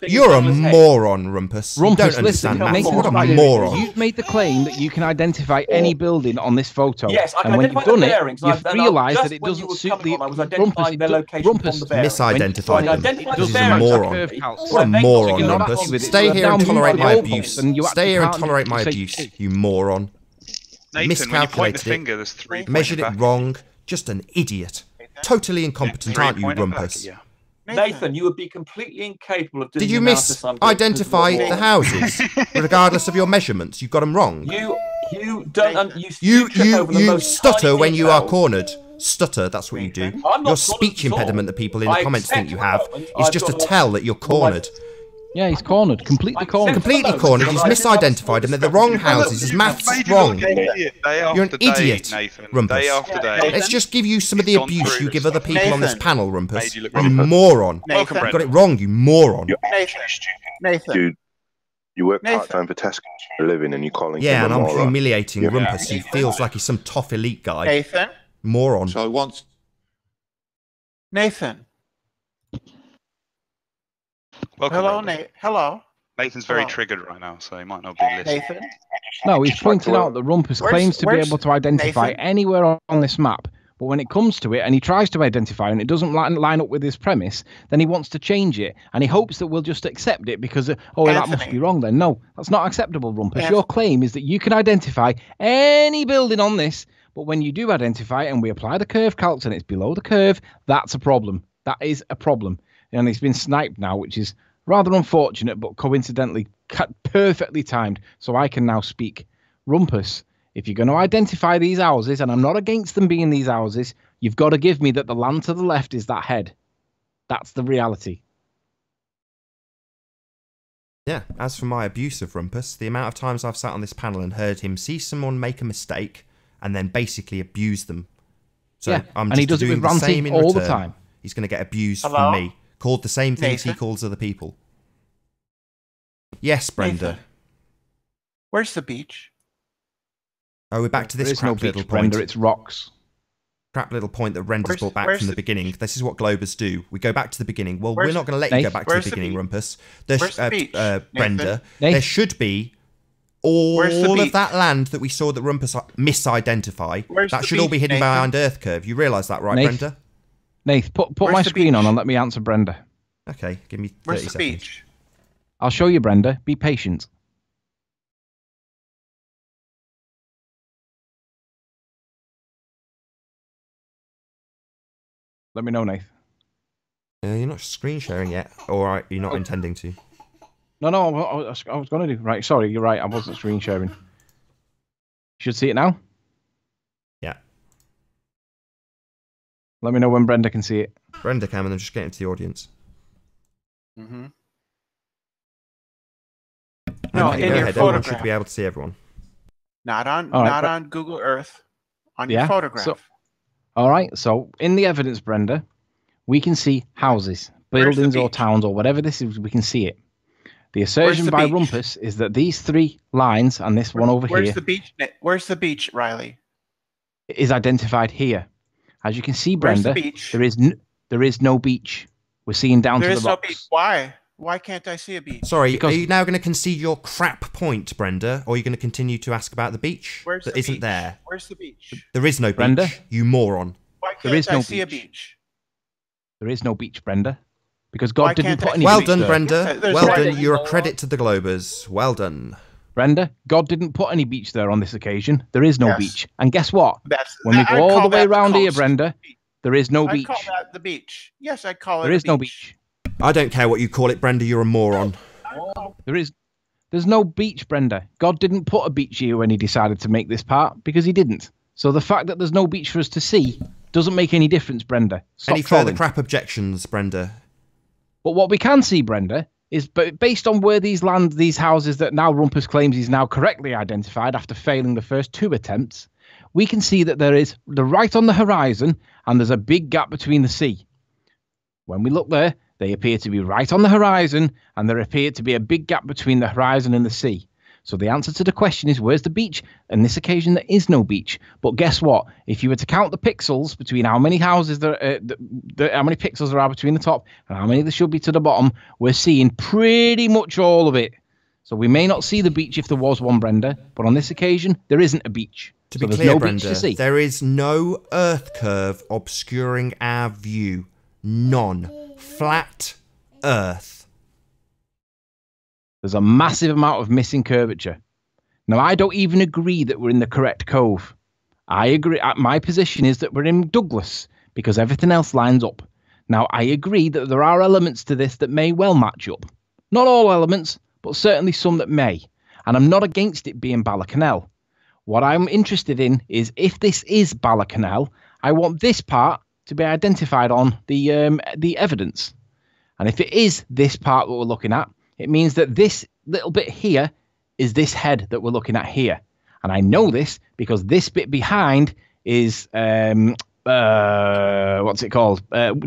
You're a moron, Rumpus. You don't understand maths. What a moron. You've made the claim that you can identify any building on this photo. Yes, I can and when you've done it, you've realised that it doesn't suit the Rumpus. Misidentified them. This is a moron. What a moron, Rumpus. Stay here and tolerate my abuse. Stay here and tolerate my abuse, you moron. Miscalculated it. Measured it wrong. Just an idiot. Totally incompetent, aren't you, Rumpus? Nathan, you would be completely incapable of doing. Did you misidentify the houses, regardless of your measurements? You got them wrong. You don't. You stutter when you are cornered. Stutter, that's what you do. Your speech impediment that people in the comments think you have is just to tell that you're cornered. Yeah, he's cornered. Completely cornered. Completely cornered. He's misidentified them. They're the wrong houses. His maths is wrong. You're an idiot, Rumpus. Let's just give you some of the abuse you give other people on this panel, Rumpus. You moron. You got it wrong, you moron. Nathan. Dude, you work part-time for Tesco for a living and you're calling him a and I'm moron. humiliating Rumpus, who feels like he's some tough elite guy. Nathan? Moron. So once... Nathan? Welcome, Hello. Nathan's very triggered right now, so he might not be listening. Nathan? No, he's pointing out that Rumpus claims to be able to identify anywhere on this map, but when it comes to it and he tries to identify and it doesn't line up with his premise, then he wants to change it and he hopes that we'll just accept it because, that must be wrong then. No, that's not acceptable, Rumpus. Your claim is that you can identify any building on this, but when you do identify it and we apply the curve calcs and it's below the curve, that's a problem. That is a problem. And he's been sniped now, which is rather unfortunate, but coincidentally perfectly timed, so I can now speak. Rumpus, if you're going to identify these houses, and I'm not against them being these houses, you've got to give me that the land to the left is that head. That's the reality. Yeah, as for my abuse of Rumpus, the amount of times I've sat on this panel and heard him see someone make a mistake and then basically abuse them. So yeah, I'm and he does it with ranting all the time. He's going to get abused from me. Called the same things he calls other people. Yes, Brenda. Nathan. Where's the beach? Oh, we're back to this crap little point. Brenda, it's rocks. Crap little point that Brenda's brought back from the beginning. This is what Globers do. We go back to the beginning. Well, we're not going to let you go back to the beginning, Rumpus. Where's the beach? Brenda, there should be all of that land that we saw that Rumpus misidentified, that should all be hidden behind Earth Curve. You realise that, right, Brenda? Nath, put my screen on and let me answer Brenda. Okay, give me 30 Where's seconds. the beach? I'll show you, Brenda. Be patient. Let me know, Nath. You're not screen sharing yet, or you're not intending to? No, I was going to do. Right, sorry, you're right. I wasn't screen sharing. You should see it now. Yeah. Let me know when Brenda can see it. Brenda can, and then just get into the audience. Mm-hmm. No, in your photograph. Everyone should be able to see everyone. Not on Google Earth. On your photograph. So, all right. So in the evidence, Brenda, we can see houses, buildings, or towns, or whatever this is. We can see it. The assertion by Rumpus is that these three lines and this one over here. Where's the beach? Where's the beach, Riley? Is identified here. As you can see, Brenda, there is no beach. We're seeing down to the rocks. There is no beach. Why? Why can't I see a beach? Sorry, are you now going to concede your crap point, Brenda, or are you going to continue to ask about the beach that isn't there? Where's the beach? There is no beach, Brenda? You moron. Why can't I see a beach? There is no beach, Brenda. Because God didn't put any Well beach done, there. Brenda. Well done. You're a credit to the Globers. Well done. Brenda, God didn't put any beach there on this occasion. There is no beach. And guess what? When we go all the way around here, Brenda, there is no beach. I call that the beach. Yes, I call it There is no beach. I don't care what you call it, Brenda. You're a moron. There's no beach, Brenda. God didn't put a beach here when he decided to make this part because he didn't. So the fact that there's no beach for us to see doesn't make any difference, Brenda. Stop Any further crap objections, Brenda? But what we can see, Brenda, is based on where these houses that now Rumpus claims he's now correctly identified after failing the first 2 attempts, we can see that they're right on the horizon and there's a big gap between the sea. When we look there, they appear to be right on the horizon and there appear to be a big gap between the horizon and the sea. So the answer to the question is, where's the beach? On this occasion, there is no beach. But guess what? If you were to count the pixels between how many houses how many pixels there are between the top and how many there should be to the bottom, we're seeing pretty much all of it. So we may not see the beach if there was one, Brenda, but on this occasion, there isn't a beach. To be clear, Brenda, there is no Earth curve obscuring our view. None. Flat Earth. There's a massive amount of missing curvature. Now, I don't even agree that we're in the correct cove. I agree. My position is that we're in Douglas because everything else lines up. Now, I agree that there are elements to this that may well match up. Not all elements, but certainly some that may. And I'm not against it being Bala-Canal. What I'm interested in is if this is Bala-Canal, I want this part to be identified on the evidence. And if it is this part that we're looking at, it means that this little bit here is this head that we're looking at here. And I know this because this bit behind is, what's it called?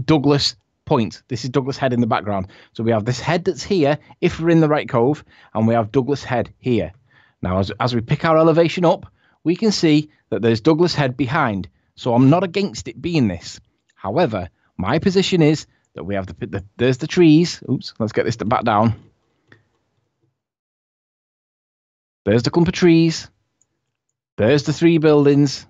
Douglas Point. This is Douglas Head in the background. So we have this head that's here, if we're in the right cove, and we have Douglas Head here. Now, as we pick our elevation up, we can see that there's Douglas Head behind. So I'm not against it being this. However, my position is that we have there's the trees. Oops, let's get this back down. There's the clump of trees. There's the 3 buildings.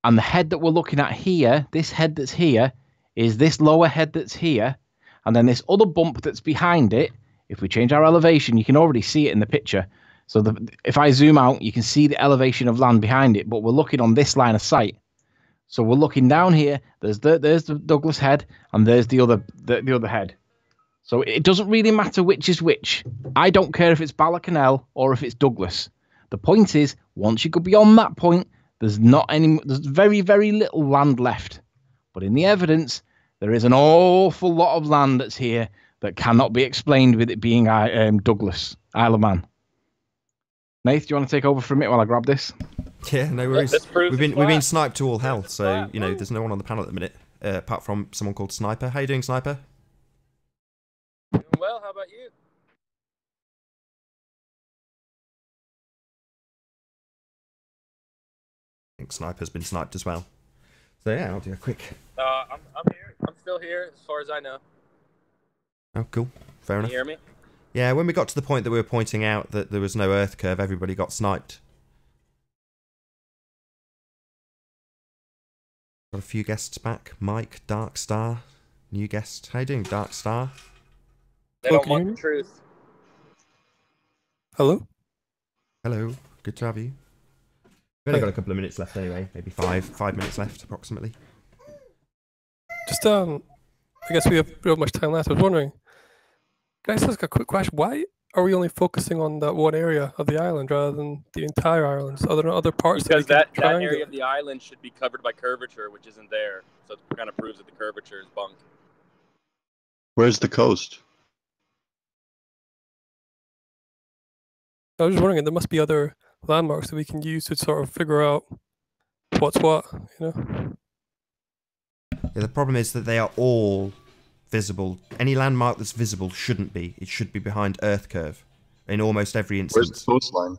And the head that we're looking at here, this head that's here, is this lower head that's here. And then this other bump that's behind it, if we change our elevation, you can already see it in the picture. So if I zoom out, you can see the elevation of land behind it, but we're looking on this line of sight. So we're looking down here, there's the Douglas Head, and there's the other head. So it doesn't really matter which is which. I don't care if it's Bala-Canal or if it's Douglas. The point is, once you go beyond that point, there's very, very little land left. But in the evidence, there is an awful lot of land that's here that cannot be explained with it being Douglas, Isle of Man. Nath, do you want to take over for a minute while I grab this? Yeah, no worries. We've been sniped to all hell, so you know there's no one on the panel at the minute apart from someone called Sniper. How you doing, Sniper? Doing well. How about you? I think Sniper's been sniped as well. So yeah, I'll do a quick. I'm here. I'm still here, as far as I know. Oh, cool. Fair enough. Can you hear me? Yeah, when we got to the point that we were pointing out that there was no Earth curve, everybody got sniped. Got a few guests back. Mike, Dark Star, new guest. How you doing, Dark Star? They don't want the truth. Hello? Hello, good to have you. We've only got a couple of minutes left anyway, maybe 5 minutes left approximately. Just, I guess we have real much time left. I was wondering, guys, just a quick question. Why are we only focusing on that one area of the island rather than the entire island? So are there other parts? Because that area of the island should be covered by curvature, which isn't there. So it kind of proves that the curvature is bunk. Where's the coast? I was just wondering, there must be other landmarks that we can use to sort of figure out what's what, you know? Yeah, the problem is that they are all visible. Any landmark that's visible shouldn't be. It should be behind Earth curve in almost every instance. Where's the coastline?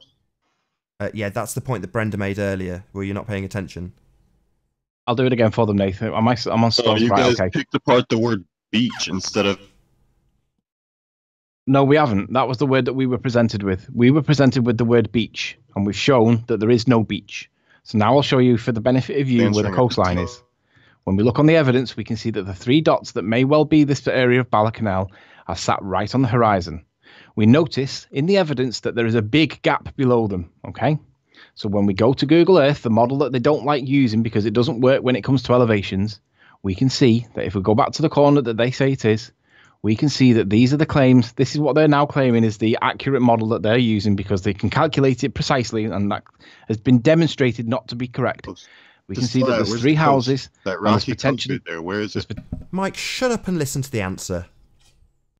Yeah, that's the point that Brenda made earlier, where you're not paying attention. I'll do it again for them, Nathan. I'm on So you guys picked apart the word beach instead of... No, we haven't. That was the word that we were presented with. We were presented with the word beach, and we've shown that there is no beach. So now I'll show you, for the benefit of you, where the coastline is. When we look on the evidence, we can see that the 3 dots that may well be this area of Bala are sat right on the horizon. We notice in the evidence that there is a big gap below them, okay? So when we go to Google Earth, the model that they don't like using because it doesn't work when it comes to elevations, we can see that if we go back to the corner that they say it is, we can see that these are the claims. This is what they're now claiming is the accurate model that they're using because they can calculate it precisely, and that has been demonstrated not to be correct. We can see that there's 3 houses. That rocky potentially there. Where is it? Mike, shut up and listen to the answer.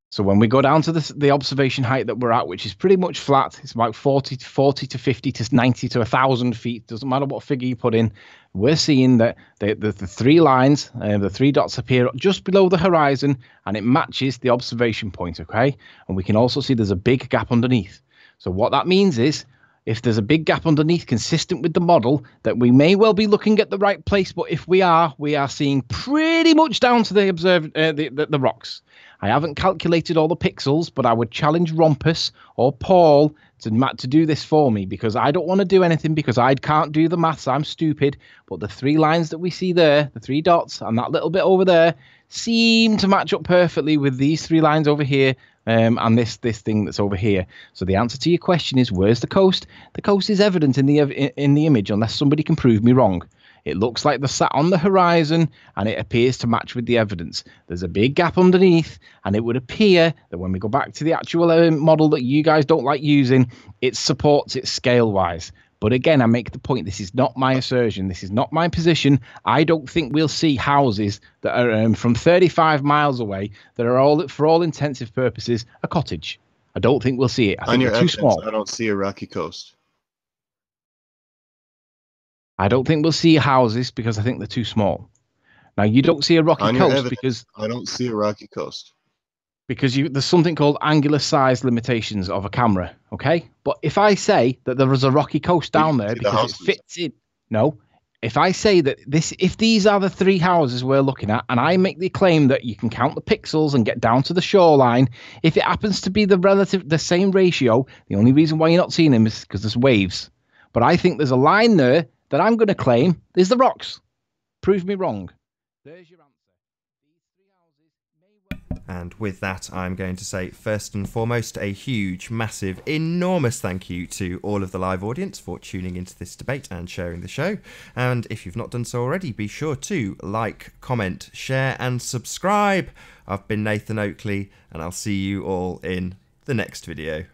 So when we go down to the observation height that we're at, which is pretty much flat, it's about 40 to 50 to 90 to 1,000 feet. Doesn't matter what figure you put in. We're seeing that the 3 lines, the 3 dots appear just below the horizon, and it matches the observation point, okay? And we can also see there's a big gap underneath. So what that means is, if there's a big gap underneath consistent with the model, that we may well be looking at the right place, but if we are seeing pretty much down to the rocks. I haven't calculated all the pixels, but I would challenge Rompus or Paul to do this for me, because I don't want to do anything because I can't do the maths. I'm stupid. But the 3 lines that we see there, the 3 dots and that little bit over there, seem to match up perfectly with these 3 lines over here. And this thing that's over here. So the answer to your question is, where's the coast? The coast is evident in the image, unless somebody can prove me wrong. It looks like they're sat on the horizon, and it appears to match with the evidence. There's a big gap underneath, and it would appear that when we go back to the actual model that you guys don't like using, it supports it scale-wise. But again, I make the point, this is not my assertion. This is not my position. I don't think we'll see houses that are from 35 miles away that are all, for all intensive purposes, a cottage. I don't think we'll see it. I think they're too small. I don't see a rocky coast. I don't think we'll see houses because I think they're too small. Now, you don't see a rocky coast because... I don't see a rocky coast. Because there's something called angular size limitations of a camera, okay? But if I say that there is a rocky coast down there because it fits in... No. If I say that if these are the 3 houses we're looking at, and I make the claim that you can count the pixels and get down to the shoreline, if it happens to be the same ratio, the only reason why you're not seeing them is because there's waves. But I think there's a line there that I'm going to claim is the rocks. Prove me wrong. There's your answer. And with that, I'm going to say, first and foremost, a huge, massive, enormous thank you to all of the live audience for tuning into this debate and sharing the show. And if you've not done so already, be sure to like, comment, share, and subscribe. I've been Nathan Oakley, and I'll see you all in the next video.